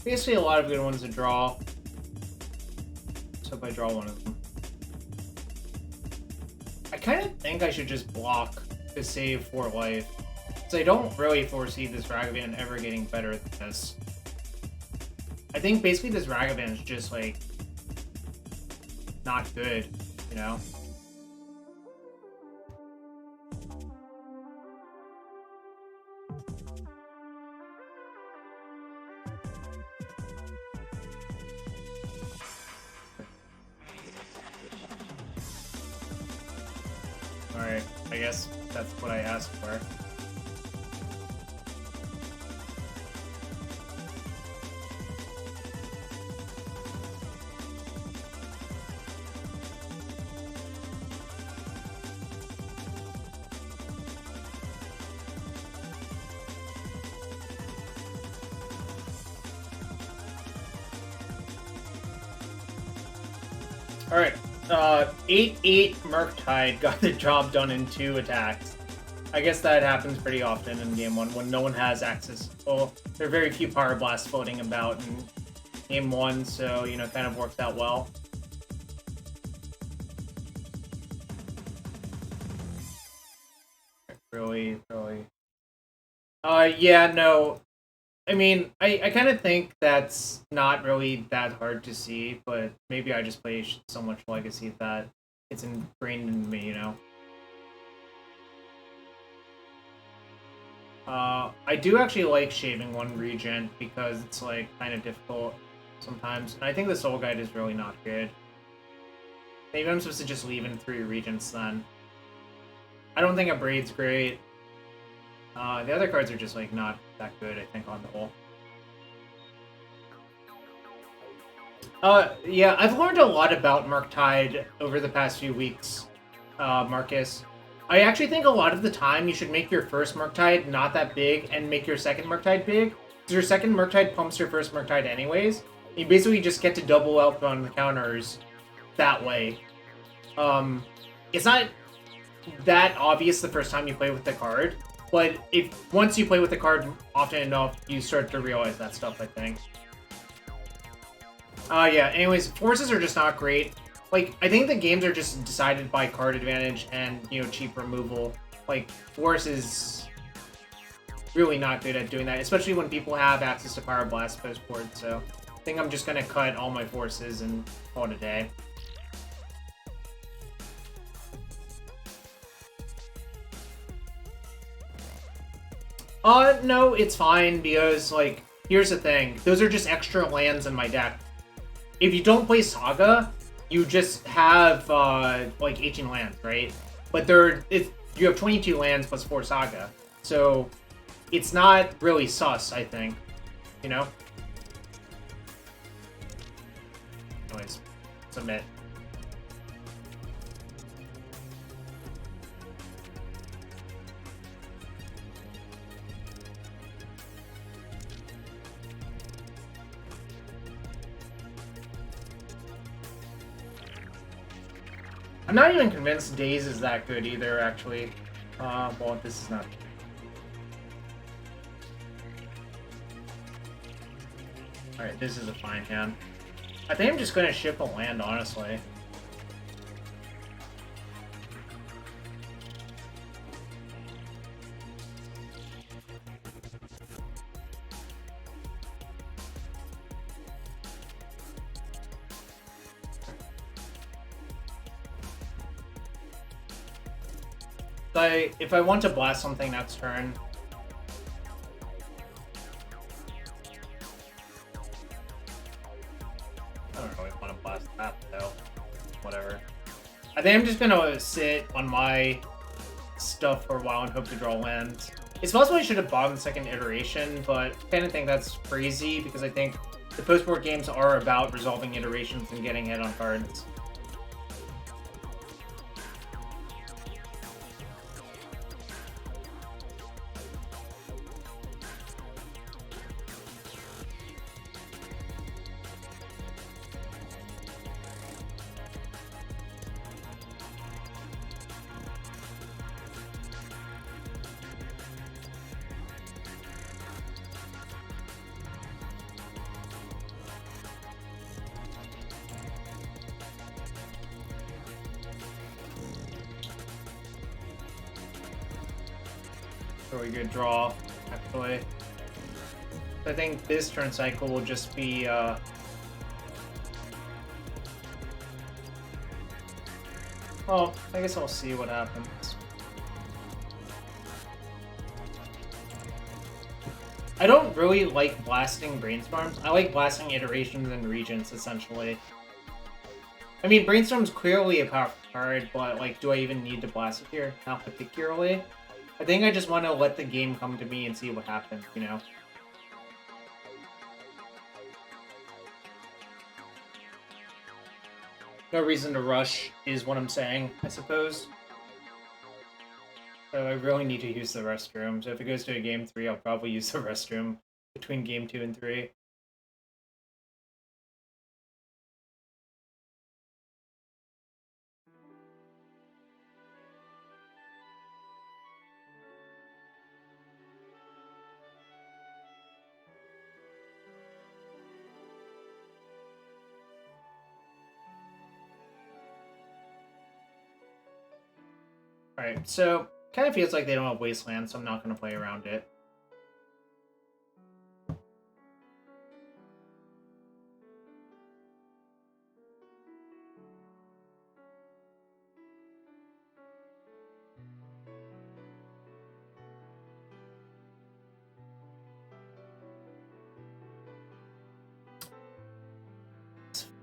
Speaker 1: Basically a lot of good ones to draw. Let's hope I draw one of them. I kind of think I should just block to save 4 life. So I don't really foresee this Ragavan ever getting better than this. I think basically this Ragavan is just like not good, you know? Alright, I guess that's what I asked for. Alright, 8-8 Murktide got the job done in 2 attacks. I guess that happens pretty often in Game 1 when no one has access. Well, there are very few Power Blasts floating about in Game 1, so, you know, it kind of works out well. Really? Yeah, no. I mean, I kind of think that's not really that hard to see, but maybe I just play so much Legacy that it's ingrained in me, you know? I do actually like shaving 1 Regent because it's, like, kind of difficult sometimes. And I think the Soul Guide is really not good. Maybe I'm supposed to just leave in 3 Regents then. I don't think a Braid's great. The other cards are just, like, not that good, I think, on the whole. Yeah, I've learned a lot about Murktide over the past few weeks, Marcus. I actually think a lot of the time you should make your first Murktide not that big and make your second Murktide big, your second Murktide pumps your first Murktide anyways. You basically just get to double up on the counters that way. It's not that obvious the first time you play with the card, but if once you play with the card often enough, you start to realize that stuff, I think. Yeah, anyways, forces are just not great. Like, I think the games are just decided by card advantage and, you know, cheap removal. Like, Force is really not good at doing that, especially when people have access to Power Blast post board, so I think I'm just gonna cut all my forces and call it a day. No, it's fine, because, like, here's the thing. Those are just extra lands in my deck. If you don't play Saga, you just have, like, 18 lands, right? But you have 22 lands plus 4 Saga. So, it's not really sus, I think. You know? Anyways, submit. I'm not even convinced Daze is that good either, actually. Well, this is not. Alright, this is a fine hand. I think I'm just gonna ship a land, honestly. If I want to blast something next turn, I don't really want to blast that though. Whatever. I think I'm just gonna sit on my stuff for a while and hope to draw lands. It's possible I should have bought in the second iteration, but I kind of think that's crazy because I think the post-board games are about resolving iterations and getting hit on cards. Really good draw, actually. I think this turn cycle will just be, oh, I guess I'll see what happens. I don't really like blasting Brainstorms. I like blasting iterations and regents, essentially. I mean, Brainstorm's clearly a powerful card, but, like, do I even need to blast it here? Not particularly. I think I just want to let the game come to me and see what happens, you know? No reason to rush is what I'm saying, I suppose. So I really need to use the restroom. So if it goes to a game 3, I'll probably use the restroom between game 2 and 3. Alright, so kind of feels like they don't have Wasteland, so I'm not going to play around it.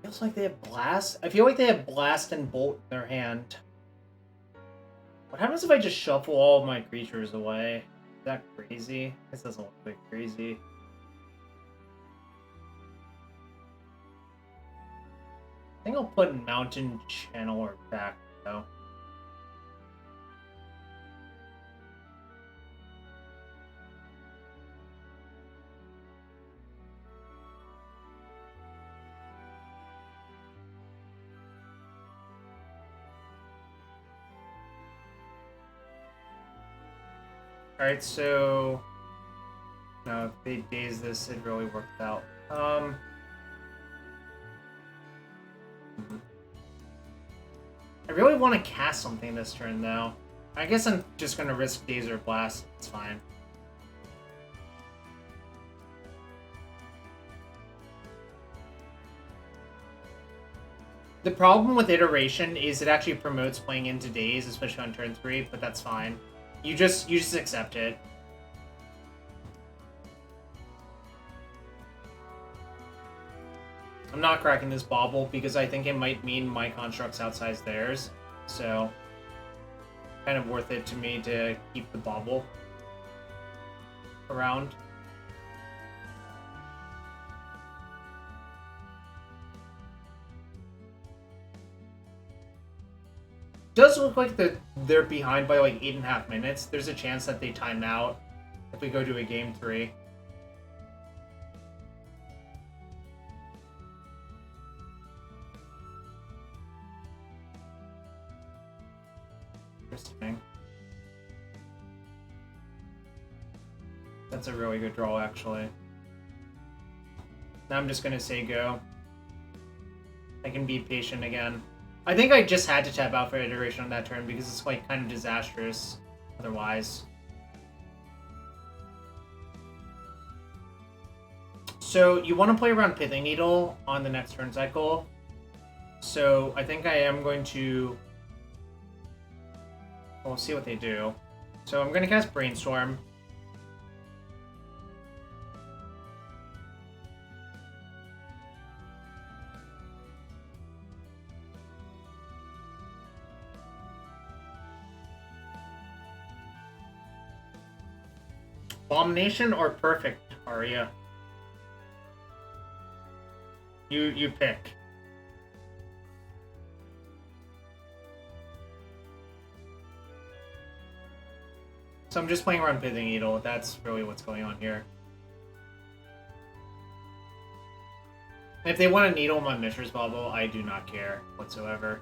Speaker 1: Feels like they have Blast. I feel like they have Blast and Bolt in their hand. What happens if I just shuffle all of my creatures away? Is that crazy? This doesn't look like crazy. I think I'll put Mountain Channeler back, though. Alright, so... No, if they daze this, it really worked out. I really want to cast something this turn, though. I guess I'm just going to risk Daze or Blast. It's fine. The problem with Iteration is it actually promotes playing into Daze, especially on turn 3, but that's fine. You just accept it. I'm not cracking this bauble because I think it might mean my construct's outsize theirs. So, kind of worth it to me to keep the bauble around. Does look like they're behind by like 8.5 minutes. There's a chance that they time out if we go to a game 3. Interesting. That's a really good draw, actually. Now I'm just gonna say go. I can be patient again. I think I just had to tap out for Iteration on that turn because it's like kind of disastrous otherwise. So you want to play around Pithing Needle on the next turn cycle. So I think I am going to... We'll see what they do. So I'm going to cast Brainstorm. Abomination or Perfect, Arya? You pick. So I'm just playing around Pithing Needle. That's really what's going on here. If they want to needle my Mishra's Bauble, I do not care whatsoever.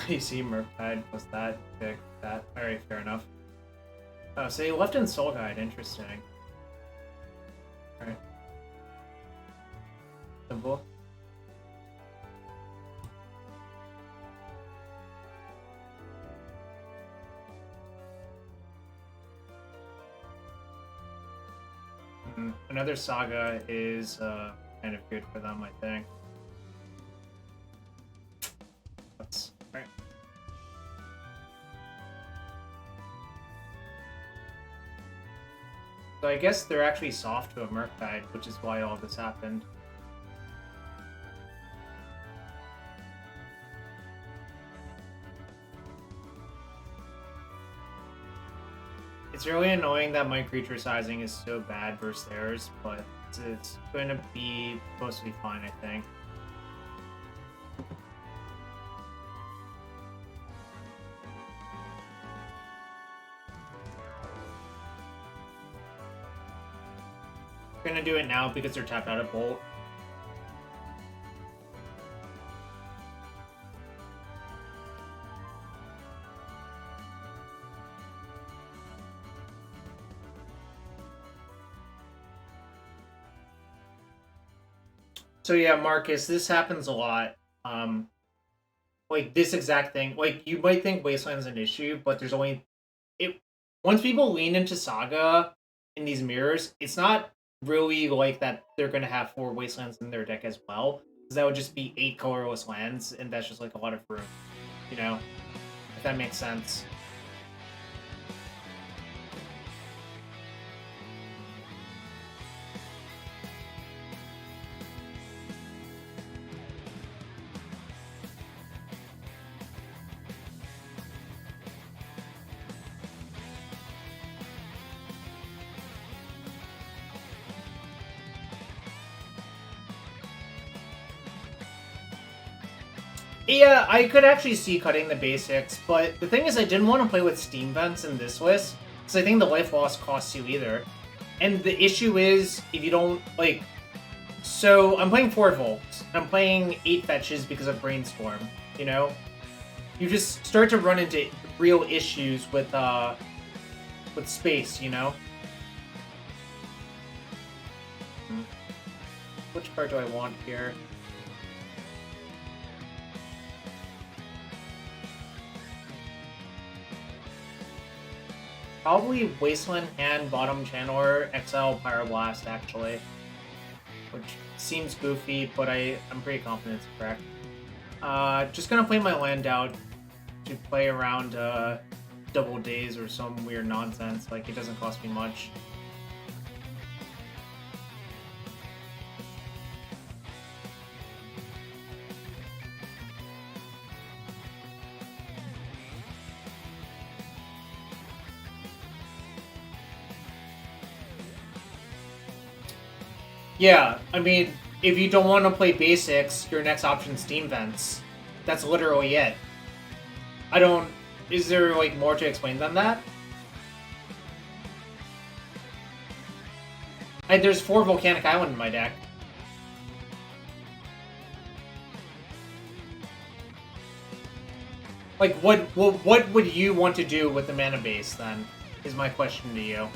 Speaker 1: You see, Murktide was that big. That alright, fair enough. Oh, so you left in Soul Guide, interesting. Alright. Simple. Another Saga is kind of good for them, I think. That's right. So I guess they're actually soft to a Murktide, which is why all this happened. It's really annoying that my creature sizing is so bad versus theirs, but it's going to be supposed to be fine, I think. I'm gonna do it now because they're tapped out of Bolt. So yeah, Marcus, this happens a lot. Like this exact thing. Like you might think Wasteland's an issue, but there's only once people lean into Saga in these mirrors, it's not really like that they're gonna have 4 Wastelands in their deck as well. Because that would just be 8 colorless lands, and that's just like a lot of room. You know? If that makes sense. Yeah, I could actually see cutting the basics, but the thing is I didn't want to play with Steam Vents in this list, because I think the life loss costs you either. And the issue is, if you don't, like... So, I'm playing 4 Volts. I'm playing 8 Fetches because of Brainstorm, you know? You just start to run into real issues with space, you know? Which card do I want here? Probably Wasteland Hand, Bottom Channeler, XL Pyroblast, actually. Which seems goofy, but I'm pretty confident it's correct. Just gonna play my land out to play around Double Days or some weird nonsense. Like, it doesn't cost me much. Yeah, I mean, if you don't want to play basics, your next option is Steam Vents. That's literally it. I don't... Is there, like, more to explain than that? There's 4 Volcanic Island in my deck. Like, what would you want to do with the mana base, then? Is my question to you.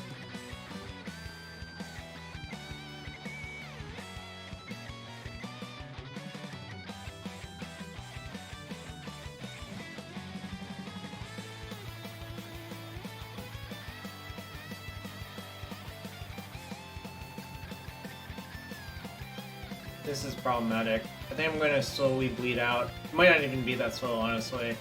Speaker 1: This is problematic. I think I'm going to slowly bleed out. It might not even be that slow, honestly.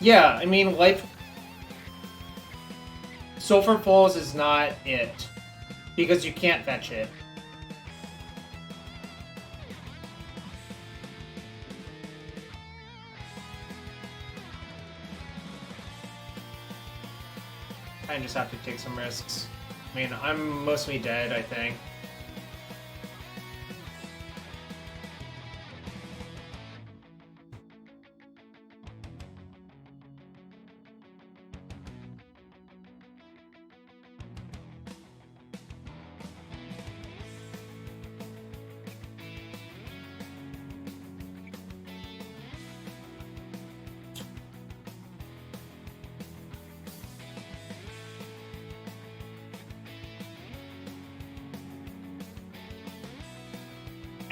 Speaker 1: Yeah, I mean, life... Sulfur Falls is not it. Because you can't fetch it. I just have to take some risks. I mean, I'm mostly dead, I think.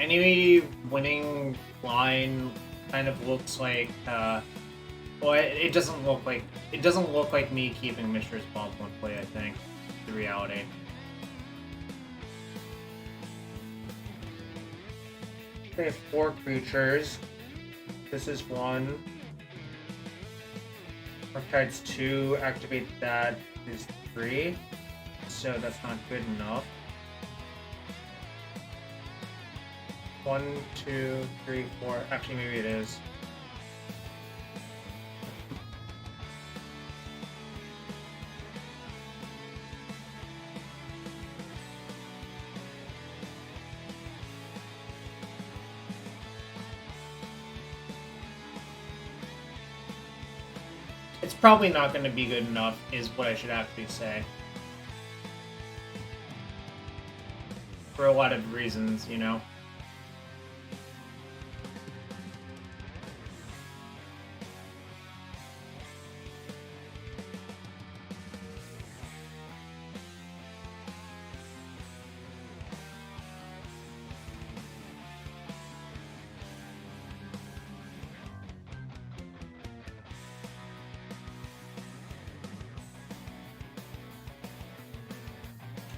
Speaker 1: Any winning line kind of looks like, well, it doesn't look like me keeping Mishra's Bomb one play, I think, the reality. We have 4 creatures. This is 1. Murktide's 2, activate that is 3. So that's not good enough. 1, 2, 3, 4. Actually, maybe it is. It's probably not going to be good enough, is what I should actually say. For a lot of reasons, you know.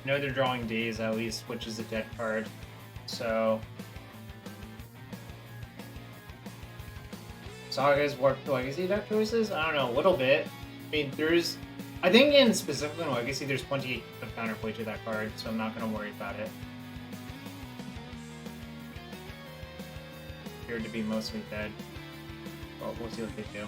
Speaker 1: I know they're drawing Days at least, which is a dead card. So Sagas Warp Legacy deck choices? I don't know, a little bit. I mean, I think in specifically in Legacy, there's plenty of counterplay to that card, so I'm not going to worry about it. Appeared to be mostly dead. Well, we'll see what they do.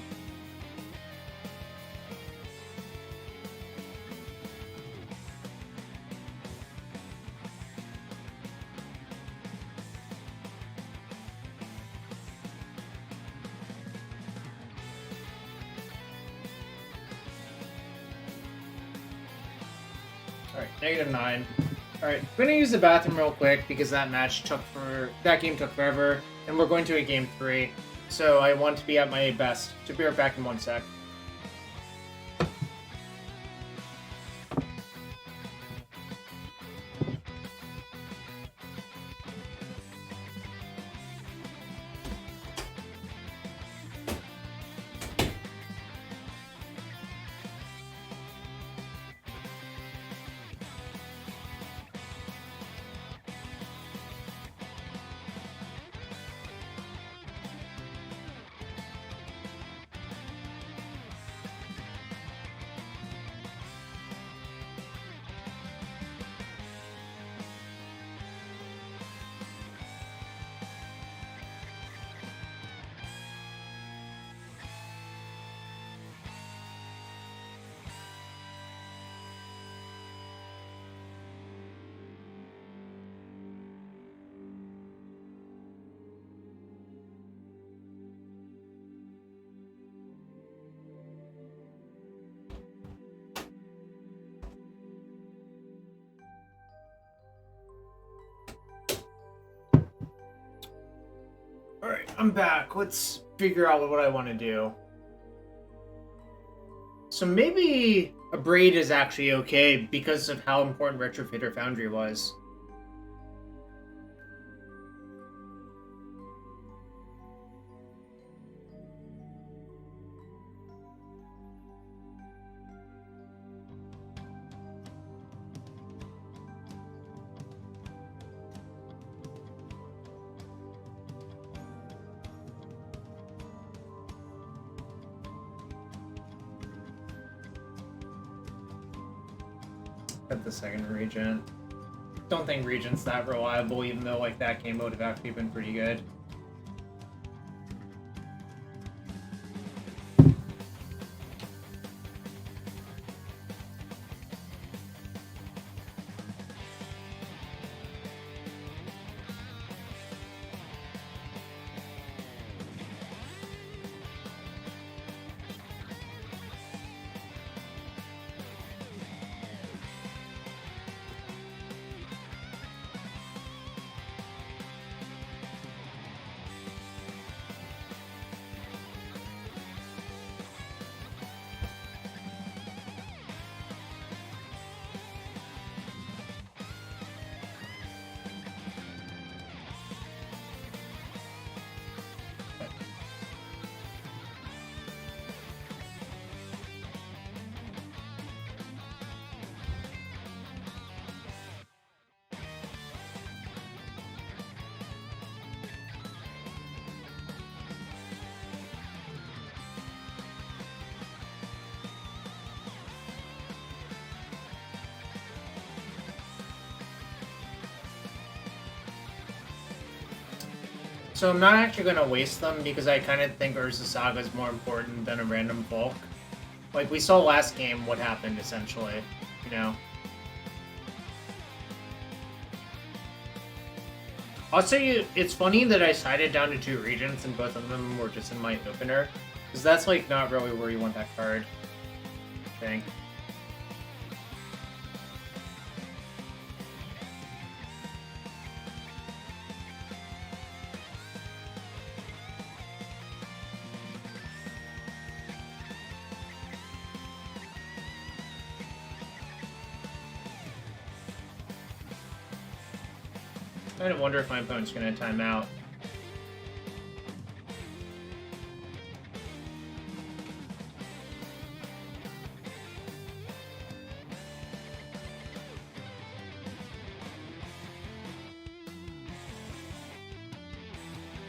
Speaker 1: Alright, -9. Alright, I'm gonna use the bathroom real quick because that game took forever, and we're going to a game 3. So I want to be at my best. So be right back in 1 sec. Alright, I'm back. Let's figure out what I want to do. So maybe a braid is actually okay because of how important Retrofitter Foundry was. At the second Regent. Don't think Regent's that reliable, even though like that game would have actually been pretty good. So I'm not actually going to waste them because I kind of think Urza Saga is more important than a random bulk. Like, we saw last game what happened, essentially, you know? Also, it's funny that I sided down to 2 Regents and both of them were just in my opener. Because that's, like, not really where you want that card, I think. I kind of wonder if my opponent's going to time out.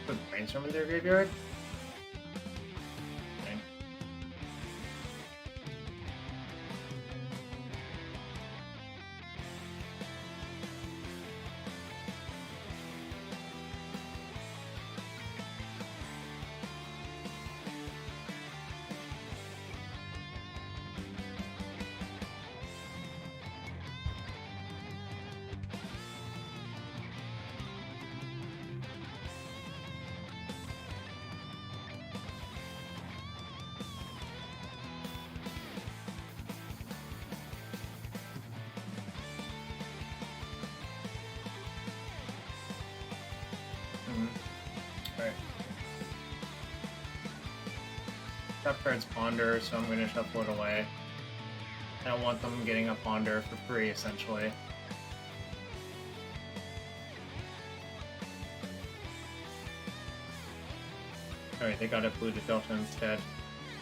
Speaker 1: Put Brainstorm in their graveyard? Okay. Top card's Ponder, so I'm gonna shuffle it away. I don't want them getting a Ponder for free, essentially. Alright, they got a blue to Delta instead.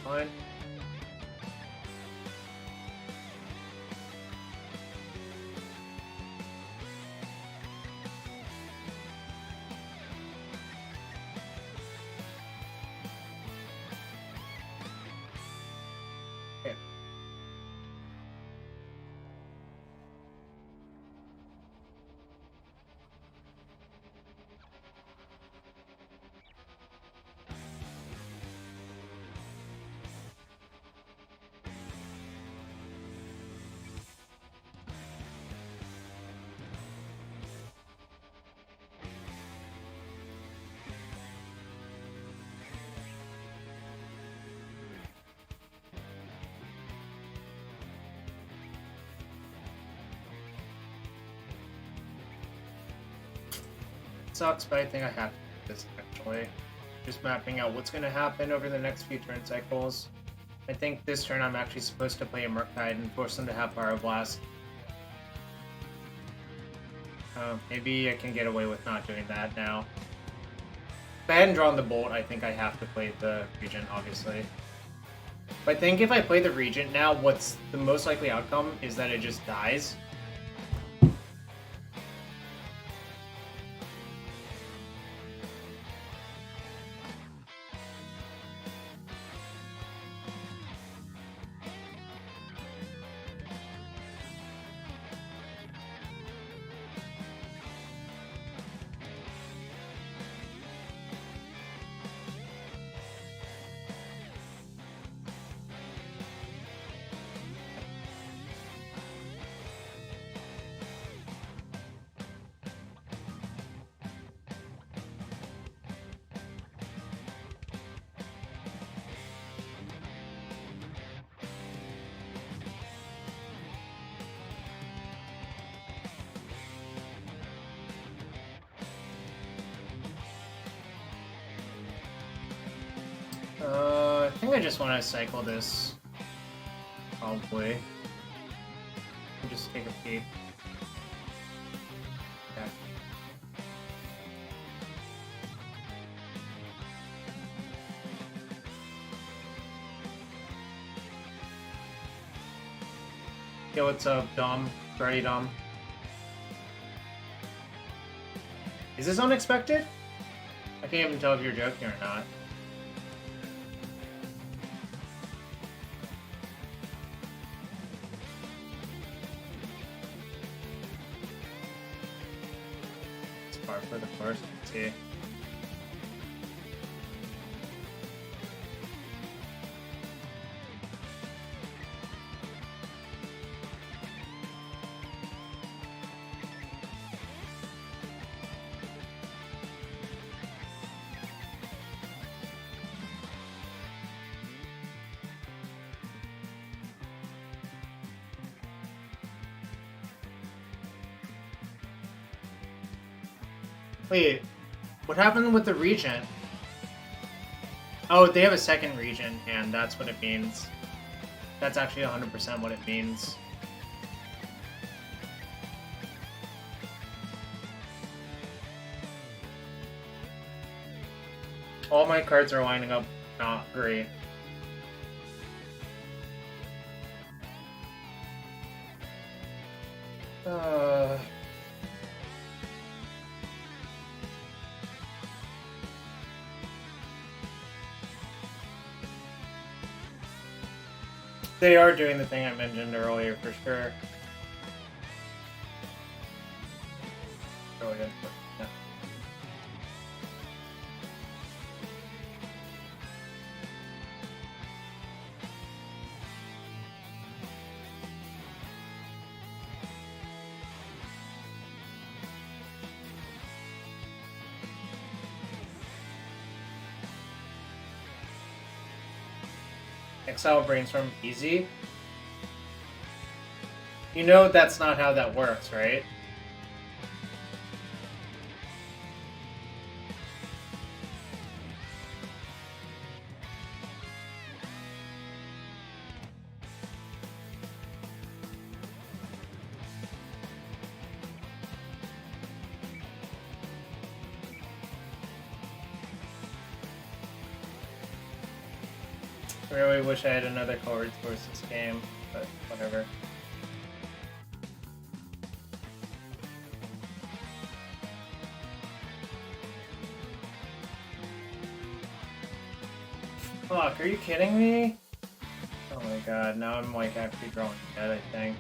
Speaker 1: Fine. Okay. Sucks, but I think I have to do this actually. Just mapping out what's going to happen over the next few turn cycles. I think this turn I'm actually supposed to play a Murktide and force them to have Pyroblast. Maybe I can get away with not doing that now. If I hadn't drawn the Bolt, I think I have to play the Regent, obviously. But I think if I play the Regent now, what's the most likely outcome is that it just dies. I think I just want to cycle this. Probably. I'll just take a peek. Okay. Yo, what's up, Dom? Ready, Dom? Is this unexpected? I can't even tell if you're joking or not. For the first, let's see. Wait, what happened with the Regent? Oh, they have a second Regent, and that's what it means. That's actually 100% what it means. All my cards are lining up not great. They are doing the thing I mentioned earlier, for sure. Go ahead. Yeah. Exile Brainstorm easy? You know that's not how that works, right? really wish I had another colored source this game, but whatever. Fuck, are you kidding me? Oh my god, now I'm like actually drawing dead, I think.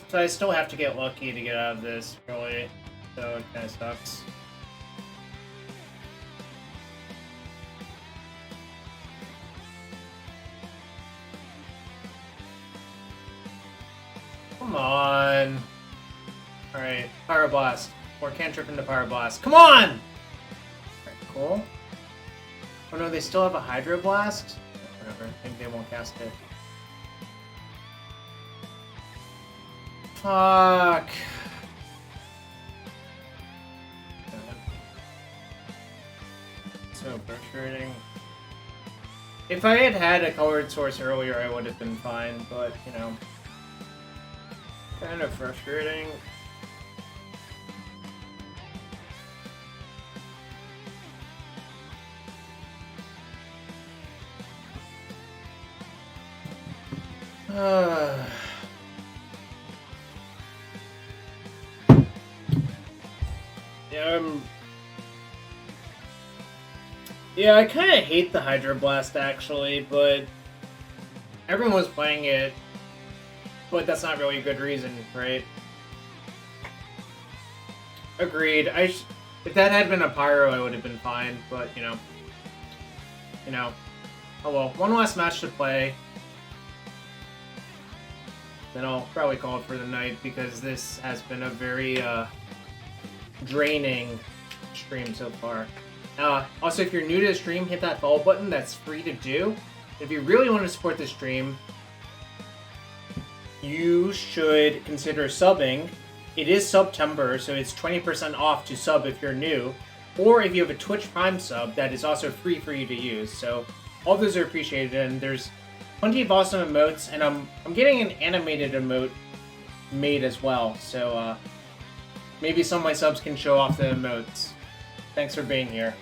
Speaker 1: So I still have to get lucky to get out of this, really. So it kind of sucks. Come on. Alright, Pyroblast. Or cantrip into Pyroblast. Come on! Alright, cool. Oh no, they still have a Hydroblast? Whatever, maybe they won't cast it. Fuck. So frustrating. If I had had a colored source earlier, I would have been fine, but, you know. Kind of frustrating. Yeah, I kind of hate the Hydroblast, actually, but everyone was playing it, but that's not really a good reason, right? Agreed. If that had been a Pyro, I would have been fine, but, you know. Oh well, one last match to play. Then I'll probably call it for the night, because this has been a very, draining stream so far. Also, if you're new to the stream, hit that follow button. That's free to do. If you really want to support the stream, you should consider subbing. It is September, so it's 20% off to sub if you're new. Or if you have a Twitch Prime sub, that is also free for you to use. So all those are appreciated, and there's plenty of awesome emotes, and I'm getting an animated emote made as well. So maybe some of my subs can show off the emotes. Thanks for being here.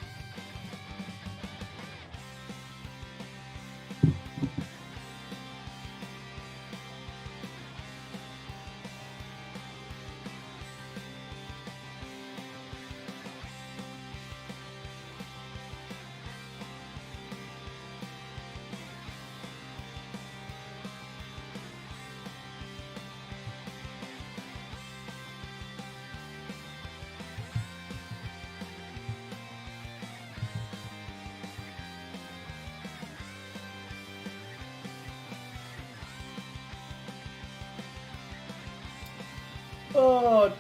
Speaker 1: Oh,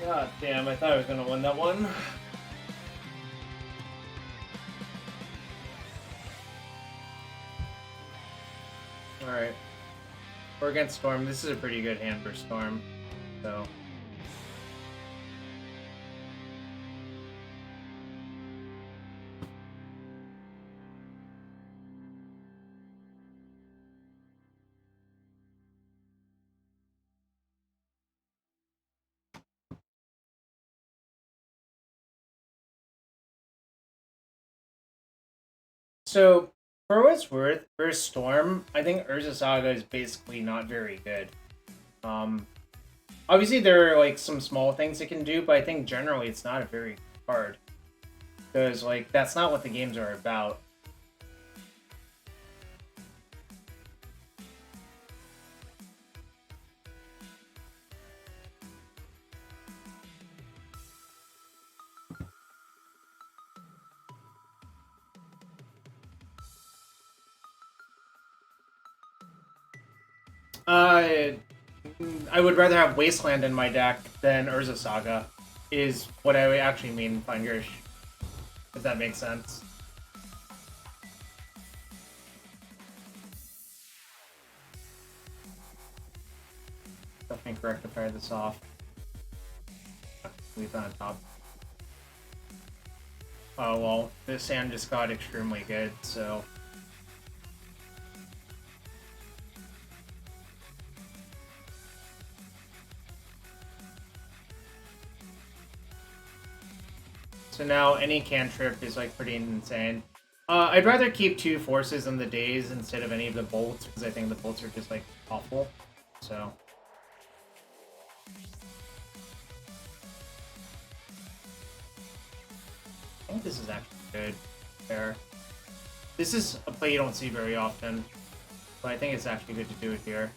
Speaker 1: god damn, I thought I was gonna win that one. Alright. We're against Storm. This is a pretty good hand for Storm, so... So, for what it's worth, for Storm, I think Urza Saga is basically not very good. Obviously there are, like, some small things it can do, but I think generally it's not a very good card. Because, like, that's not what the games are about. I would rather have Wasteland in my deck than Urza Saga, is what I actually mean, Finders. If that makes sense. I think rectify this off. Leave that on top. Oh well, this sand just got extremely good, so. So now any cantrip is like pretty insane. I'd rather keep 2 forces in the days instead of any of the bolts, because I think the bolts are just like awful. So. I think this is actually good. Fair. This is a play you don't see very often, but I think it's actually good to do it here.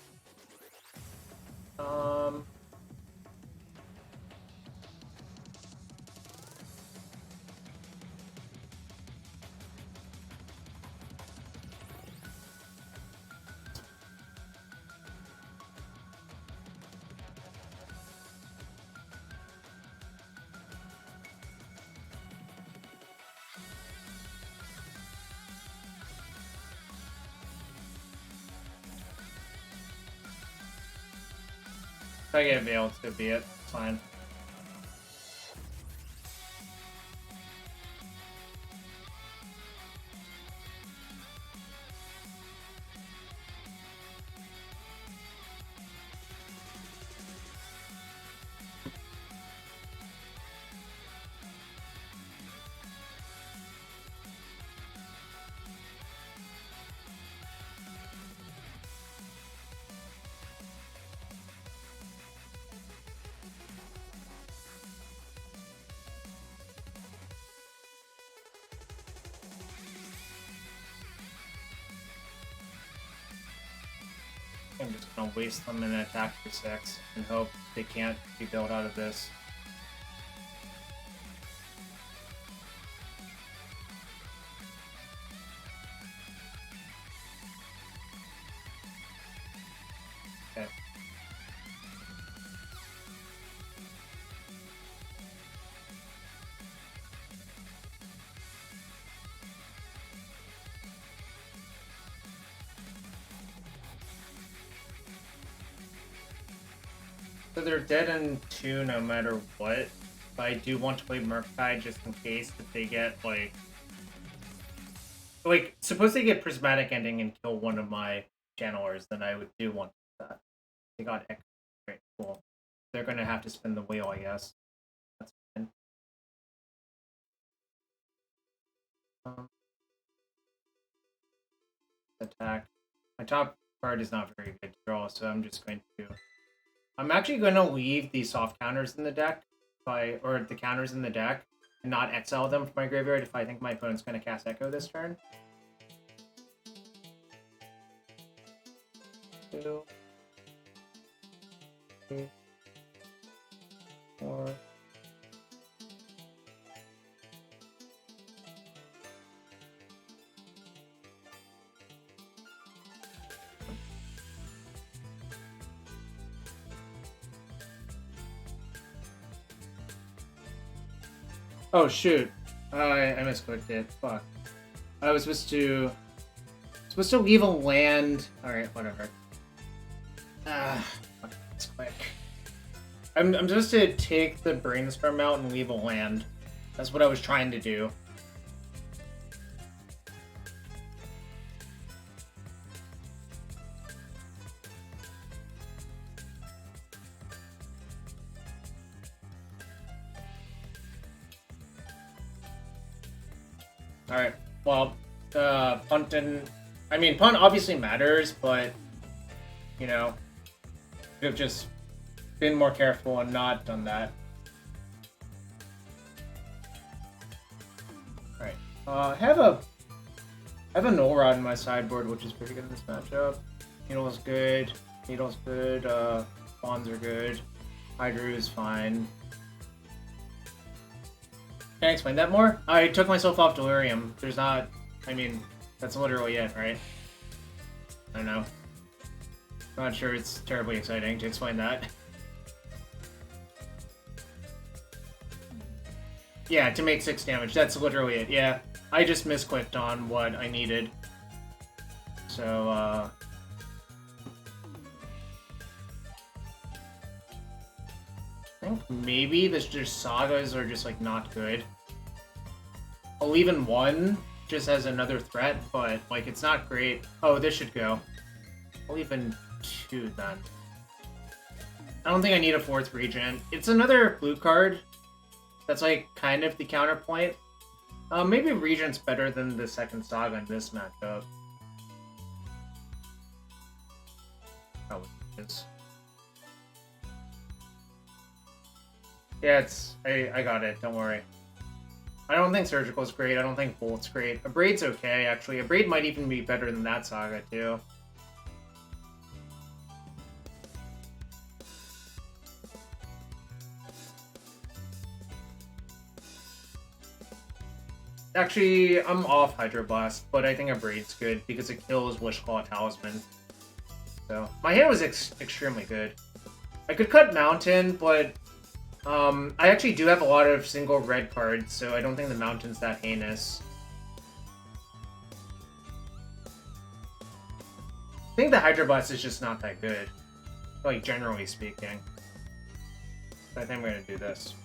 Speaker 1: If I get Veil, so be it. It's fine. I'm just gonna waste them and attack for 6 and hope they can't be built out of this. Okay. So they're dead in 2 no matter what, but I do want to play Murktide just in case if they get, like, suppose they get Prismatic Ending and kill one of my channelers, then I would do want that. They got Echo. Great, cool. They're gonna have to spin the wheel, I guess. That's fine. Attack. My top card is not very good to draw, so I'm just going to... I'm actually going to leave the soft counters in the deck, or the counters in the deck, and not exile them from my graveyard if I think my opponent's going to cast Echo this turn. 2, 3, 4. Oh shoot! I misclicked it. Fuck. I was supposed to leave a land. All right, whatever. Fuck, let's click. I'm supposed to take the brainstorm out and leave a land. That's what I was trying to do. Alright, well, punt didn't... I mean, punt obviously matters, but, you know, could have just been more careful and not done that. Alright, I have a Null Rod in my sideboard, which is pretty good in this matchup. Needle's good, Bonds are good, Hydro is fine. Can I explain that more? I took myself off Delirium. There's not... I mean, that's literally it, right? I don't know. Not sure it's terribly exciting to explain that. Yeah, to make 6 damage. That's literally it, yeah. I just misclicked on what I needed. So, I think maybe just Sagas are just, like, not good. I'll leave in 1 just as another threat, but, like, it's not great. Oh, this should go. I'll leave in 2 then. I don't think I need a 4th Regent. It's another blue card. That's, like, kind of the counterpoint. Maybe Regent's better than the 2nd Saga in this matchup. Probably is. Yeah, I got it, don't worry. I don't think Surgical's great, I don't think Bolt's great. A Braid's okay, actually. A Braid might even be better than that Saga, too. Actually, I'm off Hydroblast, but I think a Braid's good because it kills Wishclaw Talisman. So, my hand was extremely good. I could cut Mountain, but I actually do have a lot of single red cards, so I don't think the Mountain's that heinous. I think the Hydroblast is just not that good, like, generally speaking. So I think I'm going to do this.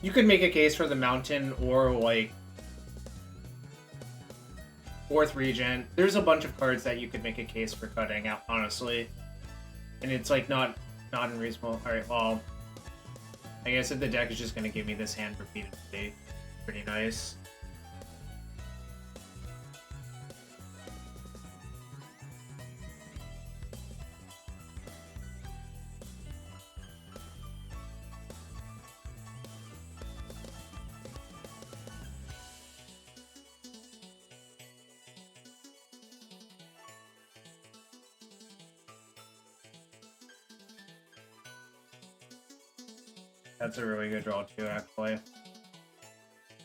Speaker 1: You could make a case for the Mountain or, like, 4th Regent. There's a bunch of cards that you could make a case for cutting out, honestly. And it's, like, not unreasonable. Alright, well, I guess if the deck is just going to give me this hand repeatedly, pretty nice. That's a really good draw too, actually.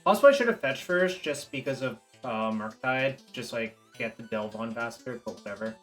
Speaker 1: Also, I should have fetched first, just because of Murktide. Just, like, get the Delve on faster, but whatever.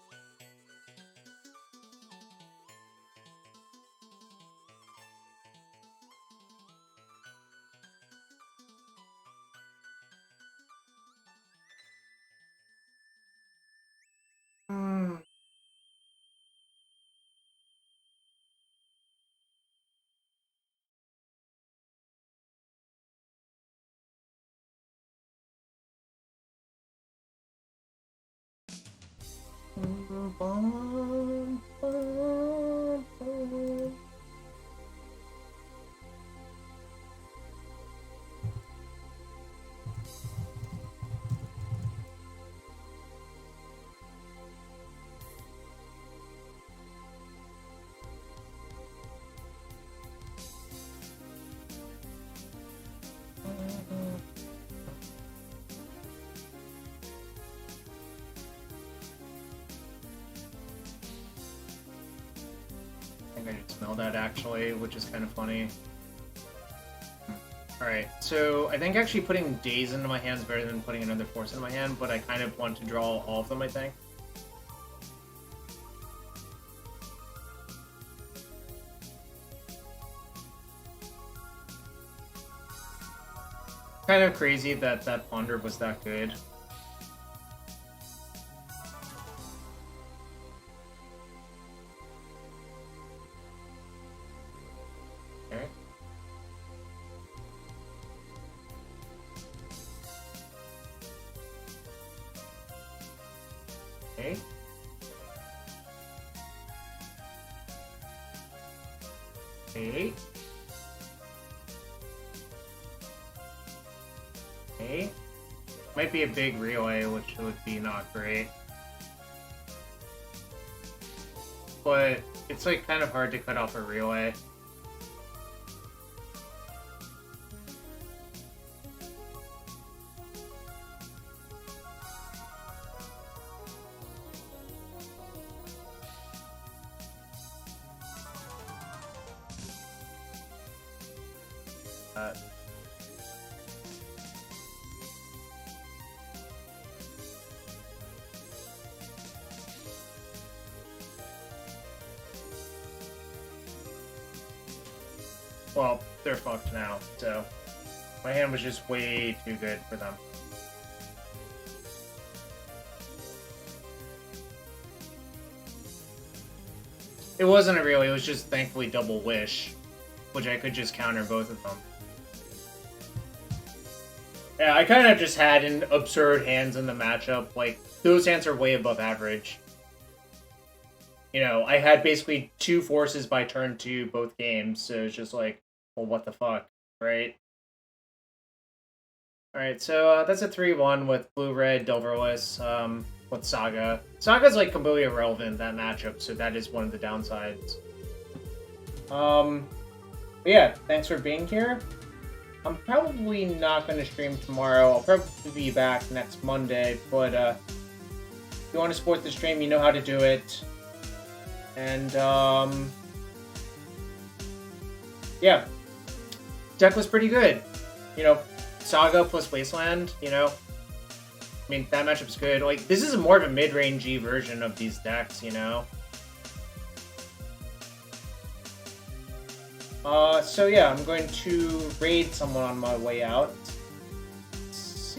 Speaker 1: I think I just smelled that, actually, which is kind of funny. Alright, so I think actually putting Daze into my hand is better than putting another Force into my hand, but I kind of want to draw all of them, I think. Kind of crazy that that Ponder was that good. Okay. Okay. Okay. Might be a big relay, which would be not great. But it's, like, kind of hard to cut off a relay. that. Well, they're fucked now, so my hand was just way too good for them. It wasn't a really, it was just thankfully double wish, which I could just counter both of them. Yeah, I kind of just had an absurd hands in the matchup. Like, those hands are way above average. You know, I had basically 2 forces by turn 2 both games, so it's just like, well, what the fuck, right? Alright, so that's a 3-1 with Blue-Red Delverless, with Saga. Saga's, like, completely irrelevant in that matchup, so that is one of the downsides. But yeah, thanks for being here. I'm probably not going to stream tomorrow. I'll probably be back next Monday, but if you want to support the stream, you know how to do it. And, yeah. Deck was pretty good. You know, Saga plus Wasteland, you know. I mean, that matchup's good. Like, this is more of a mid-rangey version of these decks, you know. So yeah, I'm going to raid someone on my way out.